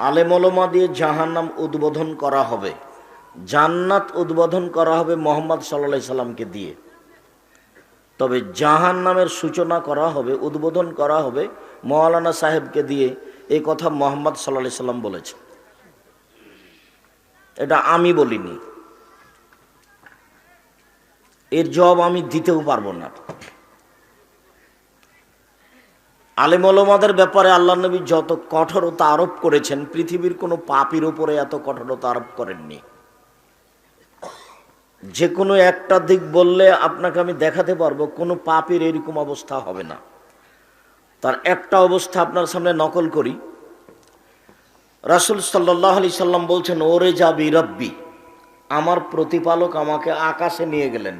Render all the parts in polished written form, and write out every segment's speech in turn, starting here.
আলেম ওলামা দিয়ে জাহান্নাম উদ্বোধন করা হবে, জান্নাত উদ্বোধন করা হবে মুহাম্মদ সাল্লাল্লাহু আলাইহি সাল্লামকে দিয়ে। তবে জাহান্নামের সূচনা করা হবে, উদ্বোধন করা হবে মাওলানা সাহেবকে দিয়ে। এই কথা মুহাম্মদ সাল্লাল্লাহু আলাইহি সাল্লাম বলেছে, এটা আমি বলিনি। এর জবাব আমি দিতেও পারবো না। আলেম ওলামাদের ব্যাপারে আল্লাহ নবী যত কঠোরতা আরোপ করেছেন, পৃথিবীর কোনো পাপীর উপরে এত কঠোরতা আরোপ করেননি। যে কোনো একটা দিক বললে আপনাকে আমি দেখাতে পারবো কোনো পাপীর এরকম অবস্থা হবে না। তার একটা অবস্থা আপনার সামনে নকল করি। রাসূল সাল্লাল্লাহু আলাইহি সাল্লাম বলছেন, ওরে যাবি রব্বি, আমার প্রতিপালক আমাকে আকাশে নিয়ে গেলেন,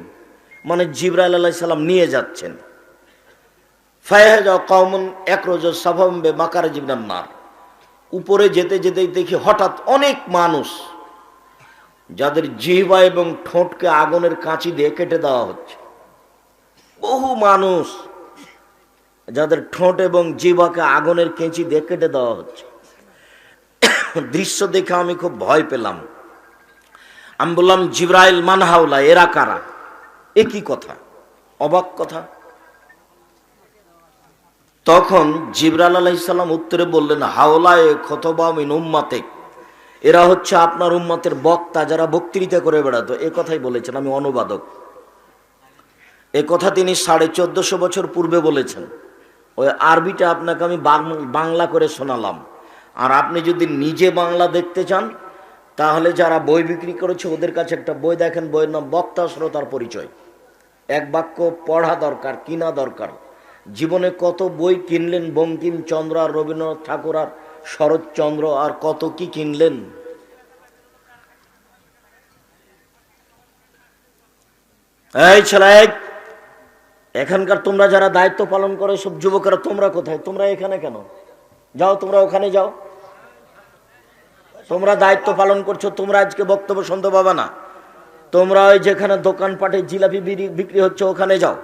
মানে জিবরাইল আলাইহিস সালাম নিয়ে যাচ্ছেন। ফায়াজা কওমুন একরজু সাফাম বে মাকারিজ মিনান নার, উপরে যেতে যেতে দেখি হঠাৎ অনেক মানুষ যাদের জিহ্বা এবং ঠোঁটকে আগুনের কাঁচি দিয়ে কেটে দেওয়া হচ্ছে। বহু মানুষ যাদের ঠোঁট এবং জিহ্বাকে আগুনের কেঁচি দিয়ে কেটে দেওয়া হচ্ছে। দৃশ্য দেখে আমি খুব ভয় পেলাম। আমি বললাম, জিবরাইল মান হাওলা, এরা কারা? এ কি কথা, অবাক কথা। তখন জিবরাইল আলাইহিস সালাম উত্তরে বললেন, হাওলায়ে খতবা মিন উম্মাতিক, এরা হচ্ছে আপনার উম্মতের বক্তা, যারা বক্তৃতা করে বেড়াতো। এ কথাই বলেছেন, আমি অনুবাদক। এ কথা তিনি 1450 বছর পূর্বে বলেছেন। ওই আরবিটা আপনাকে আমি বাংলা করে শোনালাম। আর আপনি যদি নিজে বাংলা দেখতে চান, তাহলে যারা বই বিক্রি করেছে ওদের কাছে একটা বই দেখেন, বইয়ের নাম বক্তা শ্রোতার পরিচয়। এক বাক্য পড়া দরকার, কিনা দরকার। জীবনে কত বই কিনলেন, বঙ্কিমচন্দ্র আর রবীন্দ্রনাথ ঠাকুর আর শরৎচন্দ্র আর কত কি কিনলেন। এই ছেলে, এখানকার তোমরা যারা দায়িত্ব পালন করে সব যুবকেরা, তোমরা কোথায়? তোমরা এখানে কেন? যাও, তোমরা ওখানে যাও। তোমরা দায়িত্ব পালন করছো, তোমরা আজকে বক্তব্য শুনতে পাবে না। তোমরা ওই যেখানে দোকানপাটে জিলাপি বিক্রি হচ্ছে ওখানে যাও।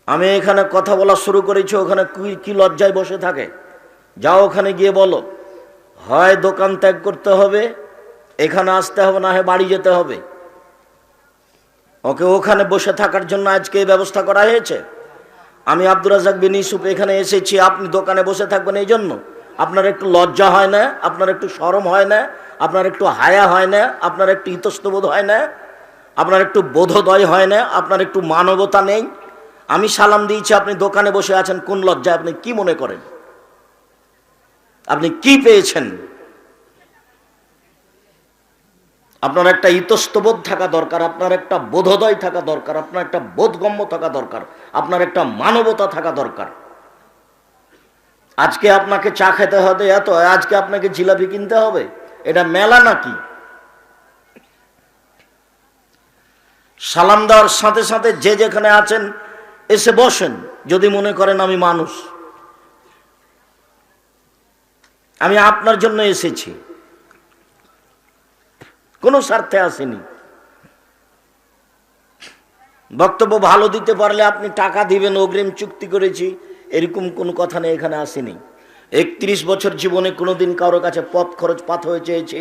আমি এখানে কথা বলা শুরু করেছি, ওখানে কি লজ্জায় বসে থাকে? যাও ওখানে গিয়ে বলো, হয় দোকান ত্যাগ করতে হবে, এখানে আসতে হবে, না হয় বাড়ি যেতে হবে। ওকে ওখানে বসে থাকার জন্য আজকে এই ব্যবস্থা করা হয়েছে। আমি আব্দুর রাজ্জাক বিন ইউসুফ এখানে এসেছি, আপনি দোকানে বসে থাকবেন এই জন্য? আপনার একটু লজ্জা হয় না? আপনার একটু শরম হয় না? আপনার একটু হায়া হয় না? আপনার একটু ইতস্তবোধ হয় না? আপনার একটু বোধোদয় হয় না? আপনার একটু মানবতা নেই? আমি সালাম দিয়েছি, আপনি দোকানে বসে আছেন, কোন লজ্জায়? আপনি কি মনে করেন? আপনি কি পেয়েছেন? আপনার একটা ইতস্তবোধ থাকা দরকার, আপনার একটা বোধোদয় থাকা দরকার, আপনার একটা বোধগম্য থাকা দরকার, আপনার একটা মানবতা থাকা দরকার। আজকে আপনাকে চা খেতে হবে এত, আজকে আপনাকে জিলাপি কিনতে হবে? এটা মেলা নাকি? সালাম দেওয়ার সাথে সাথে যে যেখানে আছেন এসে বসেন, যদি মনে করেন আমি মানুষ, আমি আপনার জন্য এসেছি, কোনো স্বার্থে আসেনি। বক্তব্য ভালো দিতে পারলে আপনি টাকা দিবেন, অগ্রিম চুক্তি করেছি, এরকম কোনো কথা নেই, এখানে আসেনি। 31 বছর জীবনে কোনোদিন কারোর কাছে পথ খরচ পাত হয়ে চেয়েছি,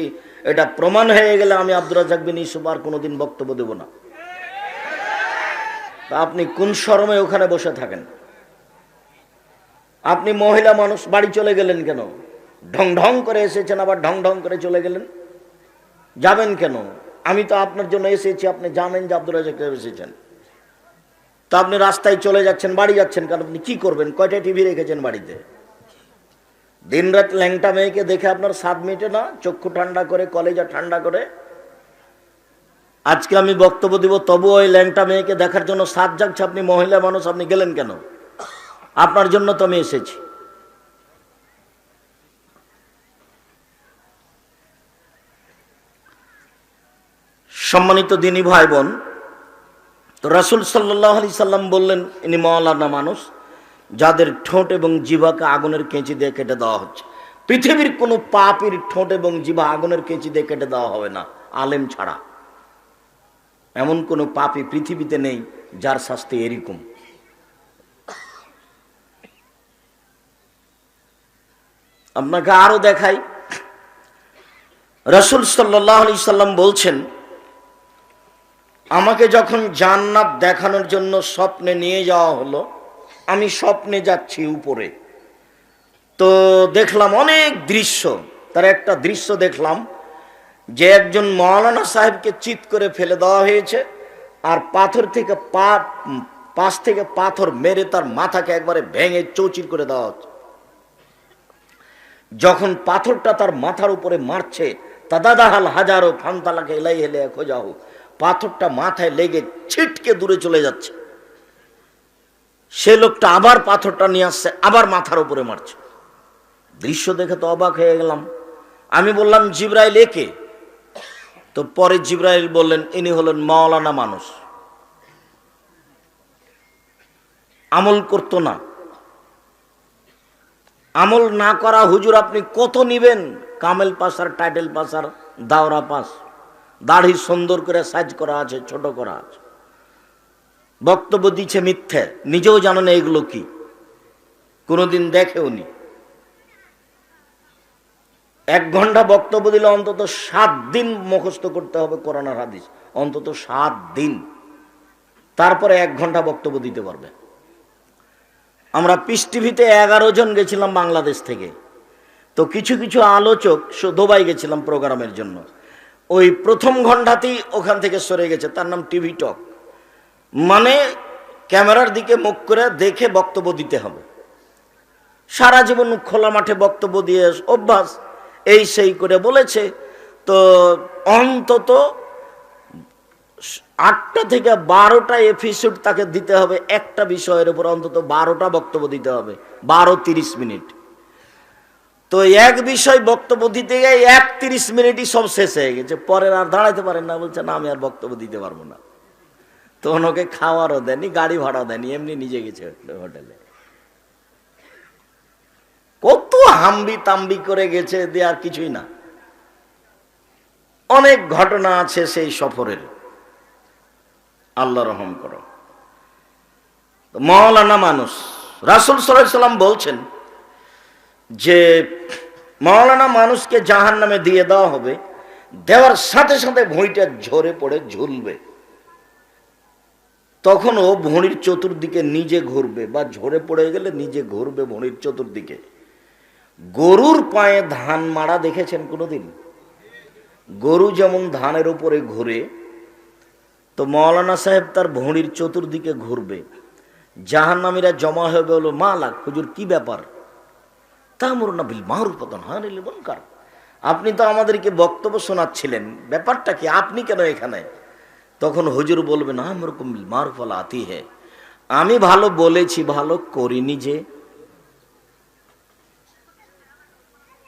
এটা প্রমাণ হয়ে গেলে আমি আব্দুর রাজ্জাক বিন ইউসুফ আর কোনোদিন বক্তব্য দেব না। তা আপনি কোন শরমে ওখানে বসে থাকেন? আপনি মহিলা মানুষ, বাড়ি চলে গেলেন কেন? ঢং ঢং করে এসেছেন, আবার ঢং ঢং করে চলে গেলেন। যাবেন কেন? আমি তো আপনার জন্য এসেছি, আপনি জানেন যে আব্দুর রাজ্জাক এসেছেন। তা আপনি রাস্তায় চলে যাচ্ছেন, বাড়ি যাচ্ছেন কেন? আপনি কি করবেন? কয়টা টিভি রেখেছেন বাড়িতে? দিনরাত ল্যাংটা মেয়েকে দেখে আপনার স্বাদ মেটে না? চক্ষু ঠান্ডা করে, কলেজা ঠান্ডা করে। আজকে আমি বক্তব্য দিব, তবু ওই ল্যাংটা মেয়েকে দেখার জন্য স্বাদ জাগছে। আপনি মহিলা মানুষ, আপনি গেলেন কেন? আপনার জন্য তো আমি এসেছি। সম্মানিত দিনী ভাই বোন, তো রাসূল সাল্লাল্লাহু আলাইহি সাল্লাম বললেন, ইনি মাওলানা মানুষ যাদের ঠোঁট এবং জিহ্বাকে আগুনের কেঁচি দিয়ে কেটে দেওয়া হচ্ছে। পৃথিবীর কোনো পাপীর ঠোঁট এবং জিহ্বা আগুনের কেঁচি দিয়ে কেটে দেওয়া হবে না, আলেম ছাড়া। এমন কোনো পাপী পৃথিবীতে নেই যার শাস্তি এরকম। আপনাকে আরো দেখাই, রাসূল সাল্লাল্লাহু আলাইহি সাল্লাম বলছেন, আমাকে যখন জান্নাত দেখানোর জন্য স্বপ্নে নিয়ে যাওয়া হলো, আমি স্বপ্নে যাচ্ছি উপরে, তো দেখলাম অনেক দৃশ্য। তার একটা দৃশ্য দেখলাম যে একজন মাওলানা সাহেবকে চিৎ করে ফেলে দেওয়া হয়েছে, আর পাথর থেকে পাশ থেকে পাথর মেরে তার মাথাকে একবারে ভেঙে চৌচির করে দেওয়া হচ্ছে। যখন পাথরটা তার মাথার উপরে মারছে, তাদাদাহাল হাজারো ফান্তালাকে এলাই হেলে খোঁজাও, পাথরটা মাথায় লেগে ছিটকে দূরে চলে যাচ্ছে। সে লোকটা আবার পাথরটা নিয়ে আসছে, আবার মাথার উপরে মারছে। দৃশ্য দেখে তো অবাক হয়ে গেলাম। আমি বললাম, জিবরাইল একে? তো পরে জিবরাইল বললেন, ইনি হলেন মাওলানা মানুষ, আমল করতো না। আমল না করা হুজুর আপনি কত নিবেন? কামেল পাস আর টাইটেল পাস আর দাওরা পাস, দাড়ি সুন্দর করে সাইজ করা আছে, ছোট করা আছে, বক্তব্য দিচ্ছে মিথ্যে, নিজেও জানো না এগুলো কি, কোনোদিন দেখেও নি। 1 ঘন্টা বক্তব্য দিলে অন্তত 7 দিন মুখস্থ করতে হবে কোরআন আর হাদিস, অন্তত 7 দিন, তারপরে 1 ঘন্টা বক্তব্য দিতে পারবে। আমরা পিস টিভিতে 11 জন গেছিলাম বাংলাদেশ থেকে, তো কিছু কিছু আলোচক দুবাই গেছিলাম প্রোগ্রামের জন্য, ওই প্রথম ঘন্টাতেই ওখান থেকে সরে গেছে। তার নাম টিভি টক, মানে ক্যামেরার দিকে মুখ করে দেখে বক্তব্য দিতে হবে। সারা জীবন খোলা মাঠে বক্তব্য দিয়ে অভ্যাস, এই সেই করে বলেছে। তো অন্তত 8টা থেকে 12টা এপিসোড তাকে দিতে হবে, একটা বিষয়ের উপর অন্তত 12টা বক্তব্য দিতে হবে, 12-30 মিনিট। তো এক বিষয় বক্তব্য দিতে গিয়ে 31 মিনিটই সব শেষ হয়ে গেছে, পরে আর দাঁড়াইতে পারেন না, বলছে না আমি আর বক্তব্য দিতে পারবো না। তো ওনাকে খাওয়ারও দেয়নি, গাড়ি ভাড়াও দেয়নি, এমনি নিজে গেছে হোটেলে। কত হাম্বি তাম্বি করে গেছে, দেয়ার কিছুই না। অনেক ঘটনা আছে সেই সফরের, আল্লাহ রহম করো। মাওলানা মানুষ, রাসূল সাল্লাল্লাহু আলাইহি সাল্লাম বলছেন যে মাওলানা মানুষকে জাহান্নামে দিয়ে দেওয়া হবে, দেওয়ার সাথে সাথে ভুঁড়িটা ঝরে পড়ে ঝুলবে, তখন ও ভুঁড়ির চতুর্দিকে নিজে ঘুরবে, বা ঝরে পড়ে গেলে নিজে ঘুরবে ভুঁড়ির চতুর্দিকে। গরুর পায়ে ধান মারা দেখেছেন কোনোদিন? গরু যেমন ধানের উপরে ঘুরে, তো মাওলানা সাহেব তার ভুঁড়ির চতুর্দিকে ঘুরবে। জাহান্নামীরা জমা হয়ে বলল, মা লাগ হুজুর, কি ব্যাপার? তা'মুরুনা বিল মা'রুফ ওয়া তানহাউনা আনিল মুনকার, আপনি তো আমাদেরকে বক্তব্য শোনাচ্ছিলেন, ব্যাপারটা কি, আপনি কেন এখানে? তখন হুজুর বলবেন, আমরুকুম বিল মা'রুফ ওয়া লা আতি হে, আমি ভালো বলেছি, ভালো করিনি যে।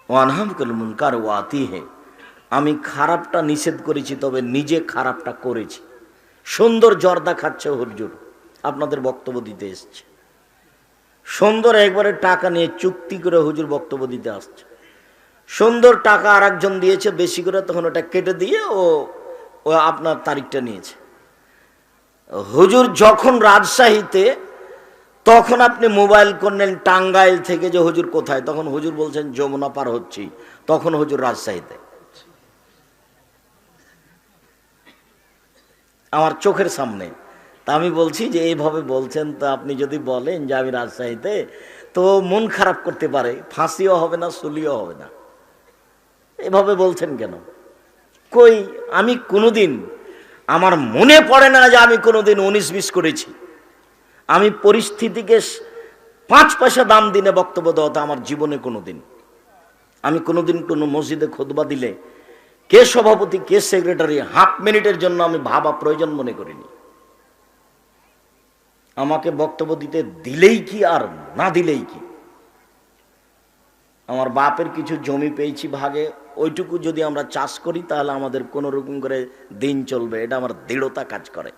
ওয়া আনহামুল মুনকার ওয়া আতি হে, আমি খারাপটা নিষেধ করেছি, তবে নিজে খারাপটা করেছি। সুন্দর জর্দা খাচ্ছে হুজুর, আপনাদের বক্তব্য দিতে এসছে, সুন্দর একবারে টাকা নিয়ে চুক্তি করে হুজুর বক্তব্য দিতে আসছে। সুন্দর টাকা আর একজন দিয়েছে বেশি করে, তখন ওটা কেটে দিয়ে ও আপনার তারিখটা নিয়েছে। হুজুর যখন রাজশাহীতে, তখন আপনি মোবাইল করলেন টাঙ্গাইল থেকে যে হুজুর কোথায়, তখন হুজুর বলছেন যমুনা পার হচ্ছি, তখন হুজুর রাজশাহীতে। আমার চোখের সামনে। তা আমি বলছি যে এইভাবে বলছেন, তো আপনি যদি বলেন যে আমি রাজশাহীতে, তো মন খারাপ করতে পারে, ফাঁসিও হবে না, সুলিও হবে না, এভাবে বলছেন কেন? কই, আমি কোনোদিন, আমার মনে পড়ে না যে আমি কোনোদিন 19-20 করেছি। আমি পরিস্থিতিকে 5 পয়সা দাম দিনে বক্তব্য দেওয়াতে আমার জীবনে কোনোদিন, আমি কোনোদিন কোনো মসজিদে খুতবা দিলে কে সভাপতি কে সেক্রেটারি হাফ মিনিটের জন্য আমি ভাবা প্রয়োজন মনে করিনি। আমাকে বক্তব্য দিতে দিলেই কি আর না দিলেই কি। আমার বাপের কিছু জমি পেয়েছি ভাগে, ওইটুকু যদি আমরা চাষ করি তাহলে আমাদের কোনো রকম করে দিন চলবে, এটা আমার দৃঢ়তা কাজ করে।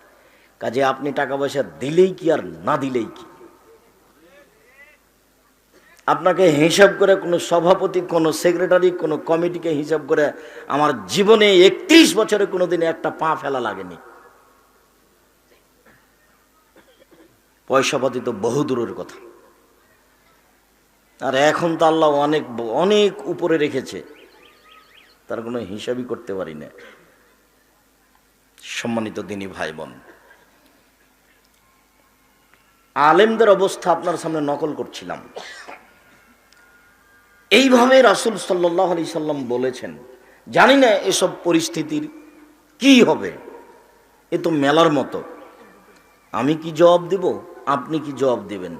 কাজে আপনি টাকা পয়সা দিলেই কি আর না দিলেই কি। আপনাকে হিসাব করে কোনো সভাপতি, কোনো সেক্রেটারি, কোনো কমিটিকে হিসাব করে আমার জীবনে 31 বছরে কোনোদিন একটা পা ফেলা লাগেনি। পয়সাপাতি তো বহু দূরের কথা। আর এখন তো আল্লাহ অনেক অনেক উপরে রেখেছে, তার কোনো হিসাবই করতে পারি না। সম্মানিত দিনী ভাই বোন, আলেমদের অবস্থা আপনার সামনে নকল করছিলাম। এইভাবে রাসূল সাল্লাল্লাহু আলাইহি সাল্লাম বলেছেন। জানি না এসব পরিস্থিতির কি হবে, এ তো মেলার মতো। আমি কি জবাব দেব, আপনি কি জবাব দেবেন?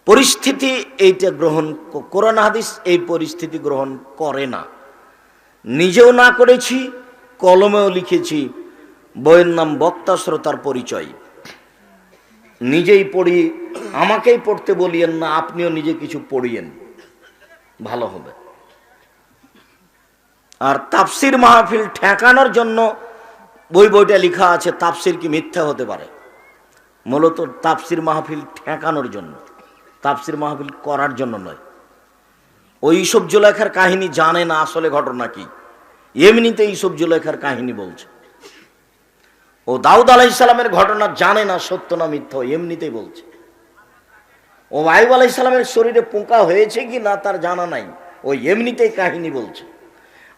পরিস্থিতি এইটা গ্রহণ, কোরআন হাদিস এই পরিস্থিতি গ্রহণ করে না। নিজেও না করেছি, কলমেও লিখেছি, বইয়ের নাম বক্তা শ্রোতার পরিচয়। নিজেই পড়ি, আমাকেই পড়তে বলিয়েন না, আপনিও নিজে কিছু পড়িয়েন, ভালো হবে। আর তাফসির মাহফিল ঠেকানোর জন্য বইটা লেখা আছে, তাফসির কি মিথ্যা হতে পারে? মূলত তাফসির মাহফিল ঠেকানোর জন্য, তাফসির মাহফিল করার জন্য নয়। ওইসব জুলেখার কাহিনী জানে না আসলে ঘটনা কি, এমনিতে এইসব জুলেখার কাহিনী বলছে। ও দাউদ আলাইহিস সালামের ঘটনা জানে না সত্য না মিথ্যা, এমনিতেই বলছে। ও আইয়ুব আলাইহিস সালামের শরীরে পোকা হয়েছে কি না তার জানা নাই, ও এমনিতেই কাহিনী বলছে।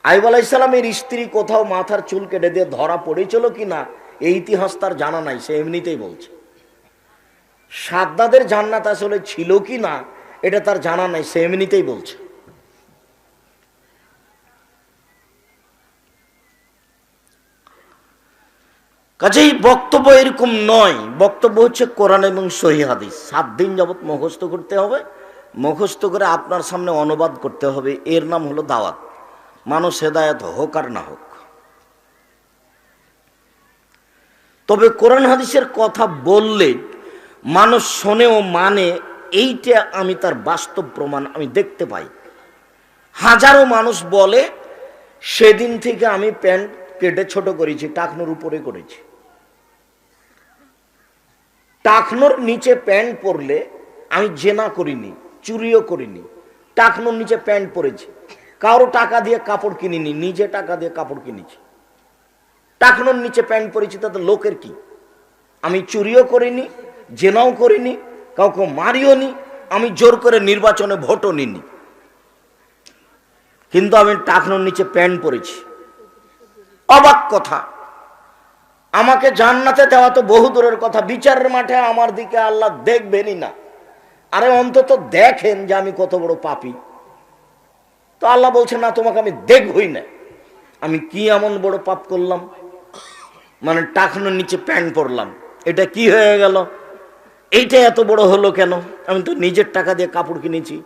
আইয়ুব আলাইহিস সালামের স্ত্রী কোথাও মাথার চুল কেটে দিয়ে ধরা পড়েছিল কি না এই ইতিহাস তার জানা নাই, সে এমনিতেই বলছে। সাদ্দাদের জান্নাত আসলে ছিল কি না এটা তার জানা নাই, সে এমনিতেই বলছে। কাজেই বক্তব্য এরকম নয়, বক্তব্য হচ্ছে কোরআন এবং সহিহ হাদিস। 7 দিন যাবত মুখস্থ করতে হবে, মুখস্থ করে আপনার সামনে অনুবাদ করতে হবে। এর নাম হলো দাওয়াত। মানুষ হেদায়েত হোক আর না হোক। তবে কোরআন হাদিসের কথা বললে মানুষ শোনে ও মানে, এইটা আমি তার বাস্তব প্রমাণ আমি দেখতে পাই। হাজারো মানুষ বলে সেদিন থেকে আমি প্যান্ট কেটে ছোট করেছি, টাকনোর উপরে করেছি। টাকনোর নিচে প্যান্ট পরলে আমি জেনা করিনি, চুরিও করিনি, টাকনোর নিচে প্যান্ট পরেছি। কারো টাকা দিয়ে কাপড় কিনিনি, নিজে টাকা দিয়ে কাপড় কিনেছি। টাকনোর নিচে প্যান্ট পরেছি, তাতে লোকের কি? আমি চুরিও করিনি, জেনাও করিনি, কাউকে মারিও নি, আমি জোর করে নির্বাচনে ভোটও নিনি, কিন্তু আমি টাকনোর নিচে প্যান্ট পরেছি। অবাক কথা, আমাকে জান্নাতে দেওয়া তো বহু দূরের কথা, বিচারের মাঠে আমার দিকে আল্লাহ দেখবেনই না। আরে অন্তত দেখেন যে আমি কত বড় পাপী। তো আল্লাহ বলছে না, তোমাকে আমি দেখবই না। আমি কি এমন বড় পাপ করলাম? মানে টাকনোর নিচে প্যান্ট পরলাম, এটা কি হয়ে গেল? এইটা এত বড় হলো কেন? আমি তো নিজের টাকা দিয়ে কাপড় কিনেছি,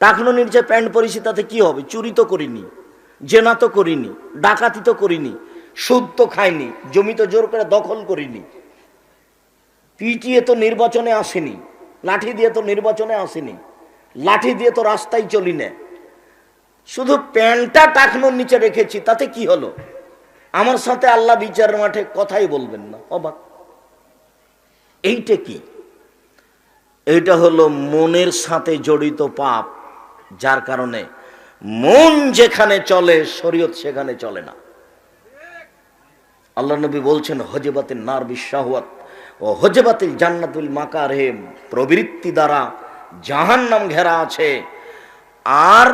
টাকনোর নিচে প্যান্ট পরেছি, তাতে কি হবে? চুরি তো করিনি, জেনা তো করিনি, ডাকাতি তো করিনি, সুদ তো খাইনি, জমি তো জোর করে দখল করিনি, পিটিয়ে তো নির্বাচনে আসেনি, লাঠি দিয়ে তো নির্বাচনে আসেনি, লাঠি দিয়ে তো রাস্তায় চলি না। শুধু প্যান্টটা টাকনোর নিচে রেখেছি, তাতে কি হলো? আমার সাথে আল্লাহ বিচারের মাঠে কথাই বলবেন না। অবাক। এইটা কি? এইটা হলো মনের সাথে জড়িত পাপ, যার কারণে মন যেখানে চলে শরীয়ত সেখানে চলে না। আল্লাহ নবী বলছেন, হজবাতিন নার বিশাহওয়াত ও হজবাতিল জান্নাতুল মাকারিম, প্রবৃত্তি দ্বারা জাহান্নাম ঘেরা আছে, আর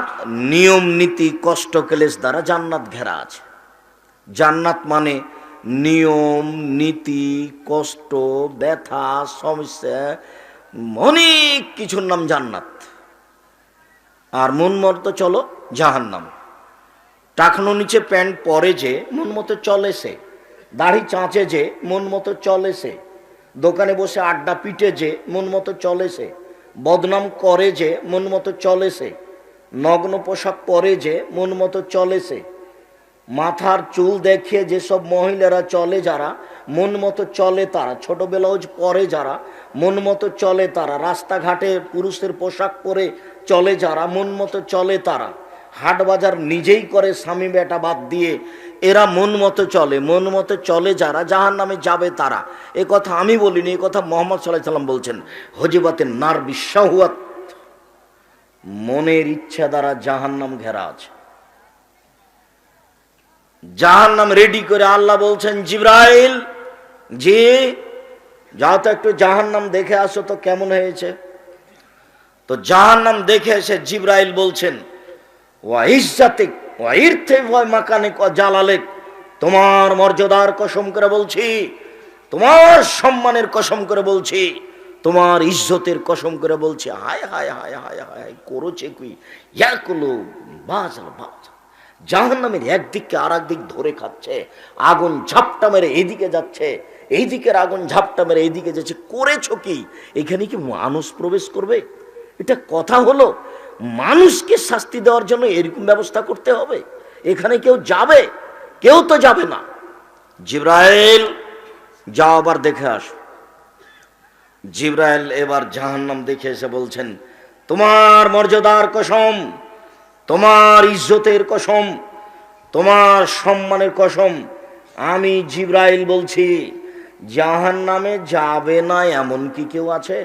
নিয়ম নীতি কষ্ট ক্লেশ দ্বারা জান্নাত ঘেরা আছে। জান্নাত মানে নিয়ম নীতি, কষ্ট, ব্যথা, সমস্যা, অনেক কিছুর নাম জান্নাত। আর মন মতো চলো জাহান্নাম। টাকনো নিচে প্যান্ট পরে যে মন মতো চলে সে, দাড়ি চাঁচে যে মন মতো চলে সে, দোকানে বসে আড্ডা পিটে যে মন মতো চলে সে, বদনাম করে যে মন মতো চলে সে, নগ্ন পোশাক পরে যে মন মতো চলে সে, মাথার চুল দেখিয়ে যেসব মহিলারা চলে যারা মন মতো চলে তারা, ছোট ব্লাউজ পরে যারা মন মতো চলে তারা, রাস্তাঘাটে পুরুষের পোশাক পরে চলে যারা মন মতো চলে তারা, হাট বাজার নিজেই করে স্বামী বেটা বাদ দিয়ে, এরা মন মতো চলে। মন মতো চলে যারা জাহান্নামে যাবে তারা। এ কথা আমি বলিনি, এ কথা মুহাম্মদ সাল্লাল্লাহু আলাইহি সাল্লাম বলছেন। হজিবাতিন নার বিশাহওয়াত, মনের ইচ্ছা দ্বারা জাহান্নাম ঘেরা আছে। জাহান্নাম রেডি করে আল্লাহ বলছেন, জিবরাইল জি যাও তো একটু জাহান্নাম দেখে আসো তো কেমন হয়েছে। তো জাহান্নাম দেখে এসে জিবরাইল বলছেন, ওয়া ইজ্জাতিক ওয়াইরথে ওয়া মাকানিক ওয়া জালালিক, তোমার মর্যাদার কসম করে বলছি, তোমার সম্মানের কসম করে বলছি, তোমার ইজ্জতের কসম করে বলছি। হায় হায় হায় হায় হায় করেছে কি ইয়াকুলু বাজাল বাজ, জাহান্নামের একদিককে আর একদিক ধরে খাচ্ছে, আগুন ঝাপটা মেরে এইদিকে যাচ্ছে, এই দিকের আগুন ঝাপটা মেরে এইদিকে যাচ্ছে। করেছো কি? এখানে কি মানুষ প্রবেশ করবে? এটা কথা হলো? মানুষকে শাস্তি দেওয়ার জন্য এরকম ব্যবস্থা করতে হবে? এখানে কেউ যাবে? কেউ তো যাবে না। জিবরাইল, যাও আবার দেখে আসো। জিবরাইল এবার জাহান্নাম দেখে এসে বলছেন, তোমার মর্যাদার কসম, তোমার ইজ্জতের কসম, তোমার সম্মানের কসম, আমি জিবরাইল বলছি, জাহান্নামে যাবে না এমন কি কেউ আছে?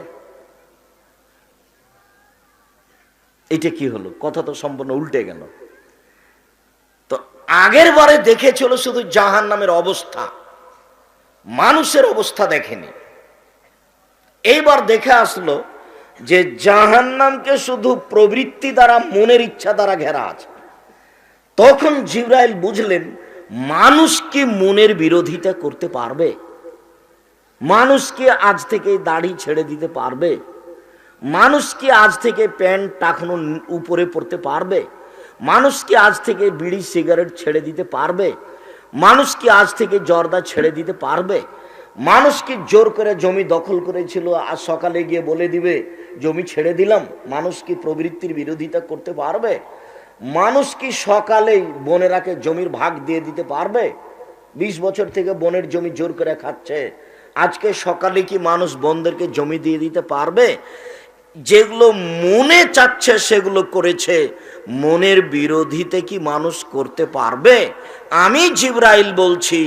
এটা কি হলো? কথা তো সম্পূর্ণ উল্টে গেল। তো আগের বারে দেখেছিল শুধু জাহান্নামের অবস্থা, মানুষের অবস্থা দেখেনি। এইবার দেখে আসলো যে জাহান্নামকে শুধু প্রবৃত্তি দ্বারা, মনের ইচ্ছা দ্বারা ঘেরা আছে। তখন জিবরাইল বুঝলেন মানুষ কি মনের বিরোধিতা করতে পারবে? মানুষ কি আজ থেকে দাড়ি ছেড়ে দিতে পারবে? মানুষ কি আজ থেকে প্যান্ট টাকানো উপরে পড়তে পারবে? মানুষ কি আজ থেকে বিড়ি সিগারেট ছেড়ে দিতে পারবে? মানুষ কি আজ থেকে জর্দা ছেড়ে দিতে পারবে? মানুষ কি জোর করে জমি দখল করেছিল আজ সকালে গিয়ে বলে দিবে জমি ছেড়ে দিলাম? মানুষ কি প্রবৃত্তির বিরোধিতা করতে পারবে? মানুষ কি সকালেই বোনেরাকে জমির ভাগ দিয়ে দিতে পারবে? 20 বছর থেকে বোনের জমি জোর করে খাচ্ছে, আজকে সকালে কি মানুষ বোনদেরকে জমি দিয়ে দিতে পারবে? যেগুলো মনে চাচ্ছে সেগুলো করেছে, মনের বিরোধিতা কি মানুষ করতে পারবে? আমি জিবরাইল বলছি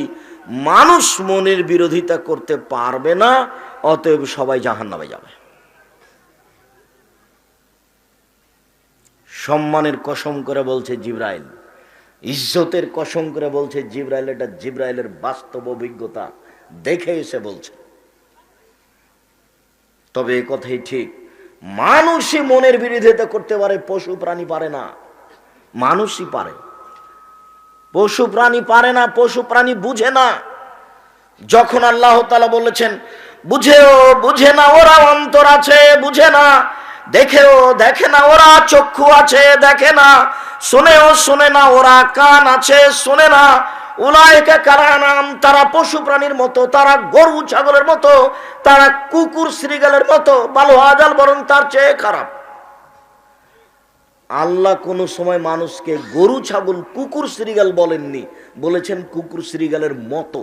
মানুষ মনের বিরোধিতা করতে পারবে না, অতএব সবাই জাহান্নামে যাবে। সম্মানের কসম করে বলছে জিবরাইল, ইজ্জতের কসম করে বলছে জিবরাইল। এটা জিবরাইলের বাস্তব অভিজ্ঞতা, দেখে এসে বলছে। তবে এ কথাই ঠিক, মানুষই মনের বিরোধিতা করতে পারে, পশু প্রাণী পারে না। মানুষই পারে, পশু প্রাণী পারে না। পশু প্রাণী বুঝে না। যখন আল্লাহ তাআলা বলেছেন বুঝেও বুঝে না, ওরা অন্তর আছে বুঝে না, দেখেও দেখে না, ওরা চক্ষু আছে দেখে না, শুনেও শুনে না, ওরা কান আছে শোনে না। উলাইকা কালানাম, তারা পশু প্রাণীর মতো, তারা গরু ছাগলের মতো, তারা কুকুর শ্রীগালের মতো, ভালো আজাল বরং তার চেয়ে খারাপ। আল্লাহ কোন সময় মানুষকে গরু ছাগল কুকুর শ্রীগাল বলেননি, বলেছেন কুকুর শ্রীগালের মতো।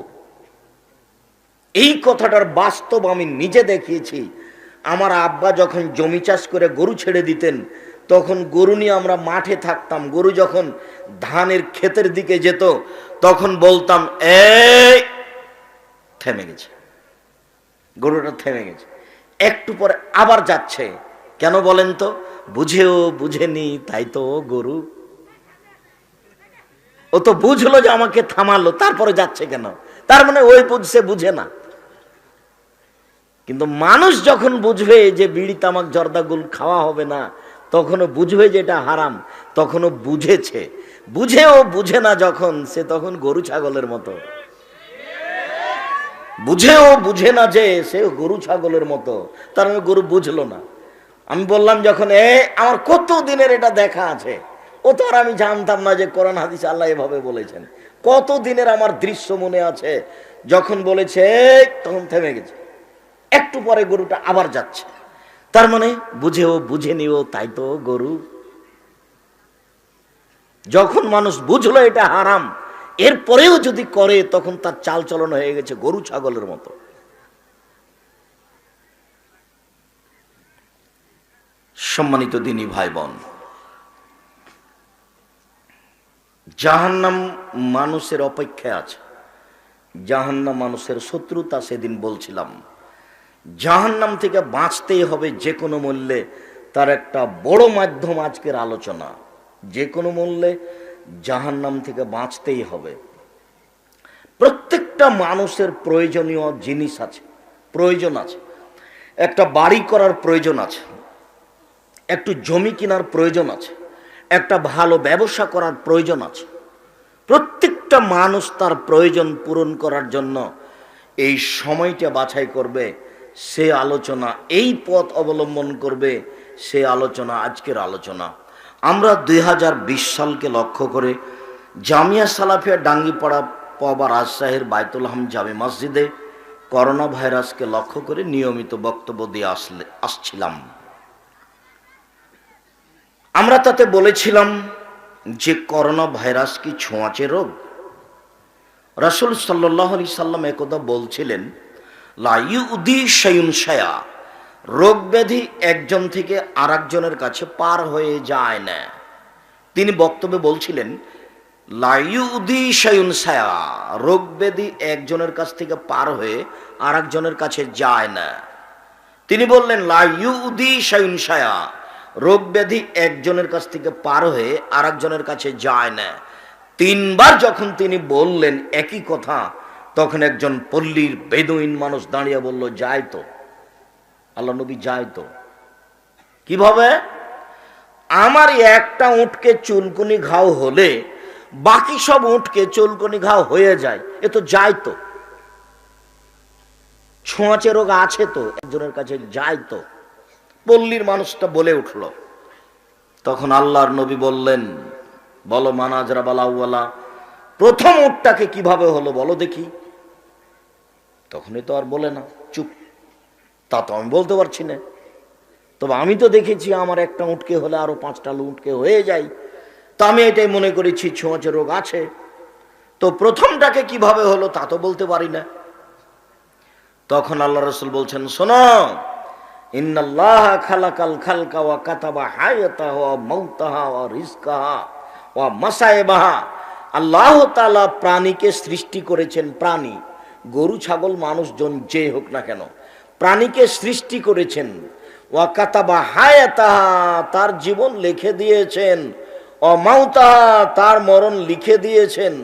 এই কথাটার বাস্তব আমি নিজে দেখিয়েছি। আমার আব্বা যখন জমি চাষ করে গরু ছেড়ে দিতেন, তখন গরু নিয়ে আমরা মাঠে থাকতাম। গরু যখন ধানের ক্ষেতের দিকে যেত, তখন বলতাম এই থেমে গেছে, গরুটা থেমে গেছে। একটু পরে আবার যাচ্ছে, কেন বলেন তো? বুঝেও বুঝেনি তাই তো গরু। ও তো বুঝলো যে আমাকে থামালো, তারপরে যাচ্ছে কেন? তার মানে ওই বুঝছে, বুঝে না। কিন্তু মানুষ যখন বুঝবে যে বিড়ি তামাক জর্দা গুল খাওয়া হবে না, তখনও বুঝবে যে এটা হারাম, তখনও বুঝেছে। বুঝেও বুঝে না যখন, সে তখন গরু ছাগলের মতো। বুঝেও বুঝে না যে সে গরু ছাগলের মতো, তার মানে গরু বুঝলো না। আমি বললাম যখন আমার কত দিনের এটা দেখা আছে, ও তো আর আমি জানতাম না যে কোরআন হাদিস আল্লাহ এভাবে বলেছেন। কত দিনের আমার দৃশ্য মনে আছে, যখন বলেছে তখন থেমে গেছে, একটু পরে গরুটা আবার যাচ্ছে। তার মানে বুঝেও বুঝে নিও তাই তো গরু। যখন মানুষ বুঝলো এটা হারাম, এরপরেও যদি করে, তখন তার চাল চলন হয়ে গেছে গরু ছাগলের মতো। সম্মানিত দিনী ভাই বোন, জাহান্নাম মানুষের অপেক্ষায় আছে। জাহান্নাম মানুষের শত্রুতা, সেদিন বলছিলাম। জাহান্নাম থেকে বাঁচতেই হবে যে কোনো মূল্যে, তার একটা বড় মাধ্যম আজকের আলোচনা। যে কোনো মূল্যে জাহান্নাম থেকে বাঁচতেই হবে। প্রত্যেকটা মানুষের প্রয়োজনীয় জিনিস আছে, প্রয়োজন আছে। একটা বাড়ি করার প্রয়োজন আছে, একটু জমি কেনার প্রয়োজন আছে, একটা ভালো ব্যবসা করার প্রয়োজন আছে। প্রত্যেকটা মানুষ তার প্রয়োজন পূরণ করার জন্য এই সময়টা বাছাই করবে, সে আলোচনা, এই পথ অবলম্বন করবে, সে আলোচনা আজকের আলোচনা। আমরা 2020 সালকে লক্ষ্য করে জামিয়া সালাফিয়া ডাঙ্গিপাড়া পবা রাজশাহীর বায়তুল হাম জামে মসজিদে করোনা ভাইরাসকে লক্ষ্য করে নিয়মিত বক্তব্য দিয়ে আসছিলাম। আমরা তাতে বলেছিলাম যে করোনা ভাইরাস কি ছোঁয়াচে রোগ? রাসূল সাল্লাল্লাহু আলাইহি সাল্লাম একদা বলছিলেন, লা ইউদি শাইউন শায়া, রোগ ব্যাধি একজন থেকে আরেকজনের কাছে পার হয়ে যায় না। তিনি বক্তব্যে বলছিলেন, লা ইউদি শাইউন শায়া, রোগ ব্যাধি একজনের কাছ থেকে পার হয়ে আরেকজনের কাছে যায় না। তিনি বললেন, লা ইউদি শাইউন শায়া, রোগ ব্যাধি একজনের কাছ থেকে পার হয়ে আরেকজনের কাছে যায় না। 3 বার যখন তিনি বললেন একই কথা, তখন একজন পল্লীর বেদুইন মানুষ দাঁড়িয়ে বলল, যায় তো, আল্লাহ নবী যায় তো। কিভাবে? আমার একটা উটকে চুলকুনি ঘাও হলে বাকি সব উটকে চুলকুনি ঘাও হয়ে যায়, এ তো যায় তো। ছোঁয়াচে রোগ আছে তো, একজনের কাছে যায় তো। পল্লীর মানুষটা বলে উঠল। তখন আল্লাহর নবী বললেন, বলো মানাজরা বালাউওয়ালা, প্রথম উটটাকে কিভাবে হলো বলো দেখি। তখনই তো আর বলে না, চুপ। তা তো আমি বলতে পারছি না, তবে আমি তো দেখেছি আমার একটা উটকে হলে আরো 5টা উটকে হয়ে যায়, তো আমি এটাই মনে করেছি ছোঁয়াচে রোগ আছে। তো প্রথমটাকে কিভাবে হলো তা তো বলতে পারি না। তখন আল্লাহ রাসূল বলছেন, শোনো, ইন্নাল্লাহা খালাকাল খালকা ওয়া কাতাবা হায়াতাহা ওয়া মাউতাহা ওয়া রিজকাহা ওয়া মাসাইবাহা। আল্লাহ তাআলা প্রাণীকে সৃষ্টি করেছেন, প্রাণী, গরু ছাগল মানুষজন যে হোক না কেন, প্রাণীকে সৃষ্টি করেছেন। ওয়া কাতাবা হায়াতাহা, তার জীবন লিখে দিয়েছেন। ওয়া মাউতাহা, তার মরণ লিখে দিয়েছেন।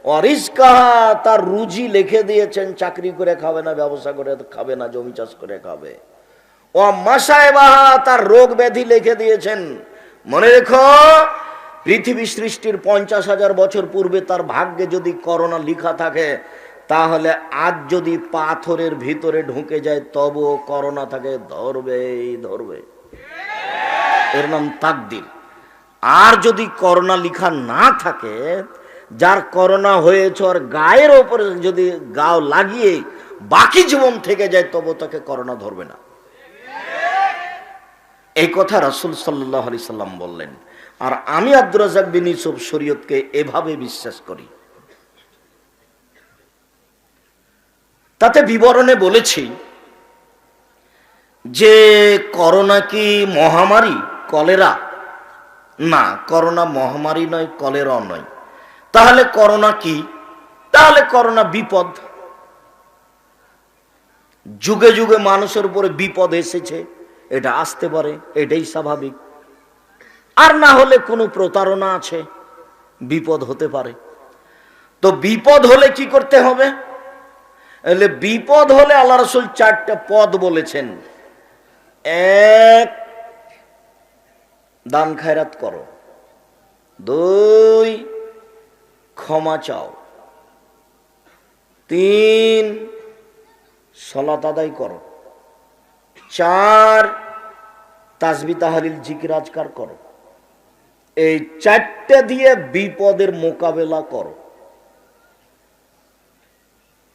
ওয়া রিজকাহা, তার রুজি লিখে দিয়েছেন, চাকরি করে খাবে না, ব্যবসা করে খাবে না, জমি চাষ করে খাবে। ও মাসায়বাহা, তার রোগ ব্যাধি লিখে দিয়েছেন। মনে রেখো, পৃথিবী সৃষ্টির 50,000 বছর পূর্বে তার ভাগ্যে যদি করোনা লিখা থাকে, তাহলে আজ যদি পাথরের ভিতরে ঢুকে যায় তবুও করোনা থাকে, ধরবেই ধরবে। এর নাম তাকদির। আর যদি করোনা লিখা না থাকে, যার করোনা হয়েছে আর গায়ের ওপরে যদি গাও লাগিয়ে বাকি জীবন থেকে যায়, তবু তাকে করোনা ধরবে না। এই কথা রাসূল সাল্লাল্লাহু আলাইহি সাল্লাম বললেন। আর আমি আব্দুর রাজ্জাক বিন ইউসুফ শরীয়তকে এভাবে বিশ্বাস করি। তাতে বিবরণে বলেছি যে করোনা কি মহামারী, কলেরা? না, করোনা মহামারী নয়, কলেরাও নয়। তাহলে করোনা কি? তাহলে করোনা বিপদ। যুগে যুগে মানুষের উপরে বিপদ এসেছে, এটা আসতে পারে, এটাই স্বাভাবিক। আর না হলে কোনো প্রতারণা আছে, বিপদ হতে পারে। তো বিপদ হলে কি করতে হবে? বিপদ হলে আল্লাহ রাসূল 4টা পদ বলেছেন। 1, দান খায়রাত করো। 2, ক্ষমা চাও। 3, সালাত আদায় করো। 4, তাসবিহ তাহলিল জিকির আজকার করো। এই 4টা দিয়ে বিপদের মোকাবেলা করো।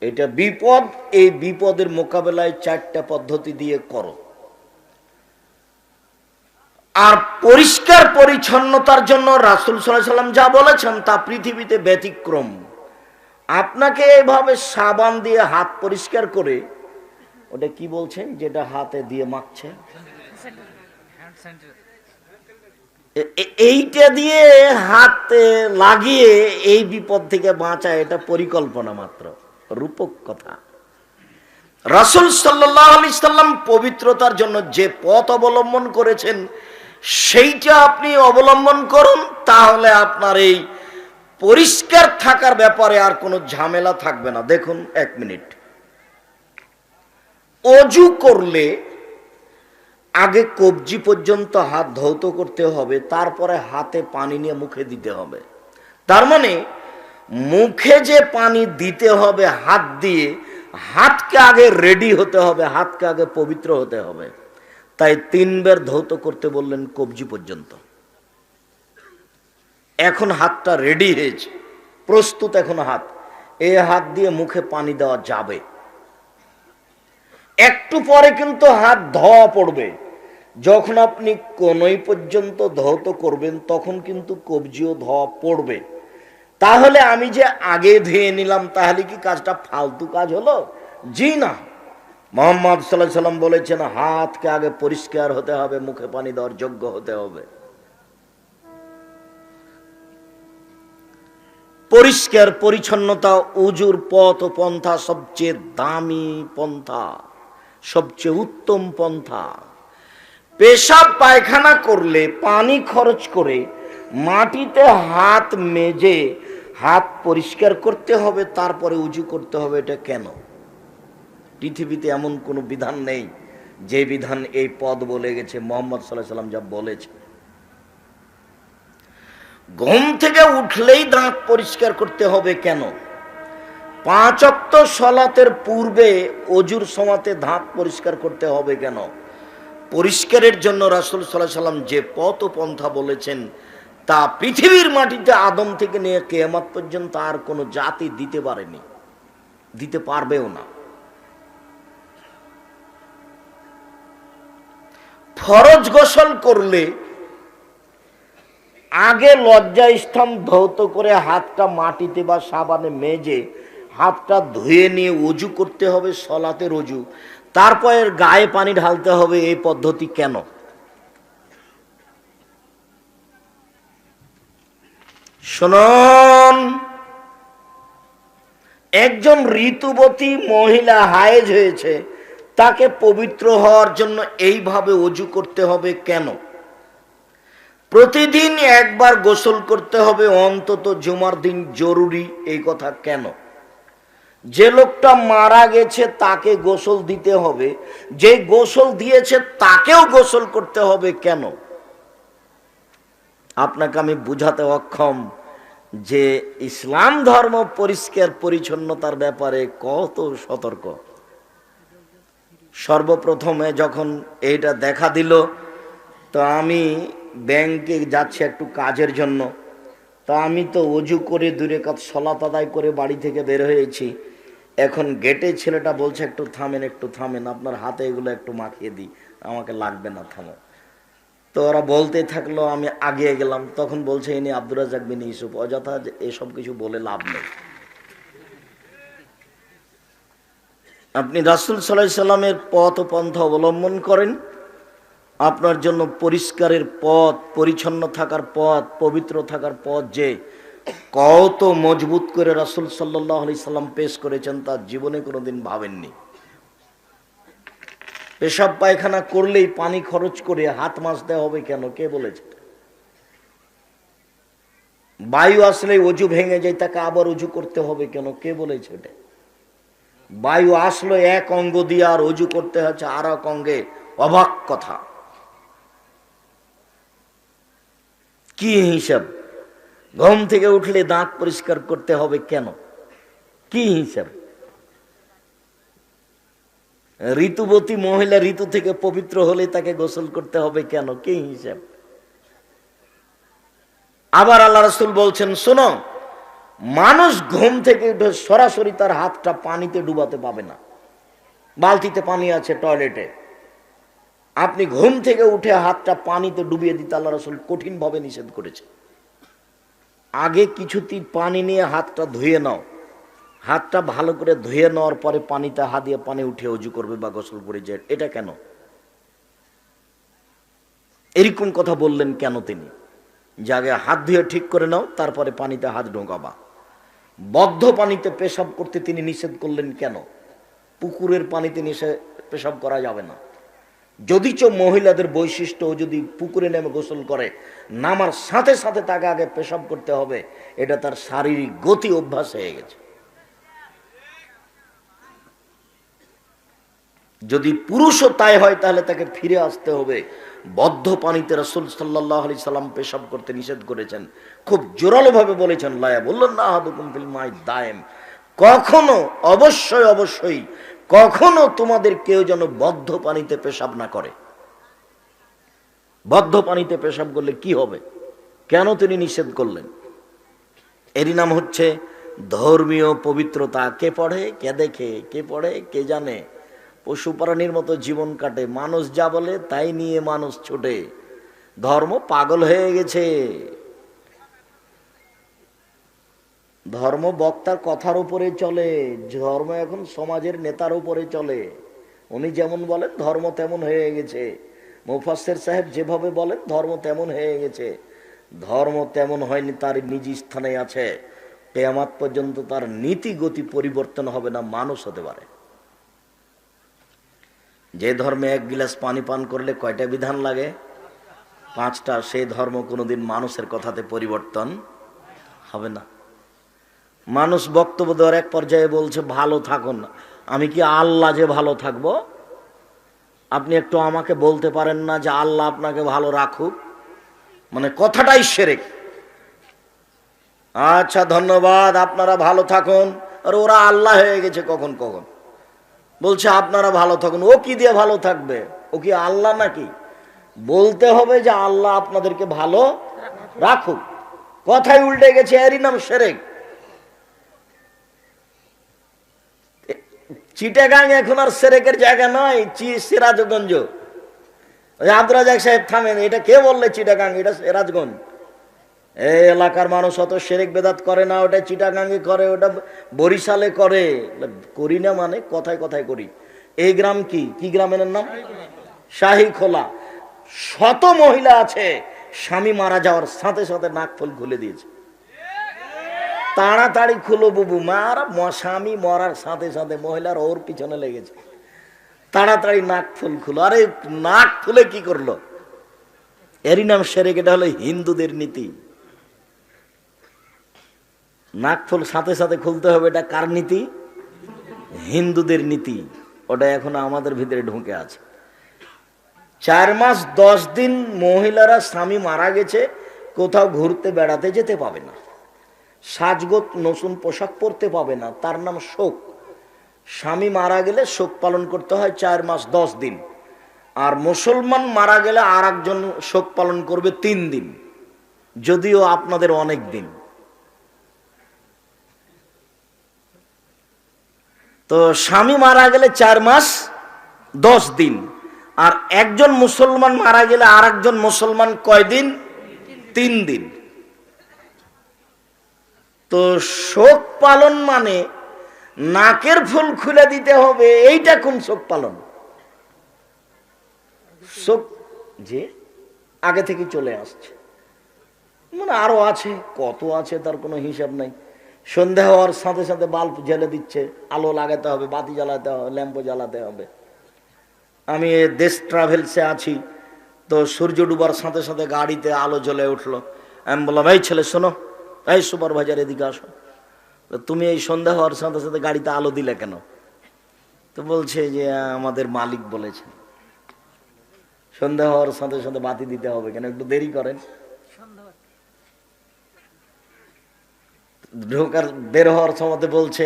এটা বিপদ, এই বিপদের মোকাবেলায় 4টা পদ্ধতি দিয়ে করো। আর পরিষ্কার পরিচ্ছন্নতার জন্য রাসূল সাল্লাল্লাহু আলাইহি সাল্লাম যা বলেছেন তা পৃথিবীতে ব্যতিক্রম। আপনাকে এইভাবে সাবান দিয়ে হাত পরিষ্কার করে, ওটা কি বলছেন যেটা হাতে দিয়ে মাখছে, এইটা দিয়ে হাতে লাগিয়ে এই বিপদ থেকে বাঁচায়, এটা পরিকল্পনা মাত্র, রূপক কথা। রাসূল সাল্লাল্লাহু আলাইহি সাল্লাম পবিত্রতার জন্য যে পথ অবলম্বন করেছেন সেইটা আপনি অবলম্বন করুন, তাহলে আপনার এই পরিষ্কার থাকার ব্যাপারে আর কোনো ঝামেলা থাকবে না। দেখুন, 1 মিনিট। অজু করলে আগে কবজি পর্যন্ত হাত ধৌত করতে হবে, তারপরে হাতে পানি নিয়ে মুখে দিতে হবে। তার মানে মুখে যে পানি দিতে হবে হাত দিয়ে, হাতকে আগে রেডি হতে হবে, হাতকে আগে পবিত্র হতে হবে। তাই 3 বার ধৌত করতে বললেন কবজি পর্যন্ত। এখন হাতটা রেডি হয়েছে, প্রস্তুত এখন হাত, এই হাত দিয়ে মুখে পানি দেওয়া যাবে। একটু পরে কিন্তু হাত ধোয়া পড়বে। যখন আপনি কোনই পর্যন্ত ধৌত করবেন তখন কিন্তু কবজিও ধোয়া পড়বে। তাহলে আমি যে আগে ধুয়ে নিলাম, তাহলে কি কাজটা ফালতু কাজ হলো? জি না। মুহাম্মদ সাল্লাল্লাহু আলাইহি সাল্লাম বলেছেন হাতকে আগে পরিষ্কার হতে হবে, মুখে পানি দেওয়ার যোগ্য হতে হবে। পরিষ্কার পরিচ্ছন্নতা উজুর পথ ও পন্থা সবচেয়ে দামি পন্থা, সবচেয়ে উত্তম পন্থা। পেশাব পায়খানা করলে পানি খরচ করে মাটিতে হাত মেজে হাত পরিষ্কার করতে হবে, তারপরে উজু করতে হবে। এটা কেন? পৃথিবীতে এমন কোনো বিধান নেই যে বিধান এই পদ বলে গেছে, মুহাম্মদ সাল্লাল্লাহু আলাইহি সাল্লাম যা বলেছে। ঘুম থেকে উঠলেই দাঁত পরিষ্কার করতে হবে কেন? 5 ওয়াক্ত সালাতের পূর্বে অজুর সময়তে দাঁত পরিষ্কার করতে হবে কেন? পরিষ্কারের জন্য রাসূল সাল্লাল্লাহু আলাইহি সাল্লাম যে পথ ও পন্থা বলেছেন, তা পৃথিবীর মাটিতে আদম থেকে নিয়ে কিয়ামত পর্যন্ত আর কোনো জাতি দিতে পারেনি, দিতে পারবেও না। ফরজ গোসল করলে আগে লজ্জাস্থান ধৌত করে হাতটা মাটিতে বা সাবানে মেজে হাতটা ধুয়ে নিয়ে অজু করতে হবে, সলাতের অজু, তারপর গায়ে পানি ঢালতে হবে। এই পদ্ধতি কেন? শুনুন, একজন ঋতুবতী মহিলা হায়েজ হয়েছে, তাকে পবিত্র হওয়ার জন্য এইভাবে অজু করতে হবে কেন? প্রতিদিন একবার গোসল করতে হবে, অন্তত জুমার দিন জরুরি, এই কথা কেন? যে লোকটা মারা গেছে তাকে গোসল দিতে হবে, যে গোসল দিয়েছে তাকেও গোসল করতে হবে কেন? আপনাকে আমি বুঝাতে অক্ষম যে ইসলাম ধর্ম পরিষ্কার পরিচ্ছন্নতার ব্যাপারে কত সতর্ক। সর্বপ্রথমে যখন এইটা দেখা দিল, তো আমি ব্যাংকে যাচ্ছি একটু কাজের জন্য, তো আমি তো অজু করে 2 রাকাত সালাত আদায় করে বাড়ি থেকে বের হয়েছি। এখন গেটে ছেলেটা বলছে একটু থামেন, একটু থামেন, আপনার হাতে এগুলো একটু মাখিয়ে দিই। আমাকে লাগবে না, থামো। তো ওরা বলতে থাকলো, আমি আগিয়ে গেলাম, তখন বলছে ইনি আব্দুর রাজ্জাক বিন ইউসুফ। অযথা এসব কিছু বলে লাভ নেই। আপনি রাসূল সাল্লাল্লাহু আলাইহি সাল্লামের পথ ও পন্থা অবলম্বন করেন, আপনার জন্য পরিষ্কারের পথ, পরিচ্ছন্ন থাকার পথ, পবিত্র থাকার পথ যে কত মজবুত করে রাসূল সাল্লাল্লাহু আলাইহি সাল্লাম পেশ করেছেন, তা জীবনে কোনোদিন ভাবেননি। পেশাব পায়খানা করলেই পানি খরচ করে হাত মাজতে হবে কেন? কে বলেছে? বায়ু আসলেই অজু ভেঙে যায়, তাকে আবার অজু করতে হবে কেন? কে বলেছে এটা? বায়ু আসলো এক অঙ্গ দিয়ে আর অজু করতে হচ্ছে আর এক অঙ্গে, অবাক কথা। কি হিসাব? ঘুম থেকে উঠলে দাঁত পরিষ্কার করতে হবে কেন? কি হিসাব? ঋতুবতী মহিলা ঋতু থেকে পবিত্র হলে তাকে গোসল করতে হবে কেন? কি হিসাব? আবার আল্লাহ রাসূল বলছেন, শোনো, মানুষ ঘুম থেকে উঠে সরাসরি তার হাতটা পানিতে ডুবাতে পাবে না। বালতিতে পানি আছে টয়লেটে, আপনি ঘুম থেকে উঠে হাতটা পানিতে ডুবিয়ে দিতে আল্লাহ রাসূল কঠিনভাবে নিষেধ করেছে। আগে কিছুটি পানি নিয়ে হাতটা ধুয়ে নাও, হাতটা ভালো করে ধুয়ে নেওয়ার পরে পানিতে হাত দিয়ে পানি উঠে অজু করবে বা গোসল করে যায়। এটা কেন? এরকম কথা বললেন কেন তিনি? যে আগে হাত ধুয়ে ঠিক করে নাও, তারপরে পানিতে হাত ঢোকাবা। বদ্ধ পানিতে পেশাব করতে তিনি নিষেধ করলেন কেন? পুকুরের পানিতে পেশাব করা যাবে না। যদিচ মহিলাদের বৈশিষ্ট্য, যদি পুকুরে নেমে গোসল করে, নামার সাথে সাথে তাকে আগে পেশাব করতে হবে, এটা তার শারীরিক গতি অভ্যাস হয়ে গেছে। যদি পুরুষও তাই হয় তাহলে তাকে ফিরে আসতে হবে। বদ্ধ পানিতে রাসূল সাল্লাল্লাহু আলাইহি সাল্লাম পেশাব করতে নিষেধ করেছেন, খুব জোরালো ভাবে বলেছেন, লায়া বললেন না আহাদুকুম ফিল মাই দায়েম, কখনো অবশ্যই অবশ্যই কখনো তোমাদের কেউ যেন বদ্ধ পানিতে পেশাব না করে। বদ্ধ পানিতে পেশাব করলে কি হবে, কেন তিনি নিষেধ করলেন? এরই নাম হচ্ছে ধর্মীয় পবিত্রতা। কে পড়ে, কে দেখে, কে পড়ে, কে জানে। পশু প্রাণীর মতো জীবন কাটে, মানুষ যা বলে তাই নিয়ে মানুষ ছোটে। ধর্ম পাগল হয়ে গেছে। ধর্ম বক্তার কথার উপরে চলে, ধর্ম এখন সমাজের নেতার উপরে চলে। উনি যেমন বলেন ধর্ম তেমন হয়ে গেছে। মুফাসসির সাহেব যেভাবে বলেন ধর্ম তেমন হয়ে গেছে। ধর্ম তেমন হয়নি, তার নিজ স্থানে আছে। কিয়ামত পর্যন্ত তার নীতি গতি পরিবর্তন হবে না, মানুষ হতে পারে। যে ধর্মে এক গিলাস পানি পান করলে কয়টা বিধান লাগে? 5টা। সেই ধর্ম কোনোদিন মানুষের কথাতে পরিবর্তন হবে না। মানুষ বক্তব্য দেওয়ার এক পর্যায়ে বলছে ভালো থাকুন। আমি কি আল্লাহ যে ভালো থাকবো? আপনি একটু আমাকে বলতে পারেন না যে আল্লাহ আপনাকে ভালো রাখুক? মানে কথাটাই শিরক। আচ্ছা ধন্যবাদ, আপনারা ভালো থাকুন। আর ওরা আল্লাহ হয়ে গেছে কখন কখন, বলছে আপনারা ভালো থাকুন। ও কি দিয়ে ভালো থাকবে? ও কি আল্লাহ নাকি? বলতে হবে যে আল্লাহ আপনাদেরকে ভালো রাখুক। কথাই উল্টে গেছে, এরই নাম শিরক। চিটাগাং এখন আর শিরকের জায়গা নয়, সিরাজগঞ্জ। আব্দুর রাজ্জাক সাহেব থামেন, এটা কে বললে চিটাগাং? এটা সিরাজগঞ্জ। এই এলাকার মানুষ অত শিরক বেদাত করে না, ওটা চিটাগাঙ্গে করে, ওটা বরিশালে করে। করি না মানে কথায় কথায় করি। এই গ্রাম কি কি গ্রামের নাম? শাহীখোলা। শত মহিলা আছে স্বামী মারা যাওয়ার সাথে সাথে নাক ফুল খুলে দিয়েছে। তাড়াতাড়ি খুলো বুবু, মার স্বামী মরার সাথে সাথে মহিলার ওর পিছনে লেগেছে, তাড়াতাড়ি নাক ফুল খুলো। আরে নাক খুলে কি করলো? এরই নাম শিরক। এটা হলো হিন্দুদের নীতি। নাক ফুল সাথে সাথে খুলতে হবে, এটা কার নীতি? হিন্দুদের নীতি। ওটা এখন আমাদের ভিতরে ঢুকে আছে। 4 মাস 10 দিন মহিলারা স্বামী মারা গেছে কোথাও ঘুরতে বেড়াতে যেতে পাবে না, সাজগোজ নতুন পোশাক পরতে পাবে না, তার নাম শোক। স্বামী মারা গেলে শোক পালন করতে হয় 4 মাস 10 দিন। আর মুসলমান মারা গেলে আর একজন শোক পালন করবে 3 দিন, যদিও আপনাদের অনেক দিন। তো স্বামী মারা গেলে 4 মাস 10 দিন, আর একজন মুসলমান মারা গেলে আর একজন মুসলমান কয়দিন? 3 দিন। তো শোক পালন মানে নাকের ফুল খুলে দিতে হবে, এইটা কোন শোক পালন? শোক যে আগে থেকে চলে আসছে, মানে আরো আছে, কত আছে তার কোনো হিসাব নাই। সন্ধ্যা হওয়ার সাথে সাথে বাল্ব জ্বেলে দিচ্ছে, আলো লাগাতে হবে, বাতি জ্বালাতে হবে, ল্যাম্পো জ্বালাতে হবে। আমি দেশ ট্রাভেলসে আছি, তো সূর্য ডুবার সাথে সাথে গাড়িতে আলো জ্বলে উঠলো। আমি বললাম, এই ছেলে শোনো, এই সুপারভাইজার এদিকে আসো, তুমি এই সন্ধ্যা হওয়ার সাথে সাথে গাড়িতে আলো দিলে কেন? তো বলছে যে আমাদের মালিক বলেছেন সন্ধ্যা হওয়ার সাথে সাথে বাতি দিতে হবে, কেন একটু দেরি করেন। ঢোকার বের হওয়ার সময় বলছে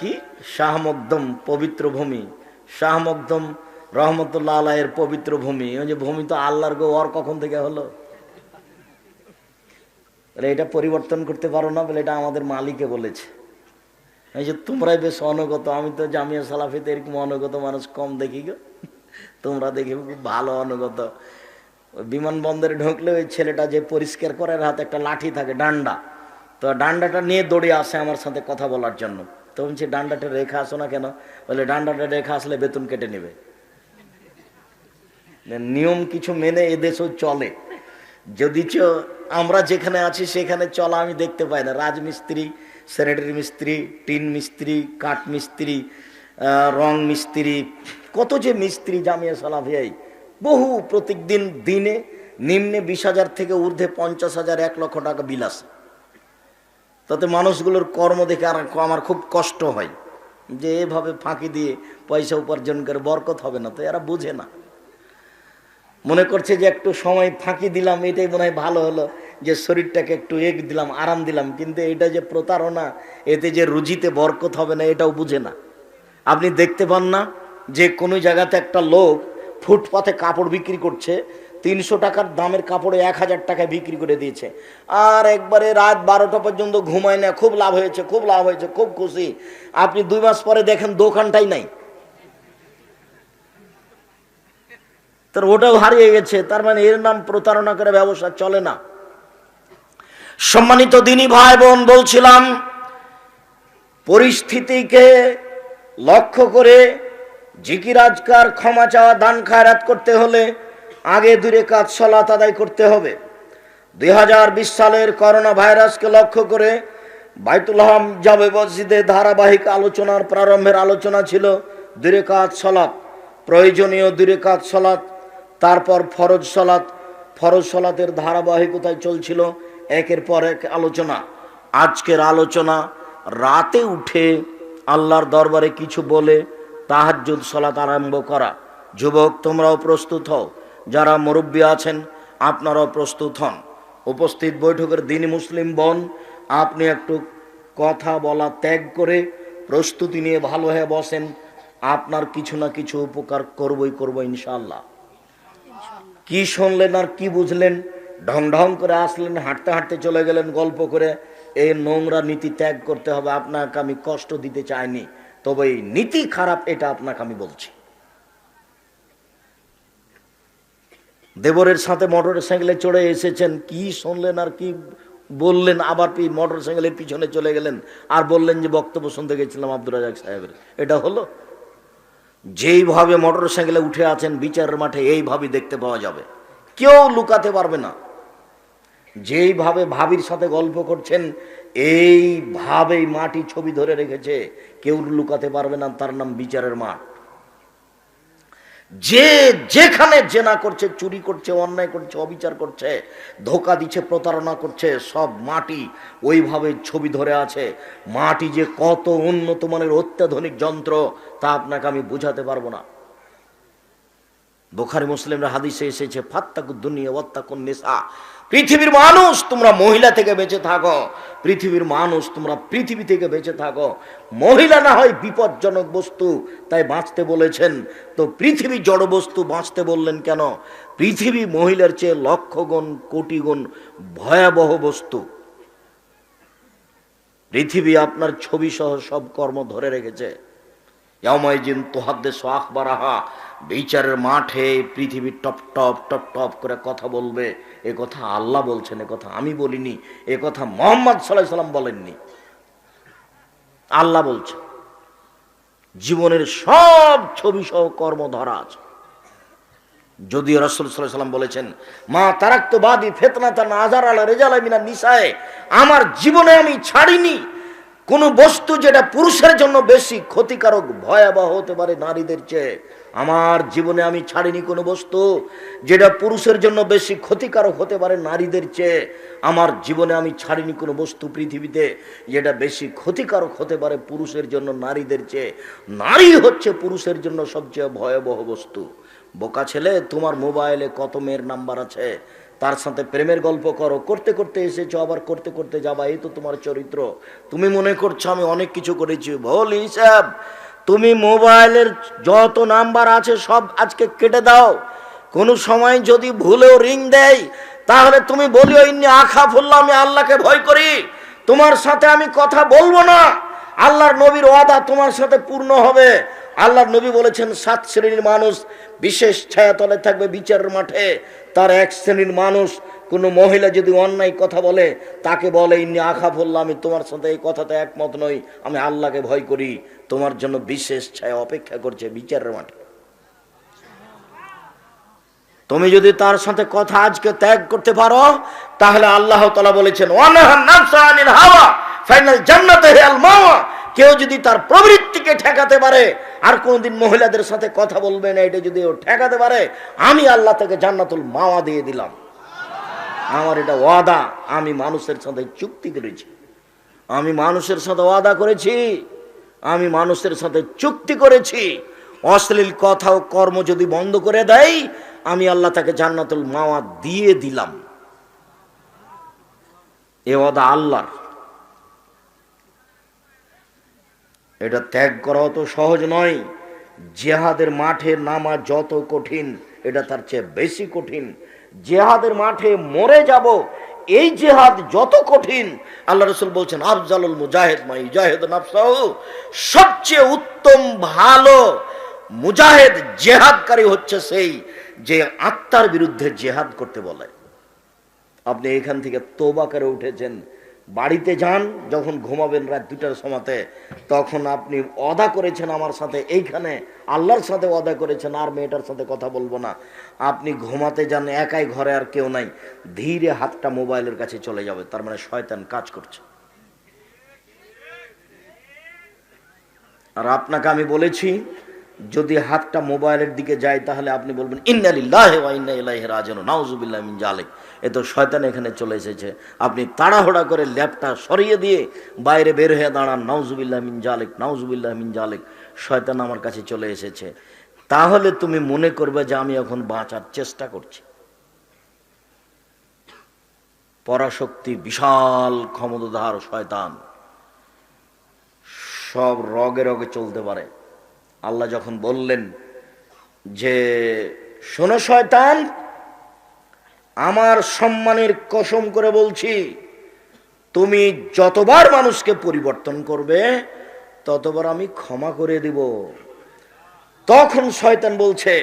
কি শাহ মকদম পবিত্র ভূমি, শাহ মকদম রহমতুল্লাহ আলাইয়ের পবিত্র ভূমি। ওই যে ভূমি তো আল্লাহর গো, ওর কখন থেকে হলো? এটা পরিবর্তন করতে পারো না বলে এটা আমাদের মালিকে বলেছে। এই যে তোমরাই বেশ অনুগত, আমি তো জামিয়া সালাফিতে এরকম অনুগত মানুষ কম দেখি গো, তোমরা দেখি খুব ভালো অনুগত। বিমানবন্দরে ঢুকলে ওই ছেলেটা যে পরিষ্কার করে, হাতে একটা লাঠি থাকে, ডান্ডা, তো ডান্ডাটা নিয়ে দৌড়ে আসে আমার সাথে কথা বলার জন্য। তো বলছি ডান্ডাটা রেখে আসো না কেন? বলে ডান্ডাটা রেখে আসলে বেতন কেটে নেবে। নিয়ম কিছু মেনে এদেশেও চলে, যদি আমরা যেখানে আছি সেখানে চলা আমি দেখতে পাই না। রাজমিস্ত্রি, স্যানিটারি মিস্ত্রি, টিন মিস্ত্রি, কাঠ মিস্ত্রি, রং মিস্ত্রি, কত যে মিস্ত্রি জামিয়া সালাফিয়ায়, বহু প্রত্যেকদিন দিনে নিম্নে 20,000 থেকে ঊর্ধ্বে 50,000 1 লক্ষ টাকা বিল আছে। তাতে মানুষগুলোর কর্ম দেখে আর আমার খুব কষ্ট হয়। যে এভাবে ফাঁকি দিয়ে পয়সা উপার্জন করে বরকত হবে না, তো এরা বুঝে না, মনে করছে যে একটু সময় ফাঁকি দিলাম এটাই মনে হয় ভালো হলো, যে শরীরটাকে একটু দিলাম, আরাম দিলাম, কিন্তু এটা যে প্রতারণা, এতে যে রুজিতে বরকত হবে না এটাও বুঝে না। আপনি দেখতে পান না যে কোনো জায়গাতে একটা লোক ফুটপাথে কাপড় বিক্রি করছে, 300 টাকার দামের কাপড়ে 1000 টাকায় বিক্রি করে দিয়েছে, আর একবারে রাত 12টা পর্যন্ত ঘুমায় না, খুব লাভ হয়েছে, খুব লাভ হয়েছে, খুব খুশি। আপনি 2 মাস পরে দেখেন দোকানটাই নাই, তার ওটাও হারিয়ে গেছে। তার মানে এর নাম প্রতারণা করে ব্যবসা চলে না। সম্মানিত দিনী ভাই বোন, বলছিলাম পরিস্থিতিকে লক্ষ্য করে জিকির আজকার, ক্ষমা চাওয়া, দান খায়রাত করতে হলে আগে 2 রাকাত সালাত আদায় করতে হবে। 2020 সালের করোনা ভাইরাসকে লক্ষ্য করে বাইতুল হারাম জামে মসজিদে ধারাবাহিক আলোচনার প্রারম্ভের আলোচনা ছিল 2 রাকাত সালাত, প্রয়োজনীয় 2 রাকাত সালাত, তারপর ফরজ সালাত। ফরজ সালাতের ধারাবাহিকতায় চলছিল একের পর এক আলোচনা। আজকের আলোচনা রাতে উঠে আল্লাহর দরবারে কিছু বলে তাহাজ্জুদ সালাত আরম্ভ করা। যুবক তোমরাও প্রস্তুত হও, যারা মুরব্বী আছেন আপনারাও প্রস্তুত হন। উপস্থিত বৈঠকের দিনী মুসলিম বোন, আপনি একটু কথা বলা ত্যাগ করে প্রস্তুতি নিয়ে ভালো হয়ে বসেন, আপনার কিছু না কিছু উপকার করবো ইনশাআল্লাহ। কি শুনলেন আর কি বুঝলেন? ঢং ঢং করে আসলেন, হাঁটতে হাঁটতে চলে গেলেন গল্প করে, এই নোংরা নীতি ত্যাগ করতে হবে। আপনাকে আমি কষ্ট দিতে চাইনি, তবে এই নীতি খারাপ, এটা আপনাকে আমি বলছি। দেবরের সাথে মোটর সাইকেলে চড়ে এসেছেন, কি শুনলেন আর কি বললেন, আবার মোটর সাইকেলের পিছনে চলে গেলেন আর বললেন যে বক্তব্য শুনতে গেছিলাম আব্দুর রাজাক সাহেবের। এটা হলো? যেইভাবে মোটর সাইকেলে উঠে আছেন বিচারের মাঠে এইভাবে দেখতে পাওয়া যাবে, কেউ লুকাতে পারবে না। যেইভাবে ভাবির সাথে গল্প করছেন এইভাবেই মাটি ছবি ধরে রেখেছে, কেউ লুকাতে পারবে না, তার নাম বিচারের মাঠ। যে যেখানে জেনা করছে, চুরি করছে, অন্যায় করছে, অবিচার করছে, ধোকা দিচ্ছে, প্রতারণা করছে, সব মাটি ওইভাবে ছবি ধরে আছে। মাটি যে কত উন্নত মানের অত্যাধুনিক যন্ত্র তা আপনাকে আমি বুঝাতে পারবো না। বুখারী মুসলিমরা হাদিসে এসেছে, ফাত্তাকুদ দুনিয়া ওয়াত্তাকুন নিসা, পৃথিবীর মানুষ তোমরা মহিলা থেকে বেঁচে থাকো, পৃথিবীর মানুষ তোমরা পৃথিবী থেকে বেঁচে থাকো। মহিলা না হয় বিপজ্জনক বস্তু, তাই বাঁচতে বলেছেন, তো পৃথিবী জড় বস্তু বাঁচতে বললেন কেন? পৃথিবী মহিলার চেয়ে লক্ষ গুণ কোটি গুণ ভয়াবহ বস্তু। পৃথিবী আপনার ছবি সহ সব কর্ম ধরে রেখেছে। ইয়াউমাইজিন তুহাদ্দিসু আখবারাহা, বিচারের মাঠে পৃথিবী টপ টপ টপ টপ করে কথা বলবে। এ কথা আল্লাহ বলছেন, এ কথা আমি বলিনি, এ কথা মুহাম্মদ সাল্লাল্লাহু আলাইহি সাল্লাম বলেননি, আল্লাহ বলছেন। জীবনের সব ছবি সহ কর্ম ধরা আছে। যদিও রাসূল সাল্লাল্লাহু আলাইহি সাল্লাম বলেছেন, মা তারাকতু বাদি ফিতনাতান আযার আলা রিজালা মিনান নিসায়ে, আমার জীবনে আমি ছাড়িনি কোন বস্তু যেটা পুরুষের জন্য বেশি ক্ষতিকারক, ভয়াবহ হতে পারে নারীদের চেয়ে। আমার জীবনে আমি ছাড়িনি কোনো বস্তু যেটা পুরুষের জন্য বেশি ক্ষতিকারক হতে পারে নারীদের চেয়ে। আমার জীবনে আমি ছাড়িনি কোনো বস্তু পৃথিবীতে যেটা বেশি ক্ষতিকারক হতে পারে পুরুষের জন্য নারীদের চেয়ে। নারী হচ্ছে পুরুষের জন্য সবচেয়ে ভয়াবহ বস্তু। বোকা ছেলে, তোমার মোবাইলে কত মেয়ের নাম্বার আছে, তার সাথে প্রেমের গল্প করো, করতে করতে এসেছো আবার করতে করতে যাবা, এই তো তোমার চরিত্র। তুমি মনে করছো আমি অনেক কিছু করেছি, ভুল হিসাব। তুমি মোবাইলের যত নাম্বার আছে সব আজকে কেটে দাও। কোনো সময় যদি ভুলেও রিং দেয় তাহলে তুমি বলিও ইন্নী আখাফুল্লাহ, আমি আল্লাহকে ভয় করি, তোমার সাথে আমি কথা বলবো না। আল্লাহর নবীর ওয়াদা তোমার সাথে পূর্ণ হবে। আল্লাহর নবী বলেছেন 7 শ্রেণীর মানুষ বিশেষ ছায়াতলে থাকবে বিচারের মাঠে। তার 1 শ্রেণীর মানুষ, কোনো মহিলা যদি অন্যায় কথা বলে তাকে বলে ইন্নী আখাফুল্লাহ, আমি তোমার সাথে এই কথাতে একমত নই, আমি আল্লাহকে ভয় করি, তোমার জন্য বিশেষ ছায়া অপেক্ষা করছে বিচারের মাঠে। তুমি যদি তার সাথে কথা আজকে ত্যাগ করতে পারো তাহলে আল্লাহ তাআলা বলেছেন ওয়ানাহান নাফসা আনিল হাওয়া ফাইনাল জান্নাতু হিয়াল মাওয়া, কেউ যদি তার প্রবৃত্তিকে ঠেকাতে পারে আর কোনদিন মহিলাদের সাথে কথা বলবে না, এটা যদি ও ঠেকাতে পারে, আমি আল্লাহ থেকে জান্নাতুল মাওয়া দিয়ে দিলাম। আমার এটা ওয়াদা, আমি মানুষের সাথে চুক্তি করেছি, আমি মানুষের সাথে ওয়াদা করেছি। আমি মানুষের সাথে চুক্তি করেছি, অশ্লীল কথা ও কর্ম যদি বন্ধ করে দেয় আমি আল্লাহ তাকে জান্নাতুল মাওয়া দিয়ে দিলাম। এ ওয়াদা আল্লাহর। এটা ত্যাগ করা তো সহজ নয়। জিহাদের মাঠে নামা যত কঠিন, এটা তার চেয়ে বেশি কঠিন। জিহাদের মাঠে মরে যাব, এই জিহাদ যত কঠিন, আল্লাহ রাসূল বলছেন আফজালুল মুজাহিদ মা ইউজাহিদু নাফসাহু, সবচেয়ে উত্তম ভালো মুজাহিদ জিহাদকারী হচ্ছে সেই যে আত্মার বিরুদ্ধে জিহাদ করতে বলে। আপনি এখান থেকে তওবা করে উঠেছেন, বাড়িতে যান, যখন ঘুমাবেন রাত 2টার সময়তে, তখন আপনি ওয়াদা করেছেন আমার সাথে, এইখানে আল্লাহর সাথে ওয়াদা করেছেন আর মেয়েটার সাথে কথা বলবো না। আপনি ঘুমাতে যান, একাই, ঘরে আর কেউ নাই, ধীরে হাতটা মোবাইলের কাছে চলে যাবে, তার মানে শয়তান কাজ করছে। আর আপনাকে আমি বলেছি যদি হাতটা মোবাইলের দিকে যায় তাহলে আপনি বলবেন ইন্না লিল্লাহি ওয়া ইন্না ইলাইহি রাজিউন, নাউযুবিল্লাহি মিন যালিক। এ তো শয়তান এখানে চলে এসেছে। আপনি তাড়াহুড়া করে ল্যাপটা সরিয়ে দিয়ে বাইরে বের হয়ে দাঁড়ান, নাউযুবিল্লাহি মিন যালিক, নাউযুবিল্লাহি মিন যালিক, শয়তান আমার কাছে চলে এসেছে। তাহলে তুমি মনে করবে যে আমি এখন বাঁচার চেষ্টা করছি। পরাশক্তি, বিশাল ক্ষমতাধর শয়তান, সব রগে রগে চলতে পারে। আল্লাহ যখন বললেন যে শোনো শয়তান, আমার সম্মানের কসম করে বলছি, তুমি যতবার মানুষকে পরিবর্তন করবে ততবার আমি ক্ষমা করে দিব। তখন শয়তান বলছে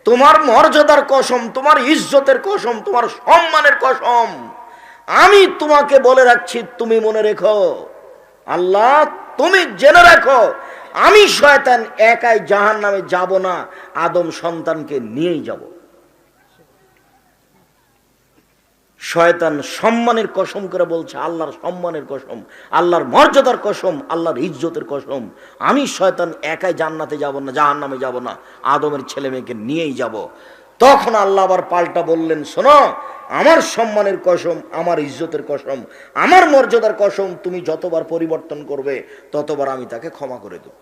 তোমার মর্যাদার কসম, তোমার ইজ্জতের কসম, তোমার সম্মানের কসম, আমি তোমাকে বলে রাখছি, তুমি মনে রেখো, আল্লাহ তুমি জেনে রাখো, আমি শয়তান একাই জাহান্নামে যাব না, আদম সন্তানকে নিয়েই যাব। শয়তান সম্মানের কসম করে বলছে, আল্লাহর সম্মানের কসম, আল্লাহর মর্যাদার কসম, আল্লাহর ইজ্জতের কসম, আমি শয়তান একাই জান্নাতে যাব না, জাহান্নামে যাব না, আদমের ছেলে মেয়েকে নিয়েই যাব। তখন আল্লাহ আবার পাল্টা বললেন শোনো, আমার সম্মানের কসম, আমার ইজ্জতের কসম, আমার মর্যাদার কসম, তুমি যতবার পরিবর্তন করবে ততবার আমি তাকে ক্ষমা করে দেব।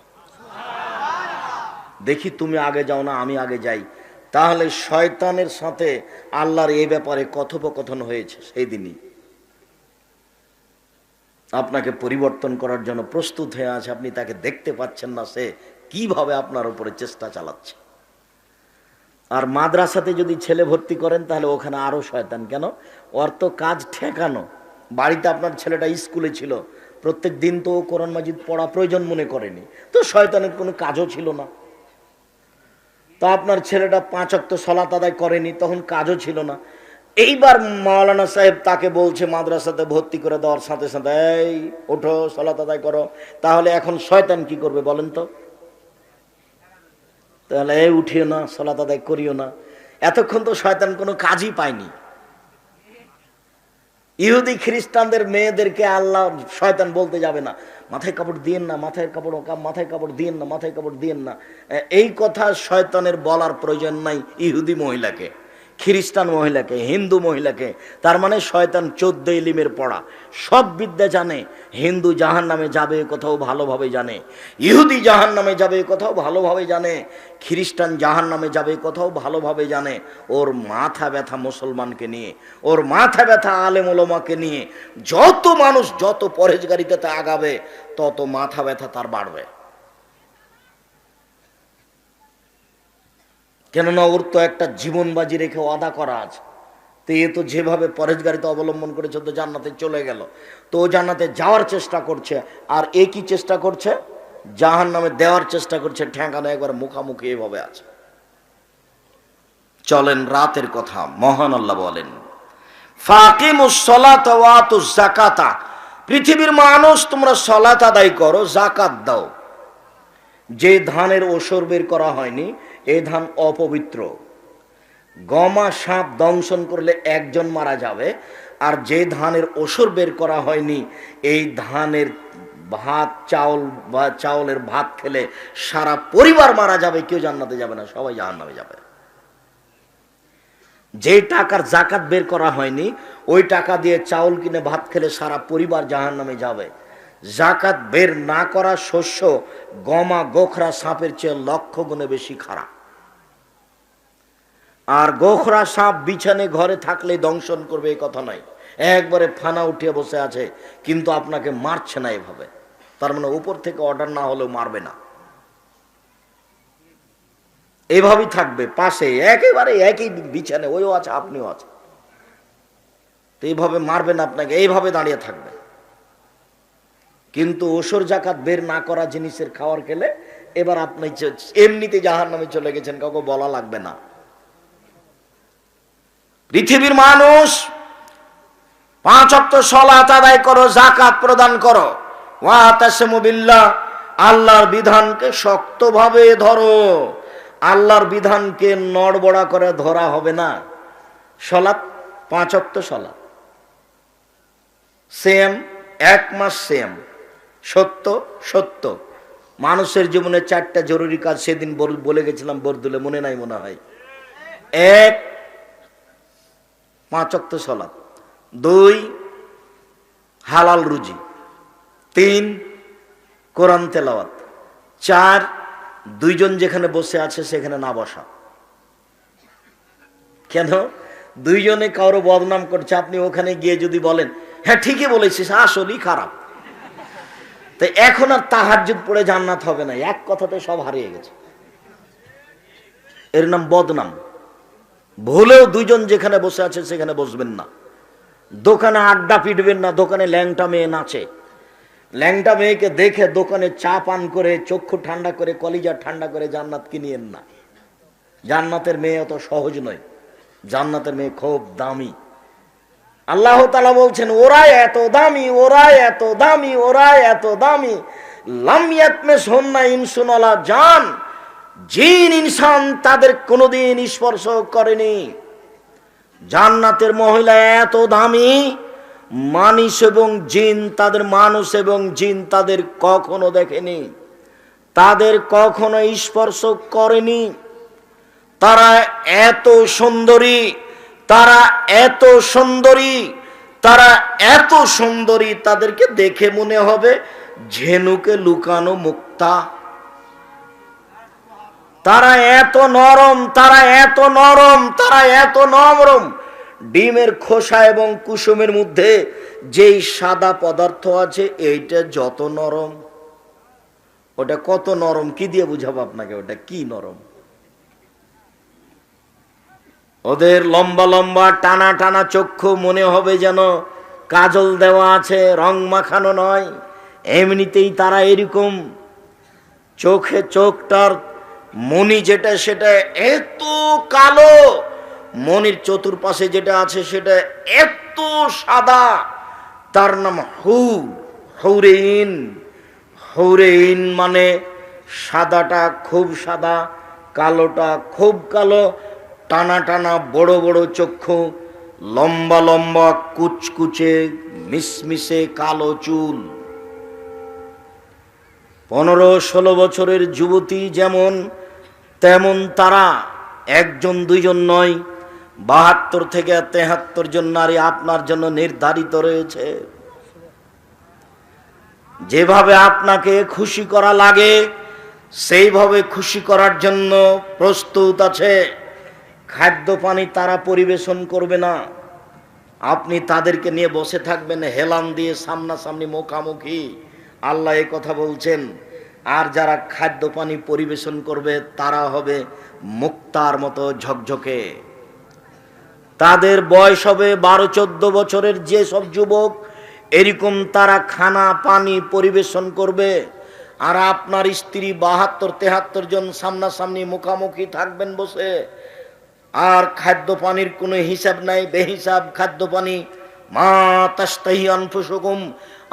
দেখি তুমি আগে যাও না আমি আগে যাই। তাহলে শয়তানের সাথে আল্লাহর এই ব্যাপারে কথোপকথন হয়েছে সেই দিনই। আপনাকে পরিবর্তন করার জন্য প্রস্তুত হয়ে আছে, আপনি তাকে দেখতে পাচ্ছেন না, সে কিভাবে আপনার উপরে চেষ্টা চালাচ্ছে। আর মাদ্রাসাতে যদি ছেলে ভর্তি করেন তাহলে ওখানে আরো শয়তান। কেন? ওর তো কাজ ঠেকানো। বাড়িতে আপনার ছেলেটা স্কুলে ছিল, প্রত্যেক দিন তো কোরআন মাজিদ পড়া প্রয়োজন মনে করেনি, তো শয়তানের কোনো কাজও ছিল না। তা আপনার ছেলেটা 5 ওয়াক্ত সালাত আদায় করেনি, তখন কাজও ছিল না। এইবার মাওলানা সাহেব তাকে বলছে মাদ্রাসাতে ভর্তি করে দেওয়ার সাথে সাথে, এই ওঠো সালাত আদায় করো। তাহলে এখন শয়তান কি করবে বলেন তো? তাহলে এই উঠিও না, সালাত আদায় করিও না। এতক্ষণ তো শয়তান কোনো কাজই পায়নি। ইহুদি খ্রিস্টানদের মেয়েদেরকে আল্লাহ শয়তান বলতে যাবে না মাথায় কাপড় দিয়েন না, মাথায় কাপড়, মাথায় কাপড় দিয়েন না, মাথায় কাপড় দিয়েন না। এই কথা শয়তানের বলার প্রয়োজন নাই ইহুদি মহিলাকে, খ্রিস্টান মহিলাকে, হিন্দু মহিলাকে। তার মানে শয়তান 14 ইলিমের পড়া, সব বিদ্যা জানে। হিন্দু জাহান্নামে যাবে কোথাও ভালোভাবে জানে, ইহুদি জাহান্নামে যাবে কোথাও ভালোভাবে জানে, খ্রিস্টান জাহান্নামে যাবে কোথাও ভালোভাবে জানে। ওর মাথা ব্যথা মুসলমানকে নিয়ে, ওর মাথা ব্যথা আলেম ওলামাকে নিয়ে। যত মানুষ যত পরহেজগারিতাতে আগাবে তত মাথা ব্যথা তার বাড়বে। কেননা ওর তো একটা জীবন বাজি রেখে ওয়াদা করা আছে। তো এ তো যেভাবে পরহেজগারিতা অবলম্বন করেছে তো জান্নাতে চলে গেল, তো ও জান্নাতে যাওয়ার চেষ্টা করছে। আর এ কি চেষ্টা করছে? জাহান্নামে দেওয়ার চেষ্টা করছে। ঠেকানো একবার মুখামুখি এভাবে আছে। চলেন রাতের কথা। মহান আল্লাহ বলেন ফাকিমুস সালাতা ওয়া আতুজ যাকাতা, পৃথিবীর মানুষ তোমরা সালাত আদায় করো, যাকাত দাও। যে ধানের ওসর বের করা হয়নি এই ধান অপবিত্র। গমা সাপ দংশন করলে একজন মারা যাবে, আর যে ধানের ওসর বের করা হয়নি এই ধানের ভাত, চাউল বা চাউলের ভাত খেলে সারা পরিবার মারা যাবে, কেউ জান্নাতে যাবে না, সবাই জাহান্নামে যাবে। যে টাকার যাকাত বের করা হয়নি ওই টাকা দিয়ে চাউল কিনে ভাত খেলে সারা পরিবার জাহান্নামে যাবে। জাকাত বের না করা শস্য গমা গোখরা সাপের চেয়ে লক্ষ গুণে বেশি খারাপ। আর গোখরা সাপ বিছানে ঘরে থাকলে দংশন করবে এই কথা নয়, একবারে ফানা উঠিয়ে বসে আছে কিন্তু আপনাকে মারছে না এভাবে, তার মানে উপর থেকে অর্ডার না হলেও মারবে না, এভাবেই থাকবে পাশে একেবারে একই বিছানে, ওইও আছে আপনিও আছে, তো এইভাবে মারবে না আপনাকে, এইভাবে দাঁড়িয়ে থাকবে। কিন্তু ওসর জাকাত বের না করা জিনিসের খাবার খেলে এবার আপনি এমনিতে জাহান্নামে চলে গেছেন, কাউকে বলা লাগবে না। পৃথিবীর মানুষ 5 ওয়াক্ত সালাত আদায় করো, যাকাত প্রদান করো, ওয়াতাসিমু বিল্লাহ, আল্লাহর বিধানকে শক্তভাবে ধরো, আল্লাহর বিধানকে নড়বড়া করে ধরা হবে না। সালাত 5 ওয়াক্ত সালাত সেম, 1 মাস সেম, সত্য সত্য। মানুষের জীবনে 4টা জরুরি কাজ সেদিন বলে গেছিলাম বরদুলে, মনে নাই মনে হয়। 1 5 ওয়াক্ত সালাত, 2 হালাল রুজি, 3 কোরআন তেলাওয়াত, 4 দুইজন যেখানে বসে আছে সেখানে না বসা। কেন? দুইজনে কারো বদনাম করছে, আপনি ওখানে গিয়ে যদি বলেন হ্যাঁ ঠিকই বলেছিস আসলেই খারাপ, তো এখন আর তাহাজ্জুদ পড়ে জান্নাত হবে না, এক কথাতে সব হারিয়ে গেছে, এর নাম বদনাম। ভুলেও দুইজন যেখানে বসে আছে সেখানে বসবেন না, দোকানে আড্ডা পিটবেন না, দোকানে ল্যাংটা মেয়ে নাচে, ল্যাংটা মেয়েকে দেখে দোকানে চা পান করে চক্ষু ঠান্ডা করে কলিজা ঠান্ডা করে জান্নাত কিনিয়েন না। জান্নাতের মেয়ে অত সহজ নয়, জান্নাতের মেয়ে খুব দামি। আল্লাহ তাআলা বলছেন ওরা এত দামি, ওরা এত দামি, ওরা এত দামি, লাম ইয়াতমিসহুন্না ইনসুন ওয়ালা জান, জিন ইনসান তাদের কোনোদিন স্পর্শ করেনি। জান্নাতের মহিলা এত দামি, মানুষ এবং জিন তাদের, মানুষ এবং জিন তাদের কখনো দেখেনি, তাদের কখনো স্পর্শ করেনি। তারা এত সুন্দরী, তারা এত সুন্দরী, তারা এত সুন্দরী, তাদেরকে দেখে মনে হবে ঝিনুকে লুকানো মুক্তা। তারা এত নরম, তারা এত নরম, তারা এত নরম, ডিমের খোসা এবং কুসুমের মধ্যে যেই সাদা পদার্থ আছে এইটা যত নরম, ওটা কত নরম কি দিয়ে বুঝাবো আপনাকে, ওটা কি নরম। ওদের লম্বা লম্বা টানা টানা চক্ষু, মনে হবে যেন কাজল দেওয়া আছে, রং মাখানো নয়, এমনিতেই তারা এরকম। চোখে চোখটার মণি যেটা সেটা এত কালো, মণির চতুর্পাশে যেটা আছে সেটা এত সাদা, তার নাম হৌরেইন। হৌরেইন মানে সাদাটা খুব সাদা, কালোটা খুব কালো, টানা টানা বড় বড় চক্ষু, লম্বা লম্বা কুচকুচে মিশমিশে কালো চুল। 15-16 বছরের যুবতী যেমন তেমন তারা, একজন দুইজন নয়, 72 থেকে 73 জন নারী আপনার জন্য নির্ধারিত রয়েছে। যেভাবে আপনাকে খুশি করা লাগে সেইভাবে খুশি করার জন্য প্রস্তুত আছে। খাদ্য পানি তারা পরিবেশন করবে না, আপনি তাদেরকে নিয়ে বসে থাকবেন হেলান দিয়ে সামনাসামনি মুখামুখি, আল্লাহ এই কথা বলছেন। আর যারা খাদ্য পানি পরিবেশন করবে তারা হবে মুক্তার মতো ঝকঝকে। তাদের বয়স হবে 12-14 বছরের যে সব যুবক, এরকম তারা খানা পানি পরিবেশন করবে। আর আপনার স্ত্রী 72-73 জন সামনাসামনি মুখামুখি থাকবেন বসে, আর খাদ্য পানির কোনো হিসাব নাই, বেহিসাব খাদ্য পানি। মা তাশতাহি আনফুসুকুম,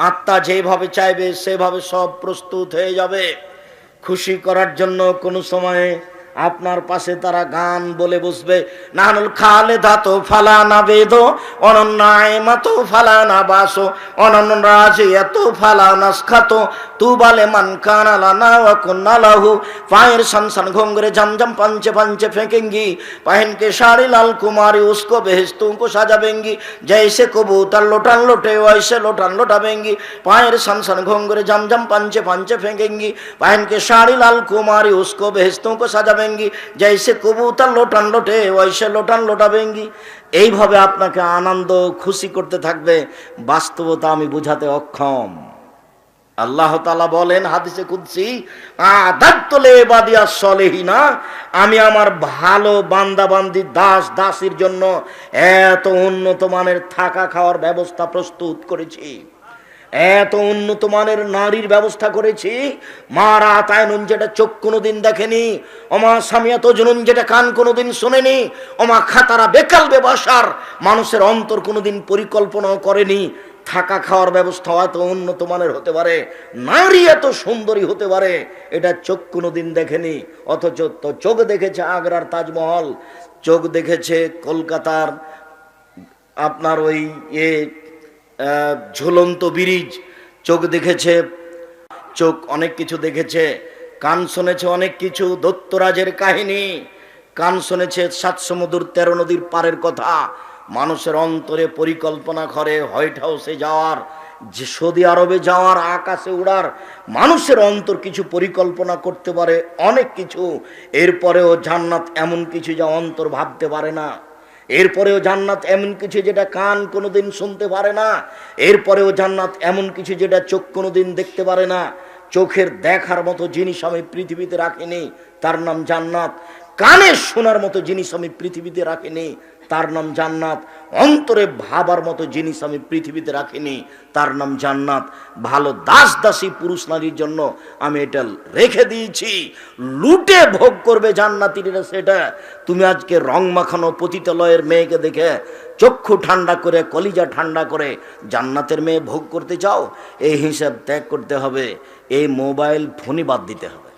আত্মা যেভাবে চাইবে সেভাবে সব প্রস্তুত হয়ে যাবে। খুশি করার জন্য কোনো সময়ে আপনার পাশে তারা গান বলে বসবে, নানুল খালেদাতো ফালানা বেদো অনন্যায়মাতো ফালানা বাসো অনন্য রাজিয়াতো ফালানা খাতো তু বালে মান কানা লানা ওয়া কুন্না লাহু। পায়ের সানসান ঘোंगरे झमझम पंचे पंचे फेंकेंगी, पहन के साड़ी लाल कुमारी उसको बेहेश्तों को सजावेंगी, जैसे कबूतर लोटन लोटे वैसे लोटन लोटावेंगी। पायर सन घोंगरे झमझम पंचे पंचे फेंकेंगी, पहन के साड़ी लाल कुमारी उसको बेहेश्तों को सजावेंगी, जैसे कबूतर लोटन लोटे वैसे लोटन लोटावेंगी। এইভাবে আপনাকে আনন্দ খুশি করতে থাকবে। বাস্তবতা আমি বুঝাতে অক্ষম। আল্লাহ তাআলা বলেন হাদিসে কুদসি, আদাতু লিবাদিয়াস সলিহিনা, আমি আমার ভালো বান্দা বান্দি দাস দাসীর জন্য এত উন্নত মানের থাকা খাওয়ার ব্যবস্থা প্রস্তুত করেছি, এত উন্নত মানের নারীর ব্যবস্থা করেছি। মারা তায়নুন, যেটা চোখ কোনোদিন দেখেনি, ওমা সামিয়াত জুনুন, যেটা কান কোনোদিন শোনেনি, ওমা খাতারা বেকাল বেবাসার, মানুষের অন্তর কোনোদিন পরিকল্পনাও করেনি। থাকা খাওয়ার ব্যবস্থা এত উন্নত মানের হতে পারে, নারী এত সুন্দরী হতে পারে, এটা চোখ কোনোদিন দেখেনি। অথচ তো চোখ দেখেছে আগ্রার তাজমহল, চোখ দেখেছে কলকাতার আপনার ওই ঝুলন্ত ব্রিজ, চোখ দেখেছে, চোখ অনেক কিছু দেখেছে। কান শুনেছে অনেক কিছু, দত্তরাজের কাহিনী, কান শুনেছে 7 সমুদ্র 13 নদীর পারের কথা। মানুষের অন্তরে পরিকল্পনা করে হোয়াইট হাউসে যাওয়ার, যে সৌদি আরবে যাওয়ার, আকাশে উড়ার, মানুষের অন্তর কিছু পরিকল্পনা করতে পারে অনেক কিছু। এরপরেও জান্নাত এমন কিছু যা অন্তর ভাবতে পারে না, এরপরেও জান্নাত এমন কিছু যেটা কান কোনোদিন শুনতে পারে না, এরপরেও জান্নাত এমন কিছু যেটা চোখ কোনোদিন দেখতে পারে না। চোখের দেখার মতো জিনিস আমি পৃথিবীতে রাখিনি, তার নাম জান্নাত। কানের শোনার মতো জিনিস আমি পৃথিবীতে রাখিনি, তার নাম জান্নাত। অন্তরে ভাবার মতো জিনিস আমি পৃথিবীতে রাখিনি, তার নাম জান্নাত। ভালো দাস দাসী পুরুষ নারীর জন্য আমি এটা রেখে দিয়েছি। লুটে ভোগ করবে জান্নাতীরা সেটা। তুমি আজকে রং মাখানো পতিতালয়ের মেয়েকে দেখে চক্ষু ঠান্ডা করে, কলিজা ঠান্ডা করে জান্নাতের মেয়ে ভোগ করতে চাও, এই হিসাব ত্যাগ করতে হবে, এই মোবাইল ফোনই বাদ দিতে হবে।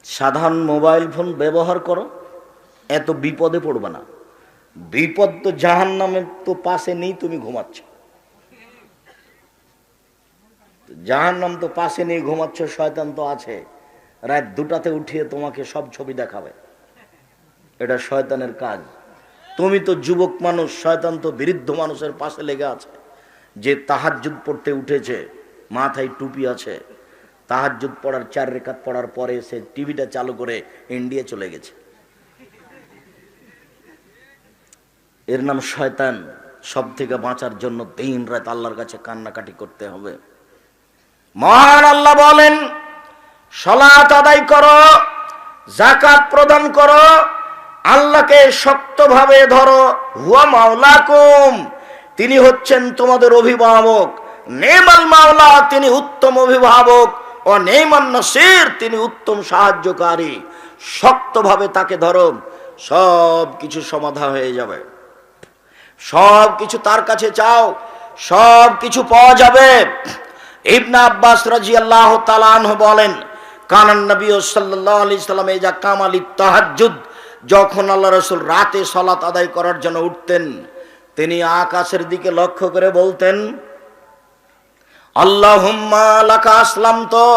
সাধারণ মোবাইল ফোন ব্যবহার করো, এত বিপদে পড়বে না। বিপদ তো জাহান্নামের তো পাশে নেই, তুমি ঘুমাচ্ছ, জাহান্নাম তো পাশে নেই, ঘুমাচ্ছ, শয়তান তো আছে। রাত 2টাতে উঠিয়ে তোমাকে সব ছবি দেখাবে, এটা শয়তানের কাজ। তুমি তো যুবক মানুষ, শয়তান তো বৃদ্ধ মানুষের পাশে লেগে আছে। যে তাহাজ্জুদ পড়তে উঠেছে, মাথায় টুপি আছে, তাহাজ্জুদ পড়ার 4 রাকাত পড়ার পরে সে টিভিটা চালু করে ইন্ডিয়া চলে গেছে, এর নাম শয়তান। সব থেকে বাঁচার জন্য দিন রাত আল্লাহর কাছে কান্নাকাটি করতে হবে। মহান আল্লাহ বলেন, সালাত আদায় করো, যাকাত প্রদান করো, আল্লাহকে শক্তভাবে ধরো। হুয়া মাওলাকুম, তিনি হচ্ছেন তোমাদের অভিভাবক। নেমাল মাওলা, তিনি উত্তম অভিভাবক। ও নেমান নাসির, তিনি উত্তম সাহায্যকারী। শক্তভাবে তাকে ধরো, সব কিছু সমাধান হয়ে যাবে। সব কিছু তার কাছে চাও, সব কিছু পাওয়া যাবে। ইবনে আব্বাস রাদিয়াল্লাহু তাআলা আনহু বলেন, কানান নবী সাল্লাল্লাহু আলাইহি সাল্লাম ইজা কামালিত তাহাজ্জুদ, যখন আল্লাহ রাসূল রাতে সালাত আদায় করার জন্য উঠতেন, তিনি আকাশের দিকে লক্ষ্য করে বলতেন, আল্লাহুম্মা লাকা আসলামতু।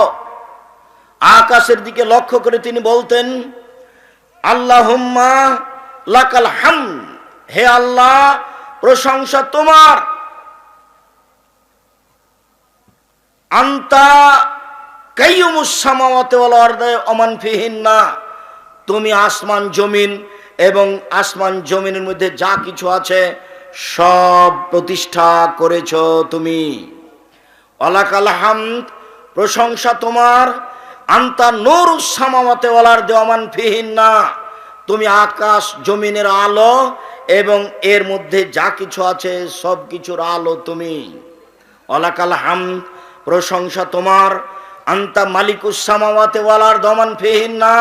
আকাশের দিকে লক্ষ্য করে তিনি বলতেন, আল্লাহুম্মা লাকাল হামদ, হে আল্লাহ প্রশংসা তোমার। আনতা কাইয়ুমুস সামাওয়াতি ওয়াল আরদি ওয়া মান ফিহিন্না, তুমি আসমান জমিন এবং আসমান জমিনের মধ্যে যা কিছু আছে সব প্রতিষ্ঠা করেছো তুমি। ওয়ালাকাল হামদ, প্রশংসা তোমার। আনতা নূরুস সামাওয়াতি ওয়াল আরদি ওয়া মান ফিহিন্না, তুমি আকাশ জমিনের আলো এবং এর মধ্যে যা কিছু আছে সব কিছুর আলো তুমি। ওয়ালাকাল হামদ, প্রশংসা তোমার। আনতা মালিকুস সামাওয়াতি ওয়াল আরদি ওয়া মান ফিহিন্না,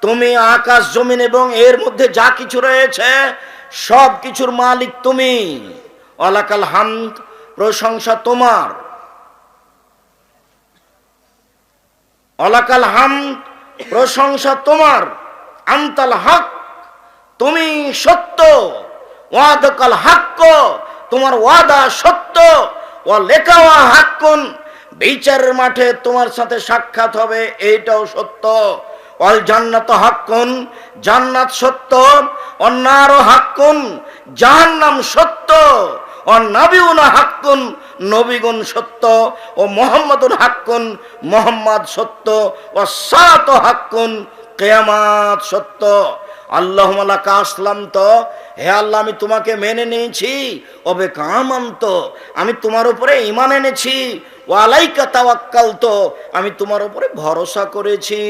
তুমি আকাশ জমিন এবং এর মধ্যে যা কিছু রয়েছে সব কিছুর মালিক তুমি। ওয়ালাকাল হামদ, প্রশংসা তোমার। অলাকাল হামদ, প্রশংসা তোমার, আনতাল হক, তুমি সত্য, ওয়াদাকাল হক, তোমার ওয়াদা সত্য, ওয়া লেকাওয়া হাক্কুন, বিচারের মাঠে তোমার সাথে সাক্ষাৎ হবে এইটাও সত্য, ওয়াল জান্নাত হাক্কুন, জান্নাত সত্য, ওয়ান নারু হাক্কুন, জাহান্নাম সত্য, ওয়ান নাবিয়ুনা হাক্কুন, নবীগণ সত্য, ও মুহাম্মাদুন হাক্কুন, মুহাম্মদ সত্য, ওয়াস সাআতু হাক্কুন, কিয়ামত সত্য। আল্লাহুম্মা লাকা আসলামতু, হে আল্লাহ আমি তোমাকে মেনে নিয়েছি, ওবে কামান্ত, আমি তোমার উপরে ঈমান এনেছি, ওয়া আলাইকা তাওয়াক্কালতু, আমি তোমার উপরে ভরসা করেছি,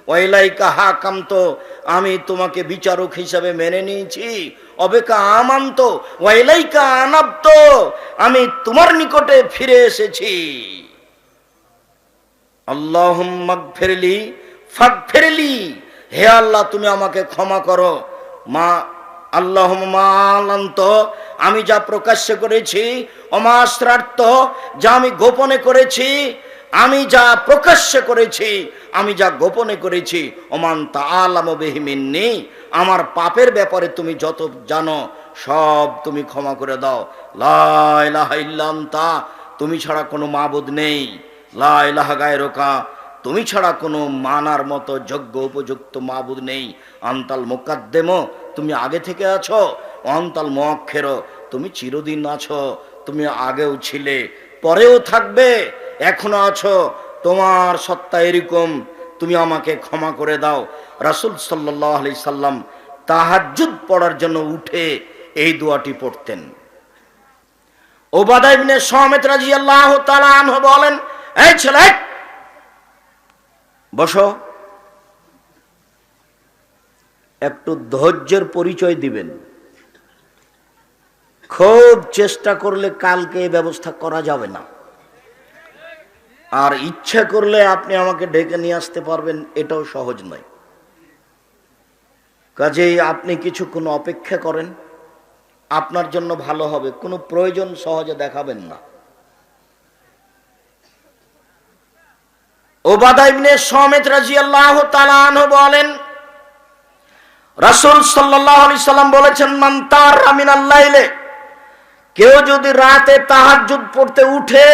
ওয়া ইলাইকা হাকামতু, আমি তোমাকে বিচারক হিসাবে মেনে নিয়েছি, ওবে কামান্ত, ওয়া ইলাইকা আনাবতু, আমি তোমার নিকটে ফিরে এসেছি। আল্লাহুম্মা গফিরলি ফাগফিরলি, হে আল্লাহ তুমি আমাকে ক্ষমা করো। মা আল্লাহুম্মা আলান্ত, আমি যা প্রকাশ্যে করেছি, ওমা আসরারত, যা আমি গোপনে করেছি, আমি যা প্রকাশ্যে করেছি, আমি যা গোপনে করেছি, ওমান তাআলামু বিহি মিন্নি, আমার পাপের ব্যাপারে তুমি যত জানো সব তুমি ক্ষমা করে দাও। লা ইলাহা ইল্লা আনতা, তুমি ছাড়া কোনো মাবুদ নেই, লা ইলাহা গায়রুকা, তুমি ছাড়া কোনো মানার মতো যোগ্য উপযুক্ত মাবুদ নেই, আনতাল মুকাদ্দেম, তুমি আগে থেকে আছো, অন্তাল মুআক্ষির, তুমি চিরদিন আছো, তুমি আগেও ছিলে, পরেও থাকবে, এখনো আছো, তোমার সত্তা এরকম, তুমি আমাকে ক্ষমা করে দাও। রাসূল সাল্লাল্লাহু আলাইহি সাল্লাম তাহাজ্জুদ পড়ার জন্য উঠে এই দোয়াটি পড়তেন। উবাদা ইবনে সামিত রাদিয়াল্লাহু তাআলা আনহু বলেন, এই ছেলে বসো, একটু ধৈর্যের পরিচয় দিবেন, খুব চেষ্টা করলে কালকে এই ব্যবস্থা করা যাবে না, আর ইচ্ছা করলে আপনি আমাকে ডেকে নিয়ে আসতে পারবেন, এটাও সহজ নয়। কাজেই আপনি কিছুক্ষণ অপেক্ষা করেন, আপনার জন্য ভালো হবে, কোনো প্রয়োজন সহজে দেখাবেন না। উবাদা ইবনে সামিত রাদিয়াল্লাহু তাআলা আনহু বলেন, রাসূল সাল্লাল্লাহু আলাইহি সাল্লাম বলেছেন, মান তারা মিনাল লাইলে, কেউ যদি রাতে তাহাজ্জুদ পড়তে উঠে,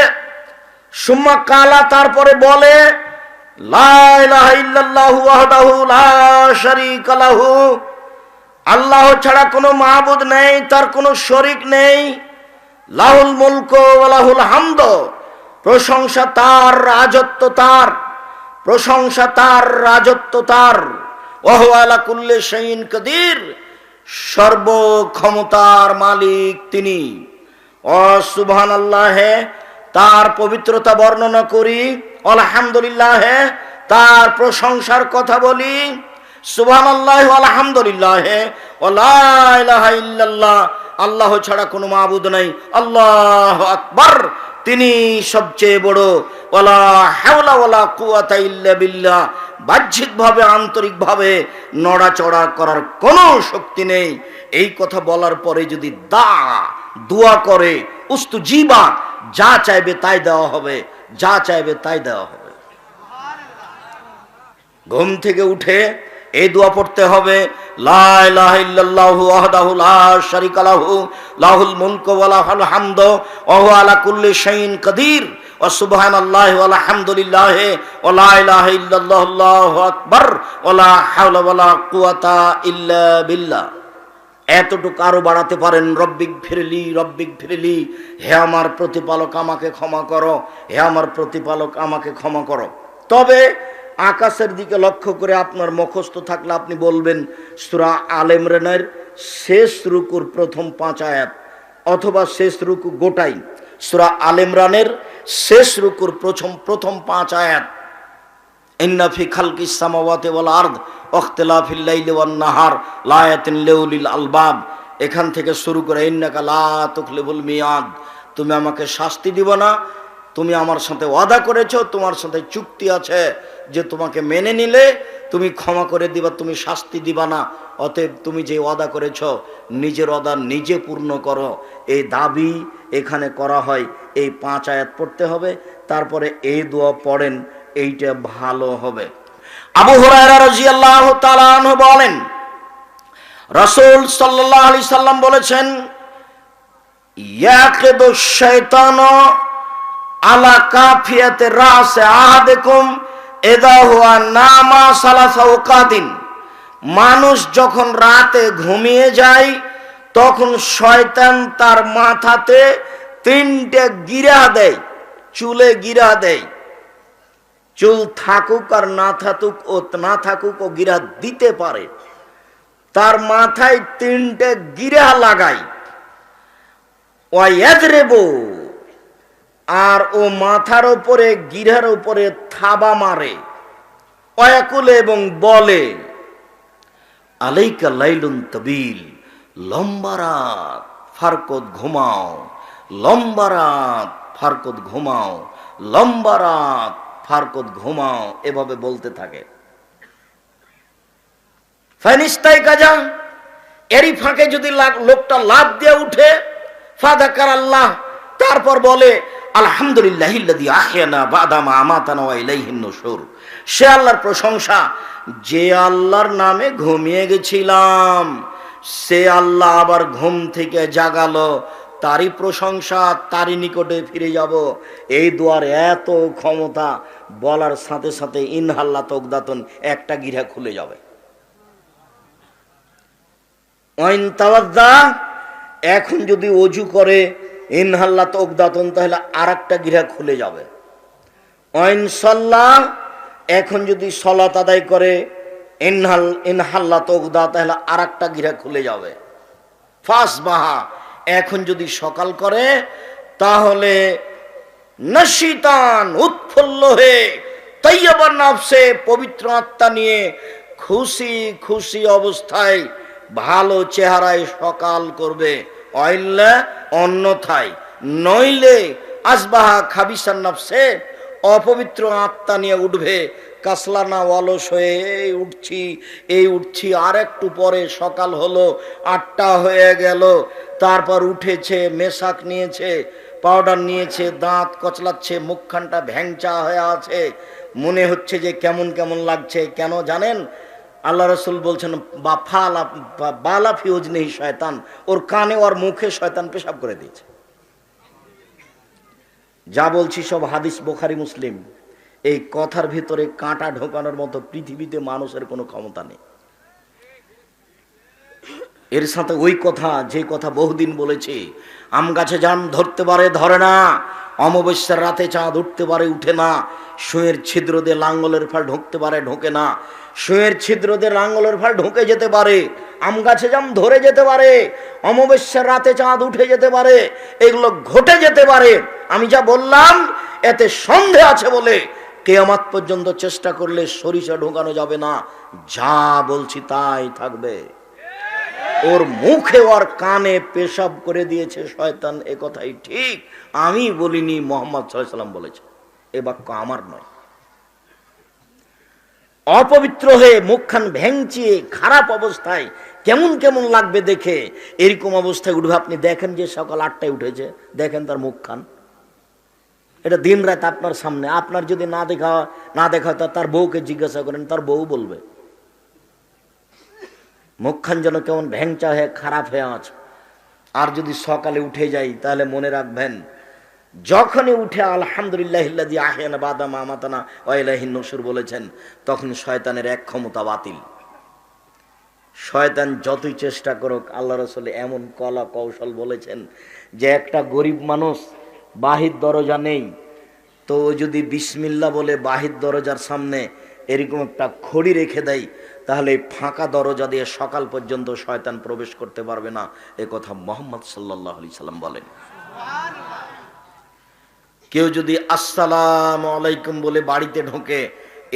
সুম্মা কালা, তারপরে বলে, লা ইলাহা ইল্লাল্লাহু ওয়াহদাহু লা শারীকা লাহু, আল্লাহ ছাড়া কোনো মাবুদ নেই, তার কোনো শরীক নেই, লাহুল মুলকু ওয়া লাহুল হামদ, প্রশংসা তার, রাজত্ব তার, প্রশংসা তার, রাজত্ব তার, ওয়া হুয়া আলা কুল্লি শাইইন কাদির, সর্বক্ষমতার মালিক তিনি। ও সুবহানাল্লাহ, তার পবিত্রতা বর্ণনা করি, আলহামদুলিল্লাহ, তার প্রশংসার কথা বলি, সুবহানাল্লাহ আলহামদুলিল্লাহ, ওয়া লা ইলাহা ইল্লাল্লাহ, আল্লাহ ছাড়া কোনো মাবুদ নাই, আল্লাহু আকবার, তিনি সবচেয়ে বড়, ওয়ালা হাওলা ওয়ালা কুওয়াতা ইল্লা বিল্লাহ, বাহ্যিকভাবে আন্তরিকভাবে নড়াচড়া করার কোনো শক্তি নেই। এই কথা বলার পরে যদি দোয়া করে, উস্তুজিবা, যা চাইবে তাই দেওয়া হবে, যা চাইবে তাই দেওয়া হবে। ঘুম থেকে উঠে এই দোয়া পড়তে হবে, লা ইলাহা ইল্লাল্লাহু ওয়াহদাহু লা শারীকা লাহু, লাহুল মুলকু ওয়া লাহুল হামদু ওয়া হুয়া আলা কুল্লি শাইইন কাদির, ওয়া সুবহানাল্লাহি ওয়া আলহামদুলিল্লাহি ওয়া লা ইলাহা ইল্লাল্লাহু আল্লাহু আকবার ওয়া লা হাওলা ওয়া লা কুওয়াতা ইল্লা বিল্লাহ। এতটুকু আরো বাড়াতে পারেন, রব্বিক ফিরলি, রব্বিক ফিরলি, হে আমার প্রতিপালক আমাকে ক্ষমা করো, হে আমার প্রতিপালক আমাকে ক্ষমা করো। তবে আকাশের দিকে লক্ষ্য করে আপনার মুখস্থ থাকলে আপনি বলবেন সূরা আলে ইমরানের শেষ রুকুর প্রথম 5 আয়াত, অথবা শেষ রুকু গোটাই, সূরা আলে ইমরানের শেষ রুকুর প্রথম 5 আয়াত, ইন্না ফি খালকিস সামাওয়াতি ওয়াল আরদ ওয়াখতিলাফিল লাইলি ওয়ান নাহার লায়াতিন লিউলিল আলবাব, এখান থেকে শুরু করে ইন্নাকা লা তুখলিফুল মিয়াদ, তুমি আমাকে শাস্তি দিব না, তুমি আমার সাথে ওয়াদা করেছো, তোমার সাথে চুক্তি আছে যে তোমাকে মেনে নিলে তুমি ক্ষমা করে দিবা, তুমি শাস্তি দিবা না, অতএব তুমি যে ওয়াদা করেছো নিজের ওয়াদা নিজে পূর্ণ করো, এই দাবি এখানে করা হয়। এই 5 আয়াত পড়তে হবে, তারপরে এই দোয়া পড়েন, এইটা ভালো হবে। আবু হুরায়রা রাদিয়াল্লাহু তাআলা আনহু বলেন, রাসূল সাল্লাল্লাহু আলাইহি সাল্লাম বলেছেন, ইয়াকিদু শাইতানু আলা কাফিয়াতে রাসে আহাদিকুম ইযা হুয়া নামা সালাসা ওয়াকাতিন। মানুষ যখন রাতে ঘুমিয়ে যায় তখন শয়তান তার মাথাতে 3টে গিরা দেয়, চুলে গিরা দেয়। চুল থাকুক আর না থাকুক ও গিরা দিতে পারে। তার মাথায় 3টে গিরা লাগায়। ওয়ায়াদরিবু, আর ও মাথার উপরে গিরার উপরে থাবা মারে। ওয়াকুলে, এবং বলে, আলাইকা লাইলুন তাবিল, লম্বা রাত ফারকত ঘুমাও, লম্বা রাত ফারকত ঘুমাও, লম্বা রাত ফারকত ঘুমাও, এভাবে বলতে থাকে। ফানিস্তাই কাজা, এরই ফাঁকে যদি লোকটা লাফ দিয়ে উঠে, ফাযাকার আল্লাহ, তারপর বলে আলহামদুলিল্লাহিল্লাযী আহয়ানা বাদা মা আমাতানা ওয়া ইলাইহিন নুশুর। সে আল্লাহর প্রশংসা, যে আল্লাহর নামে ঘুমিয়ে গেছিলাম সে আল্লাহ আবার ঘুম থেকে জাগালো, তারই প্রশংসা, তারই নিকটে ফিরে যাব। এই দোয়ার এত ক্ষমতা, বলার সাথে সাথে ইনহাল্লা তকদাতন, একটা গিরা খুলে যাবে। ওয়াইন তাওয়াজ্জা, এখন যদি অজু করে ইনহাল্লা তকদাতন, তাহলে আরেকটা গিরা খুলে যাবে। ওয়াইন সাল্লাহ, এখন যদি সালাত আদায় করে ইনহাল্লা তকদা, তাহলে আরেকটা গিরা খুলে যাবে। ফাসবাহা, এখন যদি সকাল করে তাহলে নশিতান, উৎফুল্ল হয়ে, তাইয়্যিবান নফসে, পবিত্র আত্মা নিয়ে খুশি খুশি অবস্থায় ভালো চেহারায় সকাল করবে। অইল্লা, অন্যথায়, নইলে আসবাহা খাবিসান নফসে, অপবিত্র আত্মা নিয়ে উঠবে। কাসলানা, অলস হয়ে এই উঠছি, আর একটু পরে সকাল হলো, 8টা হয়ে গেল, তারপর উঠেছে, মেশাক নিয়েছে, পাউডার নিয়েছে, দাঁত কচলাচ্ছে, মুখখানটা ভ্যাংচা হয়ে আছে, মনে হচ্ছে যে কেমন কেমন লাগছে। কেন জানেন? আল্লাহ রাসূল বলছেন, বালা ফি উজনিহি শয়তান, ওর কানে ওর মুখে শয়তান পেশাব করে দিয়েছে। যা বলছি সব হাদিস, বুখারী মুসলিম। এই কথার ভিতরে কাঁটা ঢোকানোর মতো পৃথিবীতে মানুষের কোনো ক্ষমতা নেই। এর সাথে ওই কথা, যে কথা বহুদিন বলেছি, আম গাছে জাম ধরতে পারে, ধরে না, অমাবস্যার রাতে চাঁদ উঠতে পারে, উঠে না, সুঁয়ের ছিদ্র দিয়ে লাঙ্গলের ফাল ঢুকতে পারে, ঢোকে না, সুঁয়ের ছিদ্র দিয়ে লাঙ্গলের ফাল ঢুকে যেতে পারে, আম গাছে জাম ধরে যেতে পারে, অমাবস্যার রাতে চাঁদ উঠে যেতে পারে, এগুলো ঘটে যেতে পারে। আমি যা বললাম এতে সন্দেহ আছে বলে কিয়ামত পর্যন্ত চেষ্টা করলে সরিষা ঢোকানো যাবে না। যা বলছি তাই থাকবে। ওর মুখে ওর কানে পেশাব করে দিয়েছে শয়তান, এ কথাই ঠিক, আমি বলিনি, মুহাম্মদ সাল্লাল্লাহু আলাইহি ওয়াসাল্লাম বলেছে। এ বাক্য আমার নয়। অপবিত্র হয়ে মুখখান ভেঙচিয়ে খারাপ অবস্থায় কেমন কেমন লাগবে দেখে, এরকম অবস্থায় উঠবে। আপনি দেখেন যে সকাল 8টায় উঠেছে, দেখেন তার মুখখান, এটা দিন রাত আপনার সামনে। আপনার যদি না দেখা তার বউকে জিজ্ঞাসা করেন, তার বউ বলবে মুখখান যেন কেমন ভ্যাংচা হয়ে খারাপ হয়ে আছে। আর যদি সকালে উঠে যাই তাহলে মনে রাখবেন, যখনই উঠে আলহামদুলিল্লাহিল্লাযী আহয়ানা বাদা মা আমাতানা ওয়া ইলাইহিন নুশুর বলেছেন, তখন শয়তানের এক ক্ষমতা বাতিল। শয়তান যতই চেষ্টা করুক, আল্লাহ রাসূল এমন কলা কৌশল বলেছেন যে একটা গরিব মানুষ, বাহির দরজা নেই, তো যদি বিসমিল্লাহ বলে বাহির দরজার সামনে এরকম একটা খড়ি রেখে দেয়, তাহলে ফাঁকা দরজা দিয়ে সকাল পর্যন্ত শয়তান প্রবেশ করতে পারবে না। এ কথা মুহাম্মদ সাল্লাল্লাহু আলাইহি সাল্লাম বলেন। কেউ যদি আসসালামু আলাইকুম বলে বাড়িতে ঢোকে,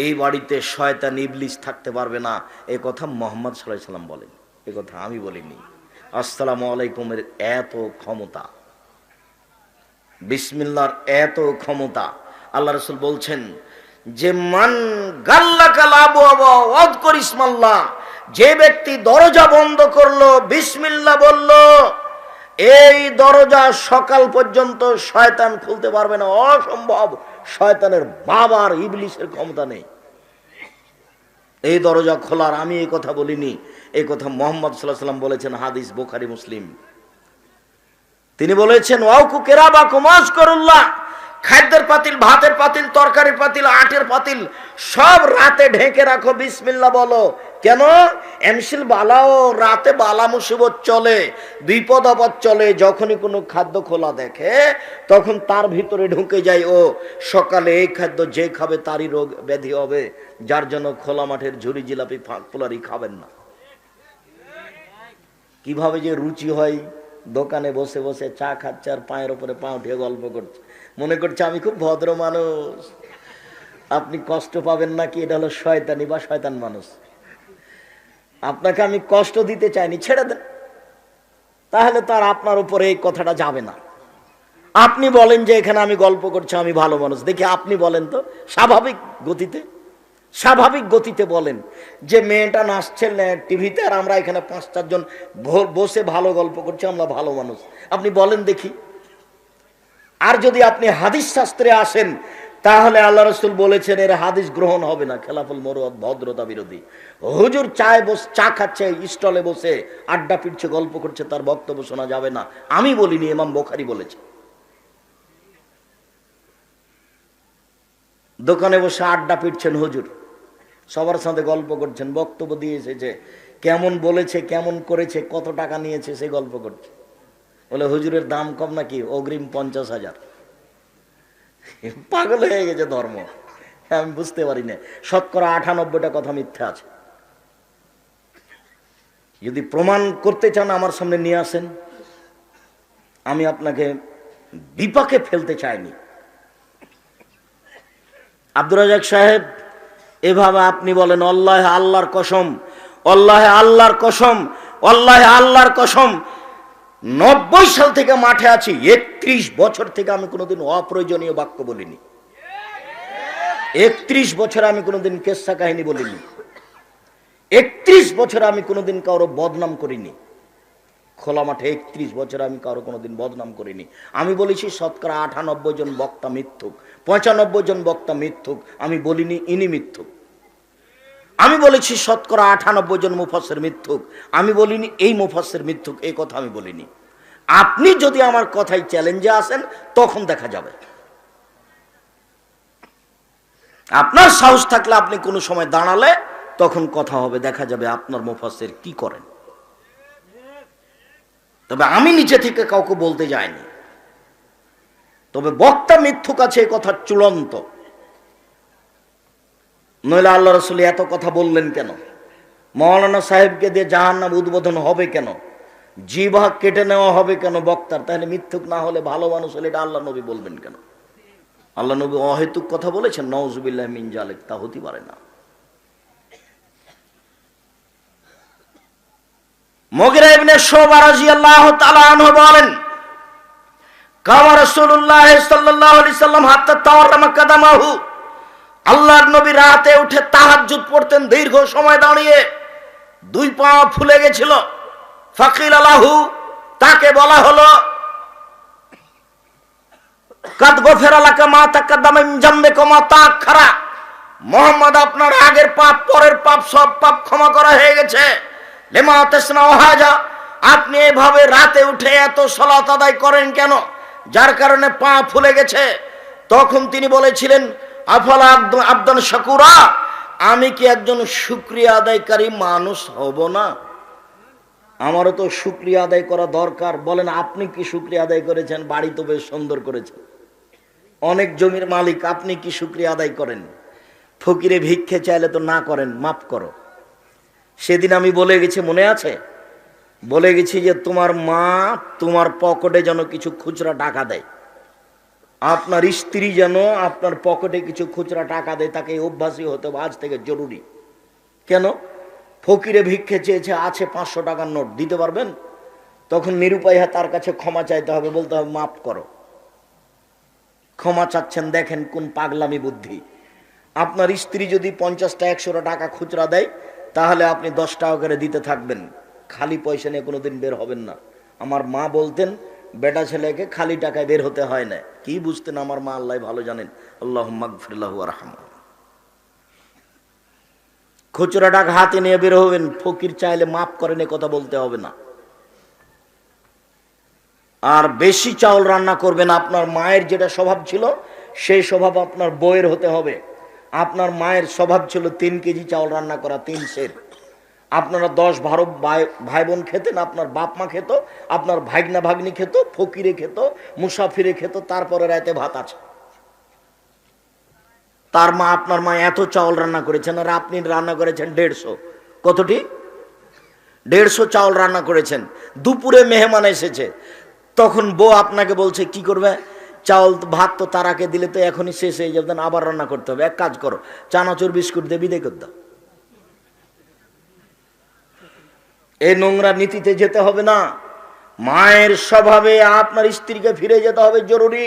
এই বাড়িতে শয়তান ইবলিস থাকতে পারবে না। এ কথা মুহাম্মদ সাল্লাল্লাহু আলাইহি সাল্লাম বলেন, এ কথা আমি বলিনি। আসসালামু আলাইকুমের এত ক্ষমতা, বিসমিল্লাহর এত ক্ষমতা। আল্লাহ রাসূল বলছেন যে মান গাল্লাকাল আবওয়াবা ওয়াযকুর ইসমাল্লাহ, যে ব্যক্তি দরজা বন্ধ করলো, বিসমিল্লাহ বলল, এই দরজা সকাল পর্যন্ত শয়তান খুলতে পারবে না, অসম্ভব। শয়তানের বাবার ইবলিসের ক্ষমতা নেই এই দরজা খোলার। আমি এই কথা বলিনি, এই কথা মুহাম্মদ সাল্লাল্লাহু আলাইহি ওয়াসাল্লাম বলেছেন, হাদিস বুখারী মুসলিম। তিনি বলেছেন ওয়াকু কিরাবাকুম আযকুরুল্লাহ, খাদ্যের পাতিল, ভাতের পাতিল, তরকারির পাতিল, আটের পাতিল সব রাতে ঢেকে রাখো, বিসমিল্লাহ বলো। কেন? এমসিল বালাও, রাতে বালা মুসিবত চলে, বিপদ আপদ চলে। যখনই কোনো খাদ্য খোলা দেখে তখন তার ভিতরে ঢুকে যায়, ও সকালে এই খাদ্য যে খাবে তারই রোগ ব্যাধি হবে, যার জন্য খোলা মাঠের ঝুরি জিলাপি ফাঁকপুলারি খাবেন না। কিভাবে যে রুচি হয়, দোকানে বসে বসে চা খাচ্ছে আর পায়ের উপরে পা উঠিয়ে গল্প করছে, মনে করছে আমি খুব ভদ্র মানুষ। আপনি কষ্ট পাবেন না কি? এটা হলো শয়তানি বা শয়তান মানুষ। আপনাকে আমি কষ্ট দিতে চাইনি, ছেড়ে দেন, তাহলে তার আপনার উপরে এই কথাটা যাবে না। আপনি বলেন যে এখানে আমি গল্প করছি, আমি ভালো মানুষ, দেখি আপনি বলেন তো স্বাভাবিক গতিতে, স্বাভাবিক গতিতে বলেন যে মেয়েটা নাচছে টিভিতে আর আমরা এখানে 5-4 জন বসে ভালো গল্প করছি, আমরা ভালো মানুষ। আপনি বলেন দেখি। আর যদি আপনি হাদিস শাস্ত্রে আসেন, তাহলে আল্লাহ রাসূল বলেছেন এর হাদিস গ্রহণ হবে না, খেলাফুল মুরুয়াত, ভদ্রতা বিরোধী। হুজুর চা খাচ্ছে, স্টলে বসে আড্ডা পিটছে, গল্প করছে, তার বক্তব্য শোনা যাবে না। আমি বলিনি, ইমাম বুখারী বলেছে। দোকানে বসে আড্ডা পিটছেন হুজুর, সবার সাথে গল্প করছেন, বক্তব্য দিয়ে এসেছে, কেমন বলেছে, কেমন করেছে, কত টাকা নিয়েছে, সে গল্প করছে। বলে হুজুরের দাম কম নাকি, অগ্রিম 50,000। পাগল হয়ে গেছে ধর্ম। আমি বুঝতে পারি না, শতকরা 98টা কথা মিথ্যা আছে। যদি প্রমাণ করতে চান আমার সামনে নিয়ে আসেন, আমি আপনাকে বিপাকে ফেলতে চাইনি। আব্দুর রাজ্জাক সাহেব, এভাবে আপনি বলেন আল্লাহ আল্লাহর কসম, আল্লাহ আল্লাহর কসম, আল্লাহ আল্লাহর কসম, 90 সাল থেকে মাঠে আছি, 31 বছর থেকে আমি কোনোদিন অপ্রয়োজনীয় বাক্য বলিনি। 31 বছর আমি কোনোদিন কেসা কাহিনী বলিনি। 31 বছর আমি কোনোদিন কারো বদনাম করিনি। খোলা মাঠে 31 বছর আমি কারো কোনোদিন বদনাম করিনি। আমি বলেছি শতকরা 98 জন বক্তা মিথ্যুক, 95 জন বক্তা মিথ্যুক। আমি বলিনি ইনি মিথ্যুক। আমি বলেছি শতকরা 98 জন মুফাসসির মিথ্যুক। আমি বলিনি এই মুফাসসির মিথ্যুক, এই কথা আমি বলিনি। আপনি যদি আমার কথাই চ্যালেঞ্জে আসেন তখন দেখা যাবে। আপনার সাহস থাকলে আপনি কোনো সময় দাঁড়ালে তখন কথা হবে, দেখা যাবে আপনার মুফাসসির কি করেন। তবে আমি নিচে থেকে কাউকে বলতে যাইনি। তবে বক্তা মিথ্যুক আছে, এই কথা চূড়ান্ত। নইলে আল্লাহ রাসূল এত কথা বললেন কেন? মাওলানা সাহেবকে দিয়ে জাহান্নাম উদ্বোধন হবে কেন? জিহ্বা কেটে নেওয়া হবে কেন বক্তার? তাহলে মিথ্যুক না হলে ভালো মানুষ হলে এটা আল্লাহ নবী বলবেন কেন? আল্লাহ নবী অহেতুক কথা বলেছেন? নাউযুবিল্লাহি মিন যালিক, তা হতে পারে না। মুগিরা ইবনে শুবা রাদিয়াল্লাহু তাআলা আনহু বলেন, কামা রাসূলুল্লাহ সাল্লাল্লাহু আলাইহি সাল্লাম হাত্তা তাওয়াররামা কাদামাহু, আল্লাহর নবী রাতে উঠে তাহাজ্জুদ পড়তেন, দীর্ঘ সময় দাঁড়িয়ে, 2 পা ফুলে গেছিল। ফাকিলা লাহু, তাকে বলা হলো, কাদ গফিরা লাকা মা তাকাদ্দামা মিন জামবিকা মা তাআখারা, মুহাম্মদ আপনার আগের পাপ, পরের পাপ, সব পাপ ক্ষমা করা হয়ে গেছে। লিমা তাসনাউ হাজা, আপনি এভাবে রাতে উঠে এত সালাত আদায় করেন কেন, যার কারণে পা ফুলে গেছে? তখন তিনি বলেছিলেন, আফালা আবদান শাকুরা, আমি কি একজন শুকরিয়া আদায়কারী মানুষ হব না? আমারও তো শুকরিয়া আদায় করা দরকার। বলেন আপনি কি শুকরিয়া আদায় করেছেন? বাড়ি তো বেশ সুন্দর করেছেন, অনেক জমির মালিক, আপনি কি শুকরিয়া আদায় করেন? ফকিরে ভিক্ষে চাইলে তো না করেন, মাফ করো। সেদিন আমি বলে গেছি, মনে আছে? বলে গেছি যে তোমার মা তোমার পকেটে যেন কিছু খুচরা টাকা দেয়, আপনার স্ত্রী যেন আপনার পকেটে কিছু খুচরা টাকা দেয়, তাকে অভ্যাসী হতে হবে আজ থেকে, জরুরি। কেন? ফকিরে ভিক্ষে চেয়েছে, আছে 500 টাকার নোট, দিতে পারবেন? তখন নিরুপায় তার কাছে ক্ষমা চাইতে হবে, বলতে হবে মাফ করো। ক্ষমা চাচ্ছেন, দেখেন কোন পাগলামি বুদ্ধি। আপনার স্ত্রী যদি 50-100 টাকা খুচরা দেয়, তাহলে আপনি 10 টাকা করে দিতে থাকবেন, খালি পয়সা নিয়ে কোনোদিন বের হবেন না। আমার মা বলতেন, বেটা ছেলেকে খালি টাকায় বের হতে হয় না। কি বুঝতেন আমার মা, আল্লাহ ভালো জানেন। আল্লাহুম্মা গফির লাহু ওয়ারহামহু। খুচরা টাকা হাতে নিয়ে বের হবেন, ফকির চাইলে মাফ করেন এ কথা বলতে হবে না। আর বেশি চাউল রান্না করবেন। আপনার মায়ের যেটা স্বভাব ছিল সেই স্বভাব আপনার বউয়ের হতে হবে। আপনার মায়ের স্বভাব ছিল 3 কেজি চাউল রান্না করা, 3 সের। আপনারা 10-12 ভাই বোন খেতেন, আপনার বাপ মা খেত, আপনার ভাগনা ভাগ্নি খেত, ফকিরে খেত, মুসাফিরে খেত, তারপরে রাতে ভাত আছে। তার মা, আপনার মা এত চাউল রান্না করেছেন আর আপনি রান্না করেছেন 150। কতটি? 150 চাউল রান্না করেছেন। দুপুরে মেহমান এসেছে, তখন বউ আপনাকে বলছে কি করবে, চাউল ভাত তো তারাকে দিলে তো এখনই শেষ হয়ে যাবে, আবার রান্না করতে হবে। এক কাজ করো, চানাচুর বিস্কুট দিয়ে বিদায় করে দাও। এই নোংরা নীতিতে যেতে হবে না। মায়ের স্বভাবে আপনার স্ত্রীকে ফিরে যেতে হবে জরুরি।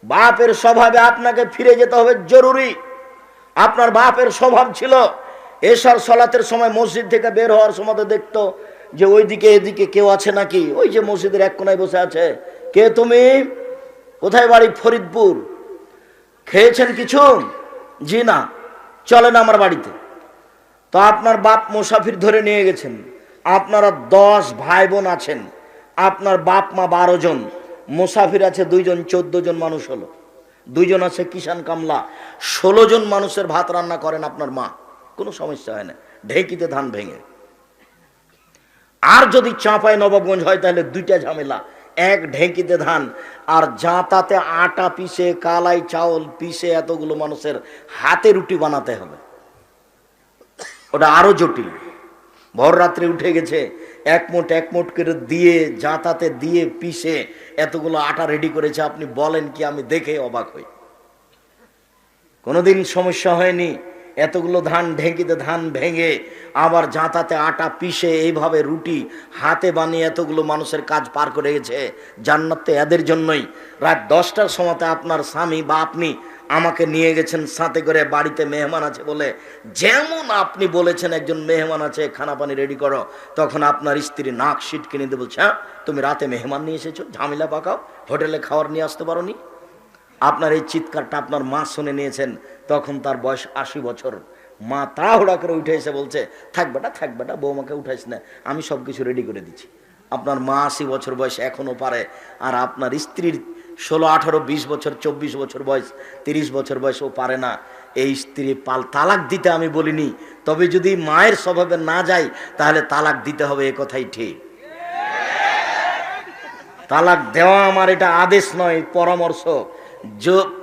বাপের স্বভাবে আপনাকে ফিরে যেতে হবে জরুরি। আপনার বাপের স্বভাব ছিল এশার সালাতের সময় মসজিদ থেকে বের হওয়ার সময় দেখতো যে ওইদিকে এদিকে কেউ আছে নাকি। ওই যে মসজিদের এক কোনায় বসে আছে, কে তুমি, কোথায় বাড়ি, ফরিদপুর, খেয়েছেন কিছু, জি না, চলেন আমার বাড়িতে। তো আপনার বাপ মুসাফির ধরে নিয়ে গেছেন, আপনারা 10 ভাই বোন আছেন, আপনার বাপ মা 12 জন, মুসাফির আছে 2 জন, 14 জন মানুষ হলো। 2 জন আছে কিষান কামলা, 16 জন মানুষের ভাত রান্না করেন আপনার মা, কোনো সমস্যা হয় না, ঢেকিতে ধান ভেঙে। আর যদি চাঁপায় নবাবগঞ্জ হয় তাহলে 2টা ঝামেলা, এক ঢেকিতে ধান আর জাঁতাতে আটা পিষে, কালাই চাউল পিষে এতগুলো মানুষের হাতে রুটি বানাতে হবে, ওটা আরো জটিল। ভর রাত্রে উঠে গেছে, এক মুঠ করে দিয়ে জাঁতাতে দিয়ে পিষে এতগুলো আটা রেডি করেছে। আপনি বলেন কি, আমি দেখে অবাক হই। কোনোদিন সমস্যা হয়নি এতগুলো ধান ঢেঁকিতে ধান ভেঙে আবার জাঁতাতে আটা পিষে এইভাবে রুটি হাতে বানিয়ে এতগুলো মানুষের কাজ পার করে গেছে। জান্নাত তো এদের জন্যই। রাত 10টার সময়তে আপনার স্বামী বা আপনি আমাকে নিয়ে গেছেন সাথে করে, বাড়িতে মেহমান আছে বলে, যেমন আপনি বলেছেন একজন মেহমান আছে খানা পানি রেডি করো, তখন আপনার স্ত্রী নাক সিট কিনে দিয়ে বলছে, হ্যাঁ তুমি রাতে মেহমান নিয়ে এসেছো, ঝামেলা পাকাও, হোটেলে খাবার নিয়ে আসতে পারো নি। আপনার এই চিৎকারটা আপনার মা শুনে নিয়েছেন, তখন তার বয়স 80 বছর। মা তাড়াহুড়া করে উঠে এসে বলছে, থাক বেটা বৌমাকে উঠাইস না, আমি সব কিছু রেডি করে দিচ্ছি। আপনার মা 80 বছর বয়স এখনো পারে, আর আপনার স্ত্রীর 16, 18, 20 বছর, 24 বছর বয়স, 30 বছর বয়স, ও পারে না। এই স্ত্রী তালাক দিতে আমি বলিনি, তবে যদি মায়ের স্বভাবে না যায় তাহলে তালাক দিতে হবে, এ কথাই ঠিক। তালাক দেওয়া আমার এটা আদেশ নয়, পরামর্শ।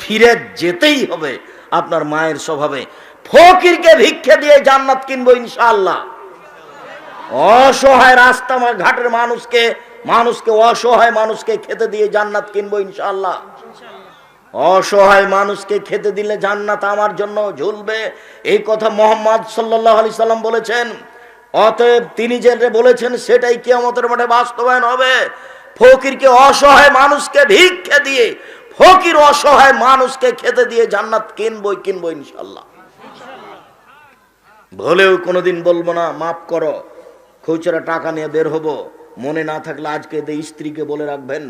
ফিরে যেতেই হবে আপনার মায়ের স্বভাবে। ফকিরকে ভিক্ষা দিয়ে জান্নাত কিনবো ইনশাআল্লাহ। অসহায় রাস্তা ঘাটের মানুষকে অসহায় মানুষকে খেতে দিয়ে জান্নাত কিনবো ইনশাআল্লাহ। অসহায় মানুষকে খেতে দিলে জান্নাত আমার জন্য ঝুলবে, এই কথা মুহাম্মদ সাল্লাল্লাহু আলাইহি সাল্লাম বলেছেন। অতএব তিনি যে বলেছেন সেটাই কিয়ামতের মাঠে বাস্তবায়ন হবে। ফকিরকে, অসহায় মানুষকে ভিক্ষা দিয়ে, ফকির অসহায় মানুষকে খেতে দিয়ে জান্নাত কিনবো ইনশাআল্লাহ। ভুলেও কোনোদিন বলবো না মাফ করো, খুচরা টাকা নিয়ে বের হবো। মনে না থাকলে আজকে স্ত্রীকে বলে রাখবেন,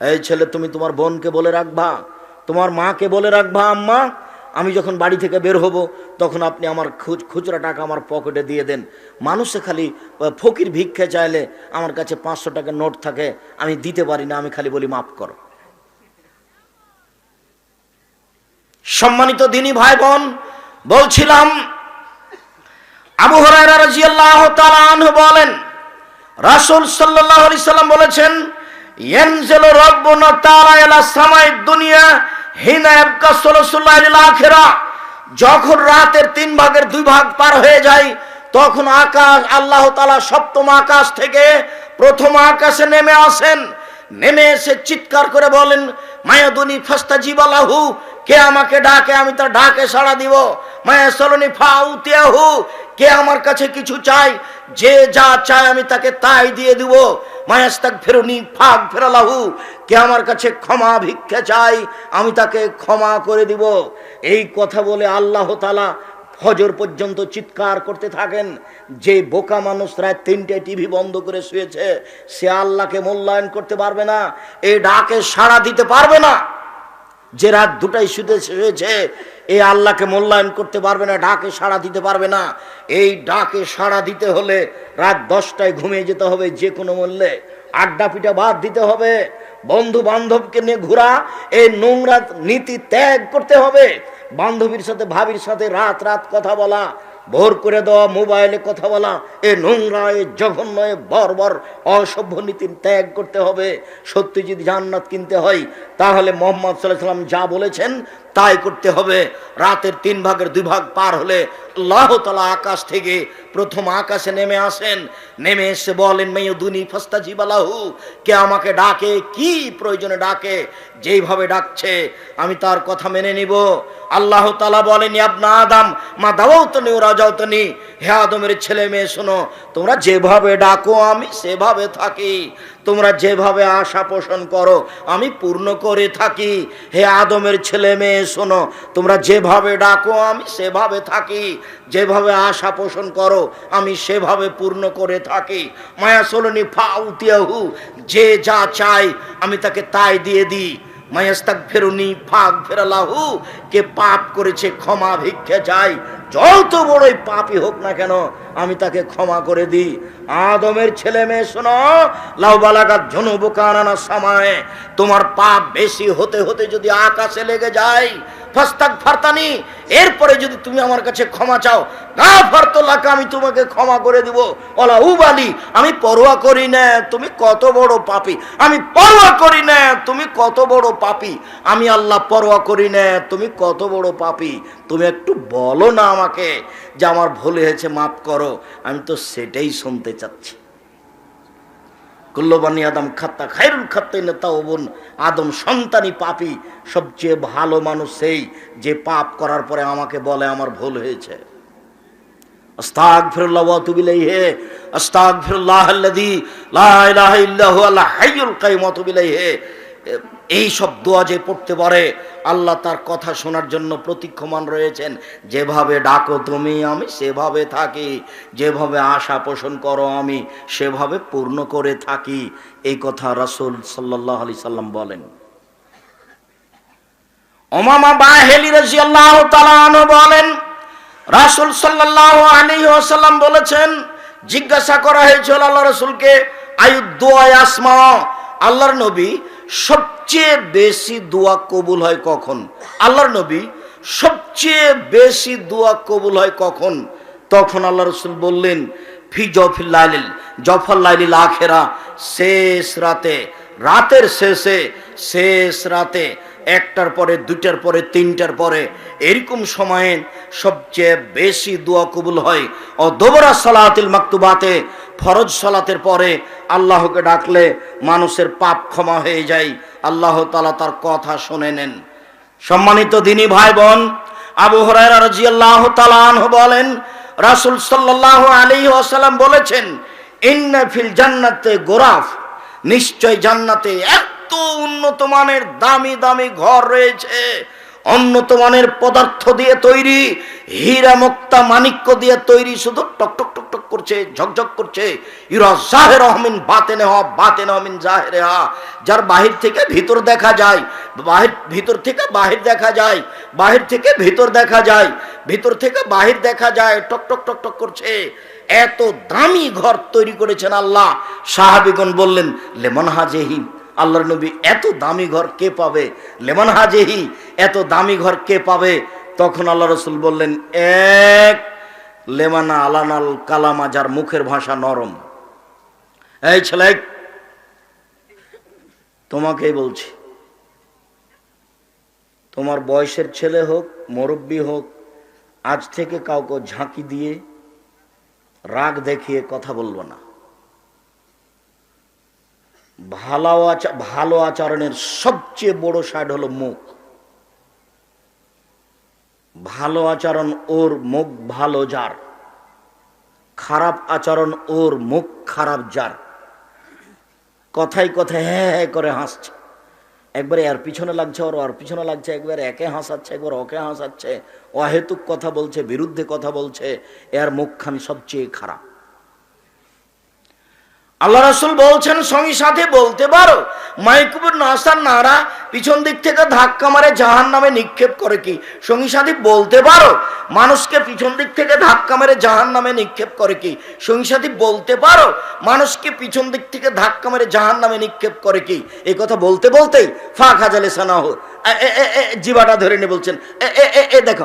এই ছেলে তুমি তোমার বোনকে বলে রাখবা, তোমার মাকে বলে রাখবা, আম্মা আমি যখন বাড়ি থেকে বের হব তখন আপনি আমার খুচরা টাকা আমার পকেটে দিয়ে দেন। মানুষে খালি ফকির ভিক্ষা চাইলে আমার কাছে 500 টাকার নোট থাকে, আমি দিতে পারি না, আমি খালি বলি মাফ করো। সম্মানিত দিনী ভাই বোন, বলছিলাম আবু হুরায়রা রাদিয়াল্লাহু তাআলা আনহু বলেন, রাসূল সাল্লাল্লাহু আলাইহি সাল্লাম বলেছেন, ইয়ানজিলু রাব্বুনা তাআলা ইলা সামাইদ দুনিয়া হিনা ইয়াবকা সুলুসুল লাইলিল আখিরা। যখন রাতের 3 ভাগের 2 ভাগ পার হয়ে যায় তখন আকাশ, আল্লাহ তাআলা সপ্তম আকাশ থেকে প্রথম আকাশে নেমে আসেন। নেমে এসে চিৎকার করে বলেন, মায়াদুনি ফাস্তাজিবা লাহু, কে আমাকে ডাকে আমি তার ডাকে সাড়া দিব। মায়াসালুনি ফাউতিয়াহু, কে আমার কাছে কিছু চাই, যে যা চায় আমি তাকে তাই দিয়ে দিব। মায়াস্তাগফিরুনি ফাগফিরালাহু, কে আমার কাছে ক্ষমা ভিক্ষা চাই আমি তাকে ক্ষমা করে দিব। এই কথা বলে আল্লাহ তাআলা ফজর পর্যন্ত চিৎকার করতে থাকেন। যে বোকা মানুষ রাত 3টায় টিভি বন্ধ করে শুয়েছে, সে আল্লাহকে মূল্যায়ন করতে পারবে না, এই ডাকে সাড়া দিতে পারবে না। যে রাত 2টায় শুয়েছে, এই আল্লাহকে মূল্যায়ন করতে পারবে না, ডাকে সাড়া দিতে পারবে না। এই ডাকে সাড়া দিতে হলে রাত 10টায় ঘুমিয়ে যেতে হবে যে কোনো মূল্যে। আড্ডা পিঠা বাদ দিতে হবে। বন্ধু বান্ধবকে নিয়ে ঘোরা, এই নোংরা নীতি ত্যাগ করতে হবে। বান্ধবীর সাথে ভাবির সাথে রাত রাত কথা বলা, ভোর করে দেওয়া মোবাইলে কথা বলা, এ নোংরা, এ জঘন্য, এ বর্বর অসভ্য নীতি ত্যাগ করতে হবে। সত্যি যদি জান্নাত কিনতে হয়, তাহলে মুহাম্মদ সাল্লাল্লাহু আলাইহি ওয়াসাল্লাম যা বলেছেন তাই করতে হবে। রাতের 3 ভাগের 2 ভাগ পার হলে আল্লাহ তাআলা আকাশ থেকে প্রথম আকাশে নেমে আসেন। নেমে এসে বলেন, মাইয়ুদুনি ফাস্তাজিব লাহু, কে আমাকে ডাকে, কি প্রয়োজনে ডাকে, যেইভাবে ডাকছে আমি তার কথা মেনে নিব। আল্লাহ তাআলা বলেন, ইবনা আদম মা দাওয়াতনি ওয়া রাজাউতনি, হে আদমের ছেলে মেয়ে শোনো, তোমরা যেভাবে ডাকো আমি সেভাবে থাকি, তোমরা যেভাবে আশা পোষণ করো আমি পূর্ণ করে থাকি। হে আদমের ছেলে মেয়ে শোনো, তোমরা যেভাবে ডাকো আমি সেভাবে থাকি, যেভাবে আশা পোষণ করো আমি সেভাবে পূর্ণ করে থাকি। মায়া সলনি ফাউতিয়াহু, যে যা চাই আমি তাকে তাই দিয়ে দিই। মায়াস্তাগফিরুনি ফাগফিরলাহু, কে পাপ করেছে ক্ষমা ভিক্ষা চাই, যত বড়ই পাপী হোক না কেন আমি তাকে ক্ষমা করে দিই। আদমের ছেলে মেয়ে শোনো, লাউ বালাগাত যুনুবুকানা সামায়ে, তোমার পাপ বেশি হতে হতে যদি আকাশে লেগে যায়, ফাস্তাগফারতানি, এরপরে যদি তুমি আমার কাছে ক্ষমা চাও, গাফারতু লাকা, আমি তোমাকে ক্ষমা করে দিব। ওয়ালা উবালি, আমি পরোয়া করি না তুমি কত বড় পাপী, আমি পরোয়া করি না তুমি কত বড় পাপী, আমি আল্লাহ পরোয়া করি না তুমি কত বড় পাপী। তুমি একটু বলো না আমাকে যে আমার ভুল হয়েছে, মাফ করো, আমি তো সেটাই শুনতে চাচ্ছি। কুল্লু বানি আদম খাত্তা খায়রুল খাত্তাইন তাওবুন, আদম সন্তানই পাপী, সবচেয়ে ভালো মানুষ সেই যে পাপ করার পরে আমাকে বলে আমার ভুল হয়েছে। আস্তাগফিরুল্লাহ ওয়া আতুবু ইলাইহি, আস্তাগফিরুল্লাহাল্লাযী লা ইলাহা ইল্লা হুয়াল হাইয়ুল কাইয়্যুম ওয়া আতুবু ইলাইহি। এই সব দোয়া যে পড়তে পারে, আল্লাহ তার কথা শোনার জন্য প্রতীক্ষমান রয়েছেন। যেভাবে ডাকো তুমি আমি সেভাবে থাকি, যেভাবে আশা পোষণ করো আমি সেভাবে পূর্ণ করে থাকি। এই কথা রাসূল সাল্লাল্লাহু আলাইহি সাল্লাম বলেন। উমামা বাহিলি রাদিয়াল্লাহু তাআলা আনহু বলেন, রাসূল সাল্লাল্লাহু আলাইহি ওয়াসাল্লাম বলেছেন, জিজ্ঞাসা করা হয়েছিল আল্লাহ রাসূলকে, আয়ুদ দোয়া আসমা, আল্লাহর নবী সবচেয়ে বেশি দোয়া কবুল হয় কখন? আল্লাহর নবী সবচেয়ে বেশি দোয়া কবুল হয় কখন? তখন আল্লাহ রাসূল বললেন, ফি জফিল লাইলিল, জফাল লাইলিল আখিরা, শেষ রাতে, রাতের শেষে, শেষ রাতে, 1টার পরে, 2টার পরে, 3টার পরে, এরকম সময়ে সবচেয়ে বেশি দোয়া কবুল হয়। ও দোবরা সালাতিল মাকতুবাতে, ফরজ সালাতের পরে আল্লাহকে ডাকলে মানুষের পাপ ক্ষমা হয়ে যায়, আল্লাহ তাআলা তার কথা শুনে নেন। সম্মানিত দিনী ভাই বোন, আবু হুরায়রা রাদিয়াল্লাহু তাআলা আনহু বলেন, রাসূল সাল্লাল্লাহু আলাইহি ওয়াসাল্লাম বলেছেন, ইন্না ফিল জান্নাতে গোরাফ, নিশ্চয় জান্নাতে এত উন্নত মানের দামি দামি ঘর রয়েছে, উন্নত মানের পদার্থ দিয়ে তৈরি, হীরা মুক্তা মাণিক্য দিয়ে তৈরি, শুধু টক টক টক টক করছে, ঝকঝক করছে। ইরা জাহিরাহু মিন বাতিনিহা, বাতিনুহু মিন জাহিরিহা, যার বাহির থেকে ভিতর দেখা যায়, ভিতর থেকে বাহির দেখা যায়, বাহির থেকে ভিতর দেখা যায়, ভিতর থেকে বাহির দেখা যায়, টক টক টক টক করছে। এত দামি ঘর তৈরি করেছেন আল্লাহ। সাহাবীগণ বললেন, লেমন হাজেহি, আল্লাহর নবী এত দামি ঘর কে পাবে? লেমন হাজেহি, এত দামি ঘর কে পাবে? তখন আল্লাহ রাসূল বললেন, এক লেমানা আলানাল কালামা, যার মুখের ভাষা নরম। এই ছেলে, তোমাকেই বলছি, তোমার বয়সের ছেলে হোক, মুরব্বী হোক, আজ থেকে কাউকে ঝাঁকি দিয়ে, রাগ দেখিয়ে কথা বলবো না। ভালো আচরণের সবচেয়ে বড় সাইড হলো মুখ। ভালো আচরণ ওর মুখ ভালো যার, খারাপ আচরণ ওর মুখ খারাপ যার। কথায় কথায় হ্যাঁ হ্যাঁ করে হাসছে, একবারে এর পিছনে লাগছে, ওর পিছনে লাগছে, একবার একে হাসাচ্ছে, একবার ওকে হাসাচ্ছে, অহেতুক কথা বলছে, বিরুদ্ধে কথা বলছে, এর মুখখানি সবচেয়ে খারাপ। আল্লাহ রাসূল বলছেন সঙ্গী সাথে বলতে পারো মাইকুবুর নাসার নারা পিছন দিক থেকে ধাক্কা মারে জাহান্নামে নিক্ষেপ করে কি? সঙ্গী সাথী বলতে পারো মানুষকে পিছন দিক থেকে ধাক্কা মেরে জাহান্নামে নিক্ষেপ করে কি? সঙ্গী সাথী বলতে পারো মানুষকে পিছন দিক থেকে ধাক্কা মেরে জাহান্নামে নিক্ষেপ করে কি? এই কথা বলতে বলতেই ফাঁক হাজালে সানা হো জিভাটা ধরে নিয়ে বলছেন দেখো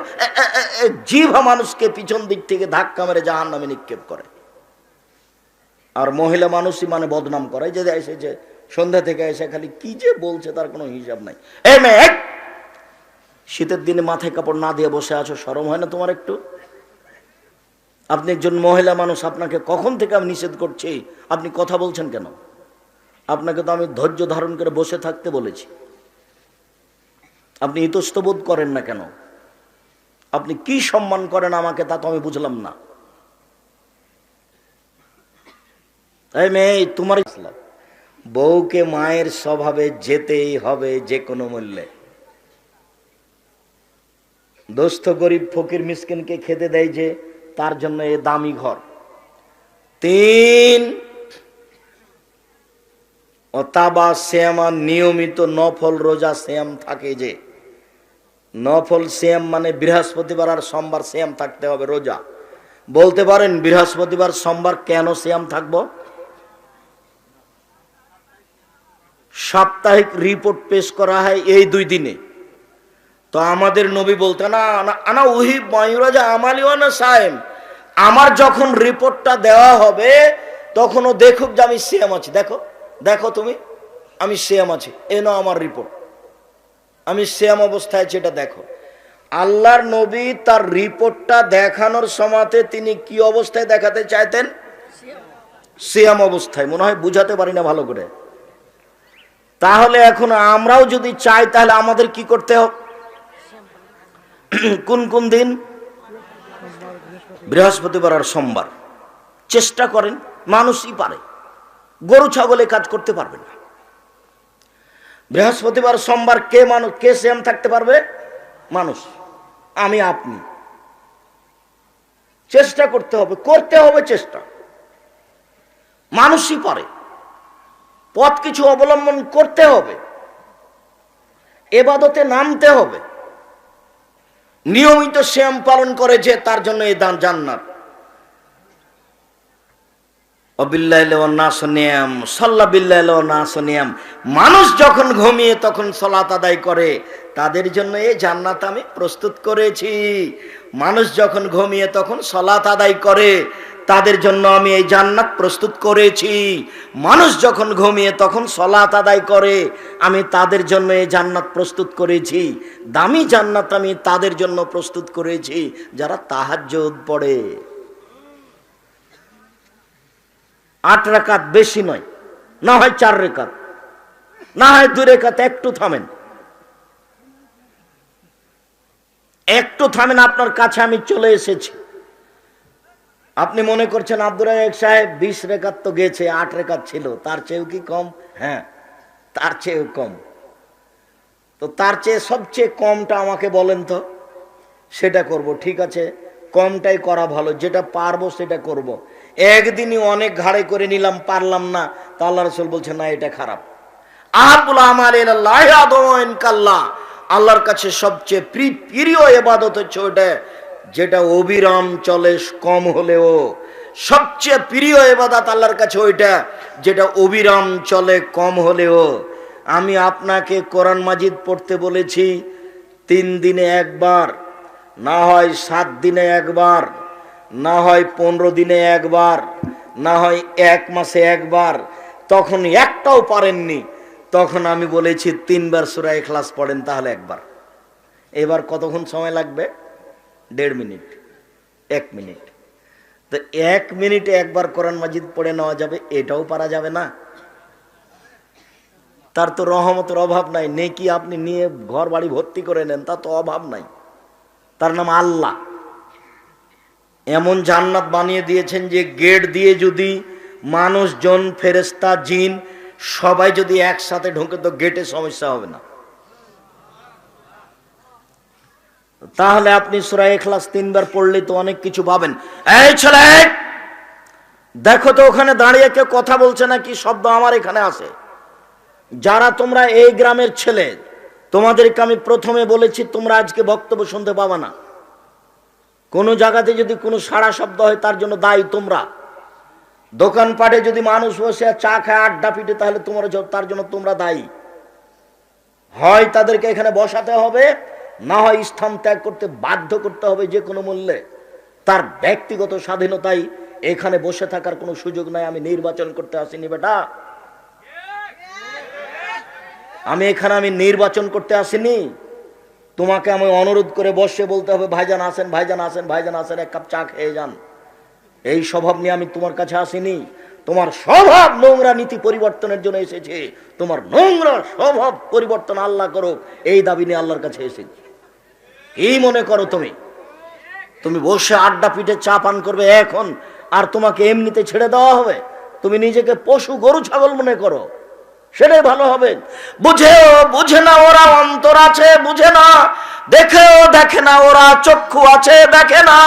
জিভা মানুষকে পিছন দিক থেকে ধাক্কা মেরে জাহান্নামে নিক্ষেপ করে। আর মহিলা মানুষই মানে বদনাম করে, যে এসে যে সন্ধ্যা থেকে এসে খালি কি যে বলছে তার কোনো হিসাব নাই। এই মেয়ে, শীতের দিনে মাথায় কাপড় না দিয়ে বসে আছো, শরম হয় না তোমার একটু? আপনি একজন মহিলা মানুষ, আপনাকে কখন থেকে আমি নিষেধ করছি, আপনি কথা বলছেন কেন? আপনাকে তো আমি ধৈর্য ধারণ করে বসে থাকতে বলেছি, আপনি ইতস্তবোধ করেন না কেন? আপনি কি সম্মান করেন আমাকে তা তো আমি বুঝলাম না। এই মেয়ে, তোমার বউকে মায়ের স্বভাবে যেতেই হবে যে কোনো মূল্যে। দোস্ত গরিব ফকির মিসকিনকে খেতে দেয় যে, তার জন্য এ দামি ঘর। ৩ অতাবা শ্যামা নিয়মিত নফল রোজা শ্যাম থাকে যে। নফল শ্যাম মানে বৃহস্পতিবার আর সোমবার শ্যাম থাকতে হবে রোজা। বলতে পারেন বৃহস্পতিবার সোমবার কেন শ্যাম থাকবো? সাপ্তাহিক রিপোর্ট পেশ করা হয় এই 2 দিনে। তো আমাদের নবী বলতে না আনা উহি মায়ুরাজা আমালিওয়ানা সায়েম, আমার যখন রিপোর্টটা দেওয়া হবে তখনও দেখুক যে আমি সিয়াম আছি। দেখো দেখো তুমি, আমি সিয়াম আছি, এ নাও আমার রিপোর্ট, আমি সিয়াম অবস্থায় আছি, এটা দেখো। আল্লাহর নবী তার রিপোর্টটা দেখানোর সময়তে তিনি কি অবস্থায় দেখাতে চাইতেন? সিয়াম অবস্থায়। মনে হয় বুঝাতে পারি না ভালো করে। তাহলে এখন আমরাও যদি চাই তাহলে আমাদের কি করতে হবে? কোন কোন দিন? বৃহস্পতিবার আর সোমবার। চেষ্টা করেন, মানুষই পারে, গরু ছাগলে কাজ করতে পারবে না। বৃহস্পতিবার সোমবার কে সিয়াম থাকতে পারবে? মানুষ, আমি আপনি। চেষ্টা করতে হবে, করতে হবে চেষ্টা। মানুষই পারে, পথ কিছু অবলম্বন করতে হবে, ইবাদতে নামতে হবে। নিয়মিত সিয়াম পালন করে যে, তার জন্য এই দান জান্নাত। মানুষ যখন ঘুমিয়ে তখন সালাত আদায় করে, তাদের জন্য এই জান্নাত আমি প্রস্তুত করেছি। মানুষ যখন ঘুমিয়ে তখন সালাত আদায় করে, তাদের জন্য আমি এই জান্নাত প্রস্তুত করেছি। মানুষ যখন ঘুমিয়ে তখন সালাত আদায় করে, আমি তাদের জন্য এই জান্নাত প্রস্তুত করেছি। দামি জান্নাত আমি তাদের জন্য প্রস্তুত করেছি যারা তাহাজ্জুদ পড়ে। 8 রাকাত, বেশি নয়, না হয় 4 রাকাত, না হয় 2 রাকাত। একটু থামেন, একটু থামেন, আপনার কাছে আমি চলে এসেছি। আপনি মনে করছেন আব্দুর রাজ্জাক সাহেব 20 রাকাত তো গেছে, 8 রাকাত ছিল, তার চেয়েও কি কম? হ্যাঁ, তার চেয়েও কম। তো তার চেয়ে সবচেয়ে কমটা আমাকে বলেন তো, সেটা করব। ঠিক আছে, কমটাই করা ভালো, যেটা পারবো সেটা করব। একদিনই অনেক ঘাড়ে করে নিলাম, পারলাম না, তা আল্লাহ রাসূল বলছেন না, এটা খারাপ। আহাবুল আমাল ইলাল্লাহি আদওয়ান কাল্লাহ, আল্লাহর কাছে সবচেয়ে প্রিয় ইবাদত হচ্ছে ওটা যেটা অবিরাম চলে, কম হলেও। সবচেয়ে প্রিয় ইবাদত আল্লাহর কাছে ওইটা যেটা অবিরাম চলে, কম হলেও। আমি আপনাকে কোরআন মাজিদ পড়তে বলেছি 3 দিনে একবার, না হয় 7 দিনে একবার, না হয় 15 দিনে একবার, না হয় 1 মাসে একবার। তখন একটাও পারেননি, তখন আমি বলেছি 3 বার সূরা ইখলাস পড়েন, তাহলে একবার। এবার কতক্ষণ সময় লাগবে? 1.5 মিনিট, 1 মিনিট। তো 1 মিনিটে একবার কোরআন মাজিদ পড়ে নেওয়া যাবে, এটাও পারা যাবে না? তার তো রহমতের অভাব নাই, নেকি আপনি নিয়ে ঘর বাড়ি ভর্তি করে নেন, তা তো অভাব নাই। তার নাম আল্লাহ। এমন জান্নাত বানিয়ে দিয়েছেন যে গেট দিয়ে যদি মানুষজন, ফেরেশতা, জিন সবাই যদি একসাথে ঢোকে তো গেটে সমস্যা হবে না। তাহলে আপনি সূরা ইখলাস 3 বার পড়লে তো অনেক কিছু পাবেন। এই ছেলে, দেখো তো ওখানে দাঁড়িয়ে কেউ কথা বলছে নাকি? শব্দ আমার এখানে আছে। যারা তোমরা এই গ্রামের ছেলে, তোমাদেরকে আমি প্রথমে বলেছি তোমরা আজকে বক্তব্য শুনতে পাবা না। কোনো জায়গাতে যদি কোনো সাড়া শব্দ হয় তার জন্য দায়ী তোমরা। দোকানপাটে যদি মানুষ বসে চা খায়, আড্ডা পিটে, তাহলে তোমরা তার জন্য তোমরা দায়ী। হয় তাদেরকে এখানে বসাতে হবে, না হয় স্থান ত্যাগ করতে বাধ্য করতে হবে যে কোনো মূল্যে। তার ব্যক্তিগত স্বাধীনতায় এখানে বসে থাকার কোনো সুযোগ নাই। আমি নির্বাচন করতে আসিনি বেটা, আমি নির্বাচন করতে আসিনি। তোমাকে আমি অনুরোধ করে বসে বলতে হবে ভাইজান আসেন, ভাইজান আসেন, ভাইজান আসেন, এক কাপ চা খেয়ে যান। এই স্বভাব নিয়ে আমি তোমার কাছে আসিনি। তোমার স্বভাব নোংরা, নীতি পরিবর্তনের জন্য এসেছে। তোমার নোংরা স্বভাব পরিবর্তন আল্লাহ করুক, এই দাবি নিয়ে আল্লাহর কাছে এসেছি। কি মনে করো তুমি বসে আড্ডা পিঠে চা পান করবে এখন, আর তোমাকে এমনিতে ছেড়ে দেওয়া হবে? তুমি নিজেকে পশু, গরু, ছাগল মনে করো, সেটাই ভালো হবে। বুঝে না ওরা অন্তর আছে, বুঝে না। দেখে না ওরা চক্ষু আছে, দেখে না।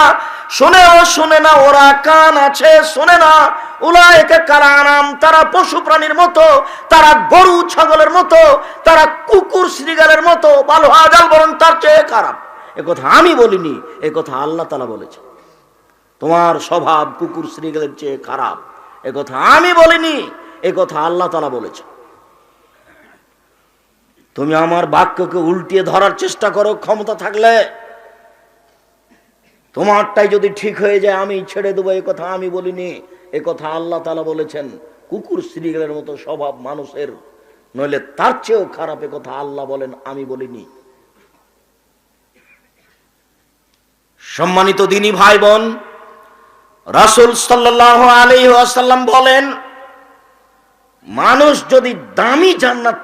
শুনে না ওরা কান আছে, শোনে না। উলাইকা কালানাম, তারা পশু প্রাণীর মতো, তারা গরু ছাগলের মতো, তারা কুকুর শ্রীগালের মতো, ভালো আজাল বরং তার চেয়ে খারাপ। একথা আমি বলিনি, একথা আল্লাহ তাআলা বলেছে। তোমার স্বভাব কুকুর শ্রীগালের চেয়ে খারাপ, একথা আমি বলিনি, একথা আল্লাহ তাআলা বলেছে। তুমি আমার বাক্যকে উল্টিয়ে ধরার চেষ্টা করো ক্ষমতা থাকলে। তোমারটাই যদি ঠিক হয়ে যায় আমি ছেড়ে দেবো, এ কথা আমি বলিনি, এ কথা আল্লাহ তাআলা বলেছেন। কুকুর শ্রীগালের মতো স্বভাব মানুষের, নইলে তার চেয়েও খারাপ, এ কথা আল্লাহ বলেন, আমি বলিনি। সম্মানিত দিনী ভাই বোন, রাসূল সাল্লাল্লাহু আলাইহি ওয়াসাল্লাম বলেন, মানুষ যদি দামি জান্নাত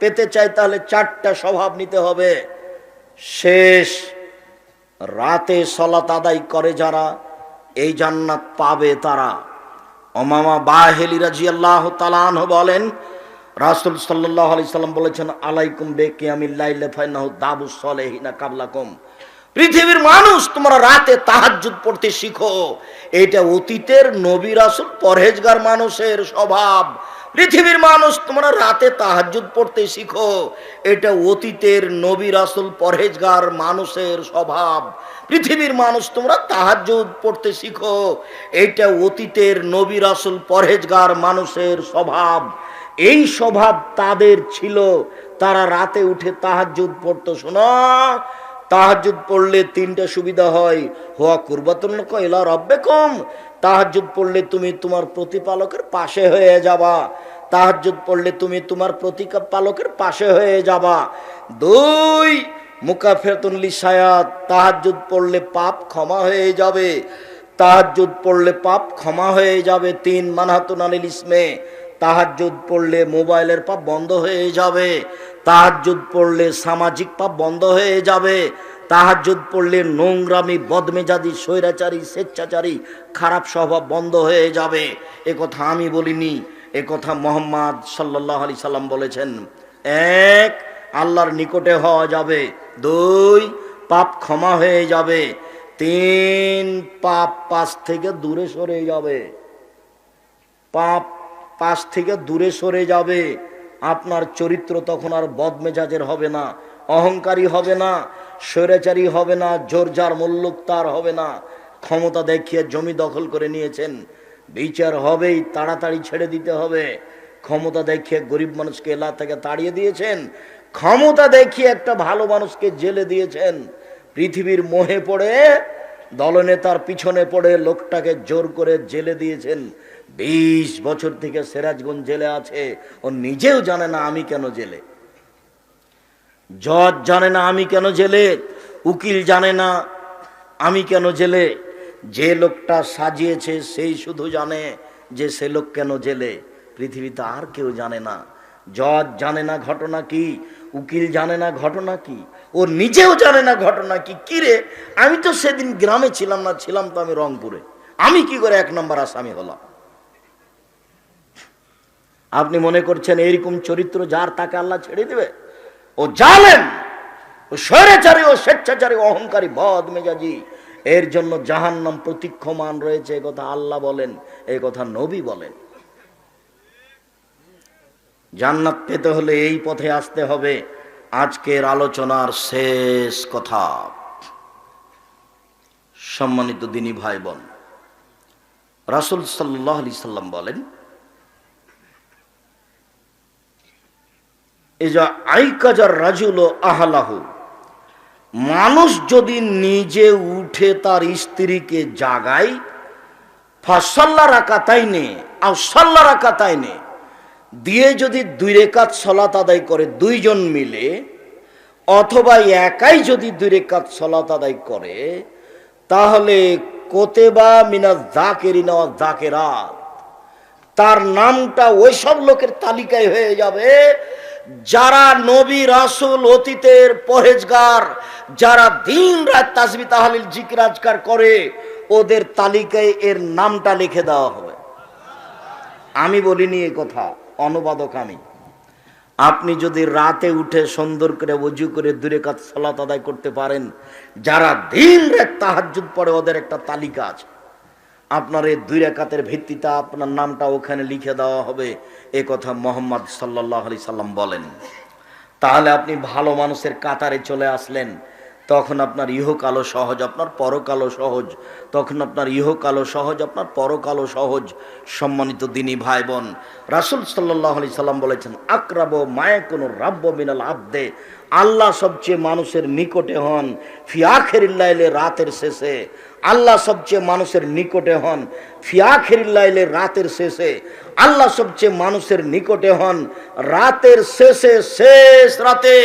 পেতে চায় তাহলে 4টা স্বভাব নিতে হবে। শেষ রাতে সালাত আদায় করে যারা, এই জান্নাত পাবে তারা। উমামা বাহিলি রাদিয়াল্লাহু তাআলা আনহু বলেন, রাসূল সাল্লাল্লাহু আলাইহি সাল্লাম বলেছেন, আলাইকুম বিকিয়ামিল লাইল ফাইনাহু দাবুস সালিহিনা কাবলাকুম। পৃথিবীর মানুষ, তোমরা রাতে তাহাজ্জুদ পড়তে শিখো। এটা অতীতের নবী রাসূল পরহেজগার মানুষের স্বভাব। পৃথিবীর মানুষ, তোমরা রাতে তাহাজ্জুদ পড়তে শিখো। এটা অতীতের নবী রাসূল পরহেজগার মানুষের স্বভাব। পৃথিবীর মানুষ, তোমরা তাহাজ্জুদ পড়তে শিখো। এটা অতীতের নবী রাসূল পরহেজগার মানুষের স্বভাব। এই স্বভাব তাদের ছিল, তারা রাতে উঠে তাহাজ্জুদ পড়তো। শোনো, তাহাজ্জুদ পড়লে 3টা সুবিধা হয়। হুয়া কুরবাতুন ইলা রাব্বিকুম, তাহাজ্জুদ পড়লে তুমি তোমার প্রতিপালকের পাশে হয়ে যাবা। তাহাজ্জুদ পড়লে তুমি তোমার প্রতিপালকের পাশে হয়ে যাবা। 2 মুকাফিরাতুন লিসায়াত, তাহাজ্জুদ পড়লে পাপ ক্ষমা হয়ে যাবে। তাহাজ্জুদ পড়লে পাপ ক্ষমা হয়ে যাবে। 3 মানহাতুন আনিল ইসমে, তাহাজ্জুদ পড়লে মোবাইলের পাপ বন্ধ হয়ে যাবে। তাহাজ্জুদ পড়লে সামাজিক পাপ বন্ধ হয়ে যাবে। তাহাজ্জুদ পড়লে নোংরামি, বদমেজাজি, স্বৈরাচারী, স্বেচ্ছাচারী, খারাপ স্বভাব বন্ধ হয়ে যাবে। এ কথা আমি বলিনি, এ কথা মুহাম্মদ সাল্লাল্লাহু আলাইহি সাল্লাম বলেছেন। 1 আল্লাহর নিকটে হওয়া যাবে। 2 পাপ ক্ষমা হয়ে যাবে। 3 পাপ পাশ থেকে দূরে সরে যাবে। পাপ পাশ থেকে দূরে সরে যাবে। আপনার চরিত্র তখন আর বদমেজাজের হবে না, অহংকারী হবে না, স্বৈরাচারী হবে না, জোরজার মুল্লুকতার হবে না। ক্ষমতা দেখিয়ে জমি দখল করে নিয়েছেন, বিচার হবেই, তাড়াতাড়ি ছেড়ে দিতে হবে। ক্ষমতা দেখিয়ে গরিব মানুষকে এলাকা থেকে তাড়িয়ে দিয়েছেন, ক্ষমতা দেখিয়ে একটা ভালো মানুষকে জেলে দিয়েছেন। পৃথিবীর মোহে পড়ে, দলনেতার পিছনে পড়ে লোকটাকে জোর করে জেলে দিয়েছেন। 20 বছর থেকে সিরাজগঞ্জ জেলে আছে, ও নিজেও জানে না আমি কেন জেলে। জজ জানে না আমি কেন জেলে, উকিল জানে না আমি কেন জেলে। যে লোকটা সাজিয়েছে সেই শুধু জানে যে সে লোক কেন জেলে। পৃথিবীতে আর কেউ জানে না। জজ জানে না ঘটনা কি, উকিল জানে না ঘটনা কি, ও নিজেও জানে না ঘটনা কি। কিরে, আমি তো সেদিন গ্রামে ছিলাম না, ছিলাম তো আমি রংপুরে, আমি কি করে 1 নম্বর আসামি হলাম? আপনি মনে করছেন এইরকম চরিত্র যার, তাকে আল্লাহ ছেড়ে দিবে? ও জালেম, ও স্বৈরাচারী, ও স্বেচ্ছাচারী, অহংকারী, বদ মেজাজি। এর জন্য জাহান্নাম প্রতীক্ষমান রয়েছে। এই কথা আল্লাহ বলেন, এই কথা নবী বলেন। জান্নাত পেতে হলে এই পথে আসতে হবে। আজকের আলোচনার শেষ কথা, সম্মানিত দিনী ভাই বোন, রাসূল সাল্লাল্লাহু আলাইহি সাল্লাম বলেন, ইজা আইকাজার রাজুল আহলাহু, মানুষ যদি নিজে উঠে তার স্ত্রীকে জাগায়, ফাসাল্লা রাকাতাইনে আও সাল্লা রাকাতাইনে, দিয়ে যদি 2 রাকাত সালাত আদায় করে দুইজন মিলে, অথবা একাই যদি 2 রাকাত সালাত আদায় করে, তাহলে কোতেবা মিনাজ যাকিরিনা ওয়াজ যাকিরাত, তার নামটা ওই সব লোকের তালিকায় হয়ে যাবে যারা নবী রাসূল অতীতের পরহেজগার, যারা দিন রাত তাসবিহ তাহলিল জিকির আজকার করে, ওদের তালিকায় এর নামটা লিখে দেওয়া হবে। আমি বলিনি এই কথা, অনুবাদক আমি। আপনি যদি রাতে উঠে সুন্দর করে ওযু করে 2 রাকাত সালাত আদায় করতে পারেন, যারা দিন রাত তাহাজ্জুদ পড়ে, ওদের একটা তালিকা আছে। আপনার এই 2 রাকাতের ভিত্তিতে আপনার নামটা ওখানে লিখে দেওয়া হবে, এ কথা মুহাম্মদ সাল্লাল্লাহু আলাইহি সাল্লাম বলেন। তাহলে আপনি ভালো মানুষের কাতারে চলে আসলেন। তখন আপনার ইহকালও সহজ, আপনার পরকালও সহজ। তখন আপনার ইহকালও সহজ, আপনার পরকালও সহজ। সম্মানিত দিনী ভাই বোন, রাসূল সাল্লাল্লাহু আলাইহি সাল্লাম বলেছেন, আকরাবু মা ইয়াকুনু রাব্বু মিনাল আবদে, আল্লাহ সবচেয়ে মানুষের নিকটে হন ফি আখিরিল লাইলে, রাতের শেষে। আল্লাহ সবচেয়ে মানুষের নিকটে হন ফি আখিরিল লাইলে, রাতের শেষে। আল্লাহ সবচেয়ে মানুষের নিকটে হন রাতের শেষে, শেষ রাতে।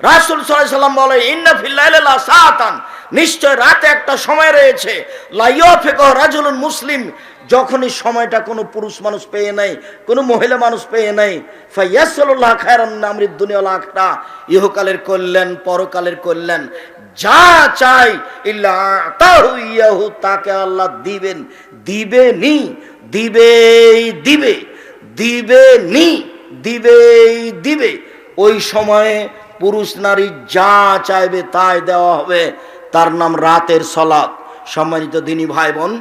রাসূল সাল্লাল্লাহু আলাইহি সাল্লাম বলে, ইন্না ফিল লাইলি লা সাআতান, নিশ্চয় রাতে একটা সময় রয়েছে, লা ইয়াফিকু রাজুলুন মুসলিম, যখনই সময়টা কোনো পুরুষ মানুষ পেয়ে নাই, কোনো মহিলা মানুষ পেয়ে নাই, ফায়াসআলুল্লাহ খায়রান মিন আমরিদ দুনিয়া ওয়াল আখিরা, ইহকালের কল্যাণ পরকালের কল্যাণ যা চাই, ইল্লা আতাহু ইয়াহু, তাকে আল্লাহ দিবেন, দিবেনি, দিবেই দিবে, দিবেনি, দিবেই দিবে। ওই সময়ে পুরুষ নারী যা চাইবে তাই দেওয়া হবে। তার নাম রাতের সালাত। সম্মানিত দিনী ভাই বোন,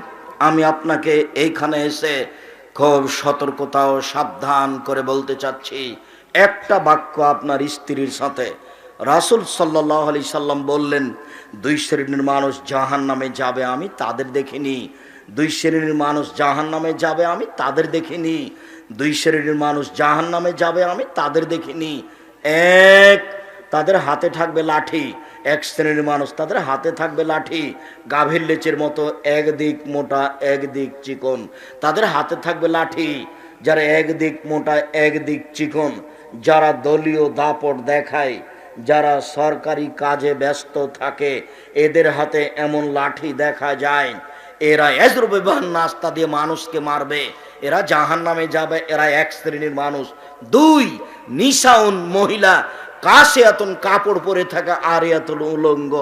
আমি আপনাকে এইখানে এসে খুব সতর্কতা ও সাবধান করে বলতে চাচ্ছি, একটা বাক্য আপনার স্ত্রীর সাথে। রাসূল সাল্লাল্লাহু আলাইহি সাল্লাম বললেন, 2 শ্রেণীর মানুষ জাহান্নামে যাবে, আমি তাদের দেখিনি। 2 শ্রেণীর মানুষ জাহান্নামে যাবে, আমি তাদের দেখিনি। 2 শ্রেণীর মানুষ জাহান্নামে যাবে, আমি তাদের দেখিনি। এক, তাদের হাতে থাকবে লাঠি। 1 শ্রেণীর মানুষ, তাদের হাতে থাকবে লাঠি, গাভীর লেচের মতো, একদিক মোটা একদিক চিকন। তাদের হাতে থাকবে লাঠি, যারা একদিক মোটা একদিক চিকন, যারা দলীয় দাপট দেখায়, যারা সরকারি কাজে ব্যস্ত থাকে, এদের হাতে এমন লাঠি দেখা যায়। এরা এজরুবেবান নাস্তা দিয়ে মানুষকে মারবে, এরা জাহান্নামে যাবে। এরা 1 শ্রেণীর মানুষ। 2, নিসাউন, মহিলা, কাশিয়াতুন, কাপড় পরে থাকে, আরিয়াতুল, উলঙ্গ,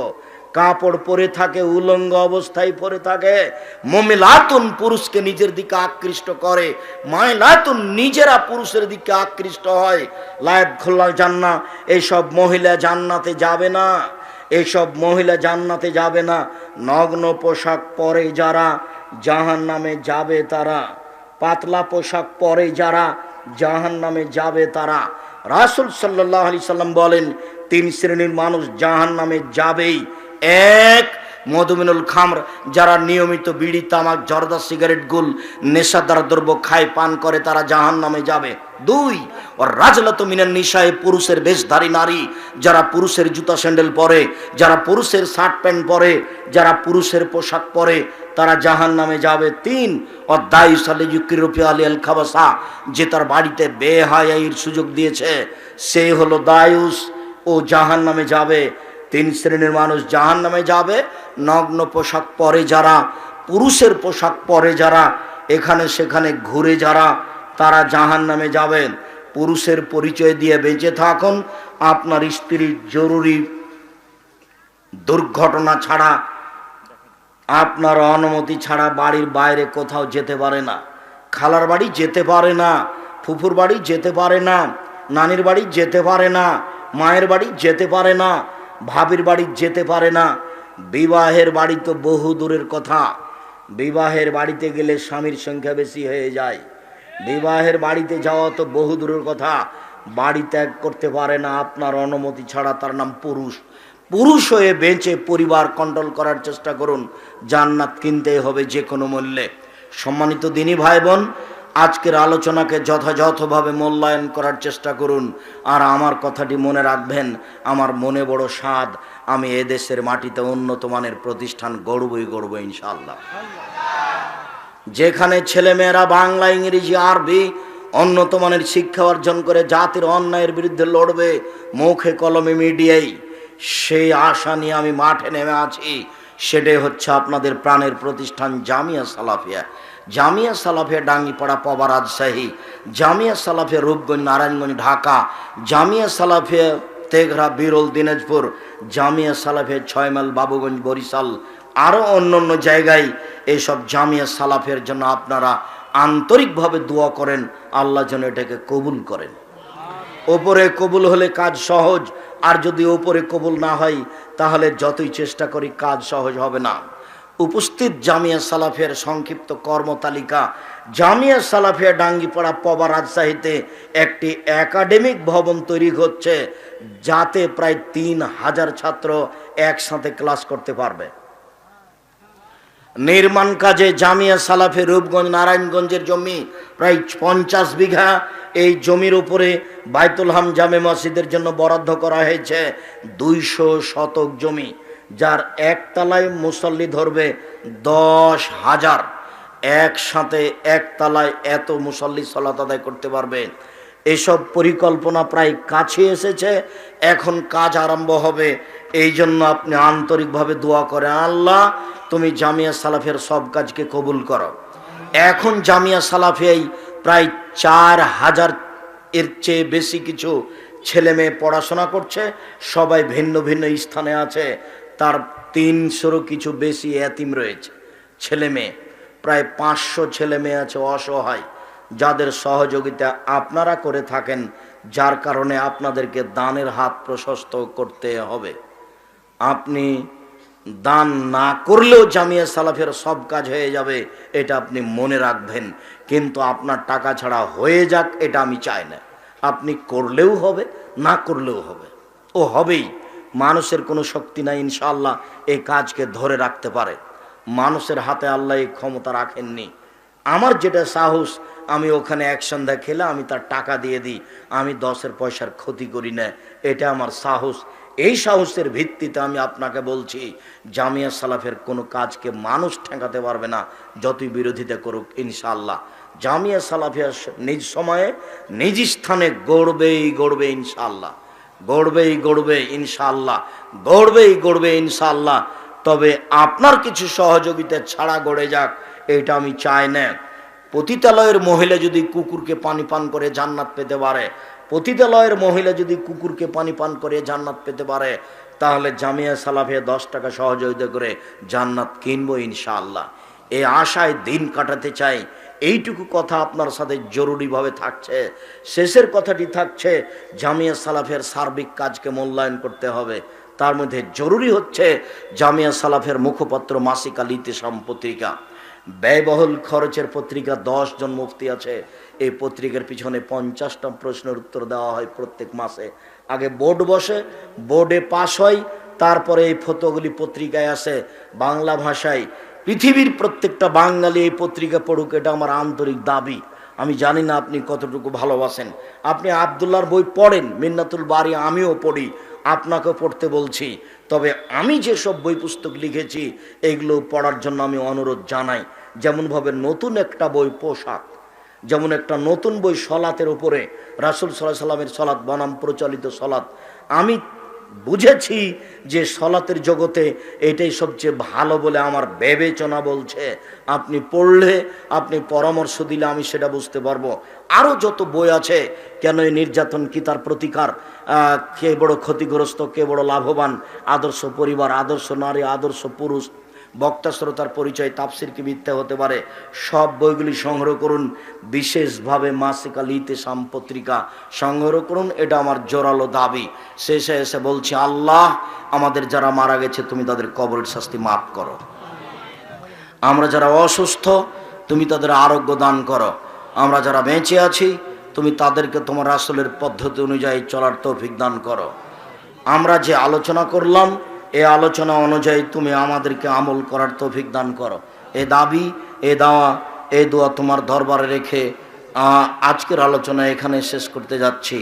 কাপড় পরে থাকে, উলঙ্গ অবস্থায় পরে থাকে। মুমিলাতুন, পুরুষকে নিজের দিকে আকৃষ্ট করে। মাইলাতুন, নিজেরা পুরুষের দিকে আকৃষ্ট হয়। লায়াত খোল্লাল জান্নাহ, এইসব মহিলা জান্নাতে যাবে না, এইসব মহিলা জান্নাতে যাবে না। নগ্ন পোশাক পরে যারা জাহান্নামে যাবে তারা, পাতলা পোশাক পরে যারা জাহান্নামে যাবে তারা। রাসূল সাল্লাল্লাহু আলাইহি সাল্লাম বলেন, 3 শ্রেণীর মানুষ জাহান্নামে যাবেই। 1, মধুমিনুল খামর, যারা নিয়মিত বিড়ি, তামাক, জর্দা, সিগারেট, গুল, নেশাদার দ্রব্য খায়, পান করে, তারা জাহান্নামে যাবে। 2, ওর রাজলাতু মিনান নিসায়ে, পুরুষের বেশধারী নারী, যারা পুরুষের জুতা স্যান্ডেল পরে, যারা পুরুষের শার্ট প্যান্ট পরে, যারা পুরুষের পোশাক পরে, তারা জাহান্নামে যাবে। 3, অদায়ুস আলাইয়ুকিরু ফি আলিল খাবাসা, যে তার বাড়িতে বেহায়াইর সুযোগ দিয়েছে, সে হলো দায়ুস, ও জাহান্নামে যাবে। 3 শ্রেণীর মানুষ জাহান্নামে যাবে। নগ্ন পোশাক পরে যারা, পুরুষের পোশাক পরে যারা, এখানে সেখানে ঘুরে যারা, তারা জাহান্নামে যাবেন। পুরুষের পরিচয় দিয়ে বেঁচে থাকুন। আপনার স্ত্রীর জরুরি দুর্ঘটনা ছাড়া, আপনার অনুমতি ছাড়া বাড়ির বাইরে কোথাও যেতে পারে না। খালার বাড়ি যেতে পারে না, ফুফুর বাড়ি যেতে পারে না, নানির বাড়ি যেতে পারে না, মায়ের বাড়ি যেতে পারে না, ভাবির বাড়ি যেতে পারে না। বিবাহের বাড়ি তো বহু দূরের কথা। বিবাহের বাড়িতে গেলে স্বামীর সংখ্যা বেশি হয়ে যায়। বিবাহের বাড়িতে যাওয়া তো বহু দূরের কথা। বাড়ি ত্যাগ করতে পারে না আপনার অনুমতি ছাড়া, তার নাম পুরুষ। পুরুষ হয়ে বেঁচে পরিবার কন্ট্রোল করার চেষ্টা করুন। জান্নাত কিনতেই হবে যে কোনো মূল্যে। সম্মানিত দিনী ভাই বোন, আজকের আলোচনাকে যথাযথভাবে মূল্যায়ন করার চেষ্টা করুন। আর আমার কথাটি মনে রাখবেন, আমার মনে বড় স্বাদ, আমি এদেশের মাটিতে উন্নত মানের প্রতিষ্ঠান গড়বই গড়ব ইনশাআল্লাহ। যেখানে ছেলেমেয়েরা বাংলা, ইংরেজি, আরবি উন্নত মানের শিক্ষা অর্জন করে জাতির অন্যায়ের বিরুদ্ধে লড়বে মুখে কলমে মিডিয়ায়, সেই আশা নিয়ে আমি মাঠে নেমে আছি। সেটাই হচ্ছে আপনাদের প্রাণের প্রতিষ্ঠান জামিয়া সালাফিয়া। জামিয়া সালাফিয়া ডাঙ্গিপাড়া পবা রাজশাহী, জামিয়া সালাফিয়া রূপগঞ্জ নারায়ণগঞ্জ ঢাকা, জামিয়া সালাফিয়া তেঘরা বিরল দিনাজপুর, জামিয়া সালাফিয়া 6 মাইল বাবুগঞ্জ বরিশাল, আরও অন্য জায়গায়। এইসব জামিয়া সালাফের জন্য আপনারা আন্তরিকভাবে দোয়া করেন, আল্লাহ যেন এটাকে কবুল করেন। ওপরে কবুল হলে কাজ সহজ, আর যদি ওপরে কবুল না হয় তাহলে যতই চেষ্টা করি কাজ সহজ হবে না। উপস্থিত জামিয়া সালাফিয়ার সংক্ষিপ্ত কর্মতালিকা। জামিয়া সালাফিয়া ডাঙ্গিপাড়া পবা রাজশাহীতে একটি একাডেমিক ভবন তৈরি হচ্ছে, যাতে প্রায় 3000 ছাত্র একসাথে ক্লাস করতে পারবে। নির্মাণ কাজে জামিয়া সালাফি রূপগঞ্জ নারায়ণগঞ্জের জমি প্রায় 50 বিঘা। এই জমির উপরে বাইতুল হাম জামে মসজিদের জন্য বরাদ্দ করা হয়েছে 200 শতক জমি, যার একতলায় মুসল্লি ধরবে 10,000। একসাথে একতলায় এত মুসল্লি সালাত আদায় করতে পারবে। এসব পরিকল্পনা প্রায় কাছে এসেছে, এখন কাজ আরম্ভ হবে। এই জন্য আপনি আন্তরিকভাবে দোয়া করেন, আল্লাহ তুমি জামিয়া সালাফিয়ার সব কাজকে কবুল করো। এখন জামিয়া সালাফিয়ায় প্রায় 4000 এর চেয়ে বেশি কিছু ছেলে মেয়ে পড়াশোনা করছে, সবাই ভিন্ন ভিন্ন স্থানে আছে। তার 300-রও কিছু বেশি এতিম রয়েছে ছেলে মেয়ে, প্রায় 500 ছেলে মেয়ে আছে অসহায়, যাদের সহযোগিতা আপনারা করে থাকেন, যার কারণে আপনাদেরকে দানের হাত প্রশস্ত করতে হবে। আপনি দান না করলেও জামিয়া সালাফের সব কাজ হয়ে যাবে, এটা আপনি মনে রাখবেন। কিন্তু আপনার টাকা ছাড়া হয়ে যাক এটা আমি চাই না। আপনি করলেও হবে, না করলেও হবে, ও হবেই। মানুষের কোনো শক্তি নাই ইনশাআল্লাহ এই কাজকে ধরে রাখতে পারে। মানুষের হাতে আল্লাহ এই ক্ষমতা রাখেননি। আমার যেটা সাহস, আমি ওখানে এক সন্ধ্যা খেলে আমি তার টাকা দিয়ে দিই, আমি 10 পয়সার ক্ষতি করি না, এটা আমার সাহস। এই সাহসের ভিত্তিতে আমি আপনাকে বলছি, জামিয়া সালাফের কোনো কাজকে মানুষ ঠেকাতে পারবে না, যতই বিরোধিতা করুক ইনশাআল্লাহ। জামিয়া সালাফিয়া নিজ সময়ে নিজ স্থানে গড়বেই গড়বে ইনশাআল্লাহ, গড়বেই গড়বে ইনশাআল্লাহ, গড়বেই গড়বে ইনশাআল্লাহ। তবে আপনার কিছু সহযোগিতা ছাড়া গড়ে যাক এটা আমি চাই না। পতিতালয়ের মহিলা যদি কুকুরকে পানি পান করে জান্নাত পেতে পারে, পতিতালয়ের মহিলা যদি কুকুরকে পানি পান করে জান্নাত পেতে পারে, তাহলে জামিয়া সালাফিয়া 10 টাকা সহযোগিতা করে জান্নাত কিনবো ইনশাআল্লাহ। এই আশায় দিন কাটাতে চাই। এইটুকু কথা আপনার সাথে জরুরিভাবে থাকছে। শেষের কথাটি থাকছে, জামিয়া সালাফের সার্বিক কাজকে মূল্যায়ন করতে হবে। তার মধ্যে জরুরি হচ্ছে জামিয়া সালাফের মুখপত্র মাসিক আল ইতিসাম পত্রিকা, ব্যয়বহুল খরচের পত্রিকা। 10 জন মুফতি আছে। এই পত্রিকার পিছনে 50টা প্রশ্নের উত্তর দেওয়া হয় প্রত্যেক মাসে। আগে বোর্ড বসে, বোর্ডে পাস হয়, তারপরে এই ফতোগুলি পত্রিকায় আসে বাংলা ভাষায়। পৃথিবীর প্রত্যেকটা বাঙালি এই পত্রিকা পড়ুক, এটা আমার আন্তরিক দাবি। আমি জানি না আপনি কতটুকু ভালোবাসেন। আপনি আবদুল্লাহর বই পড়েন, মিন্নাতুল বারি আমিও পড়ি, আপনাকে পড়তে বলছি। তবে আমি যেসব বই পুস্তক লিখেছি এগুলো পড়ার জন্য আমি অনুরোধ জানাই। যেমনভাবে নতুন একটা বই পোশাক, যেমন একটা নতুন বই সলাতের উপরে, রাসূল সাল্লাল্লাহু আলাইহি সাল্লামের সলাত বনাম প্রচলিত সলাত। আমি বুঝেছি যে সলাতের জগতে এটাই সবচেয়ে ভালো বলে আমার বিবেচনা বলছে। আপনি পড়লে, আপনি পরামর্শ দিলে আমি সেটা বুঝতে পারবো। আরও যত বই আছে, কেন এই নির্যাতন কি তার প্রতিকার, কে বড় ক্ষতিগ্রস্ত কে বড় লাভবান, আদর্শ পরিবার, আদর্শ নারী, আদর্শ পুরুষ, বক্তা শ্রোতার পরিচয়, তাফসির কি মিথ্যা হতে পারে, সব বইগুলি সংগ্রহ করুন। বিশেষভাবে মাসিক আল ইতিসাম পত্রিকা সংগ্রহ করুন, এটা আমার জোরালো দাবি। শেষে এসে বলছি, আল্লাহ আমাদের যারা মারা গেছে তুমি তাদের কবরের শাস্তি মাফ করো। আমরা যারা অসুস্থ তুমি তাদের আরোগ্য দান করো। আমরা যারা বেঁচে আছি তুমি তাদেরকে তোমার রাসূলের পদ্ধতি অনুযায়ী চলার তৌফিক দান করো। আমরা যে আলোচনা করলাম এই আলোচনা অনুযায়ী তুমি আমাদেরকে আমল করার তৌফিক দান করো। এ দাবি, এ দাওয়া, এ দোয়া তোমার দরবারে রেখে আজকের আলোচনা এখানে শেষ করতে যাচ্ছি।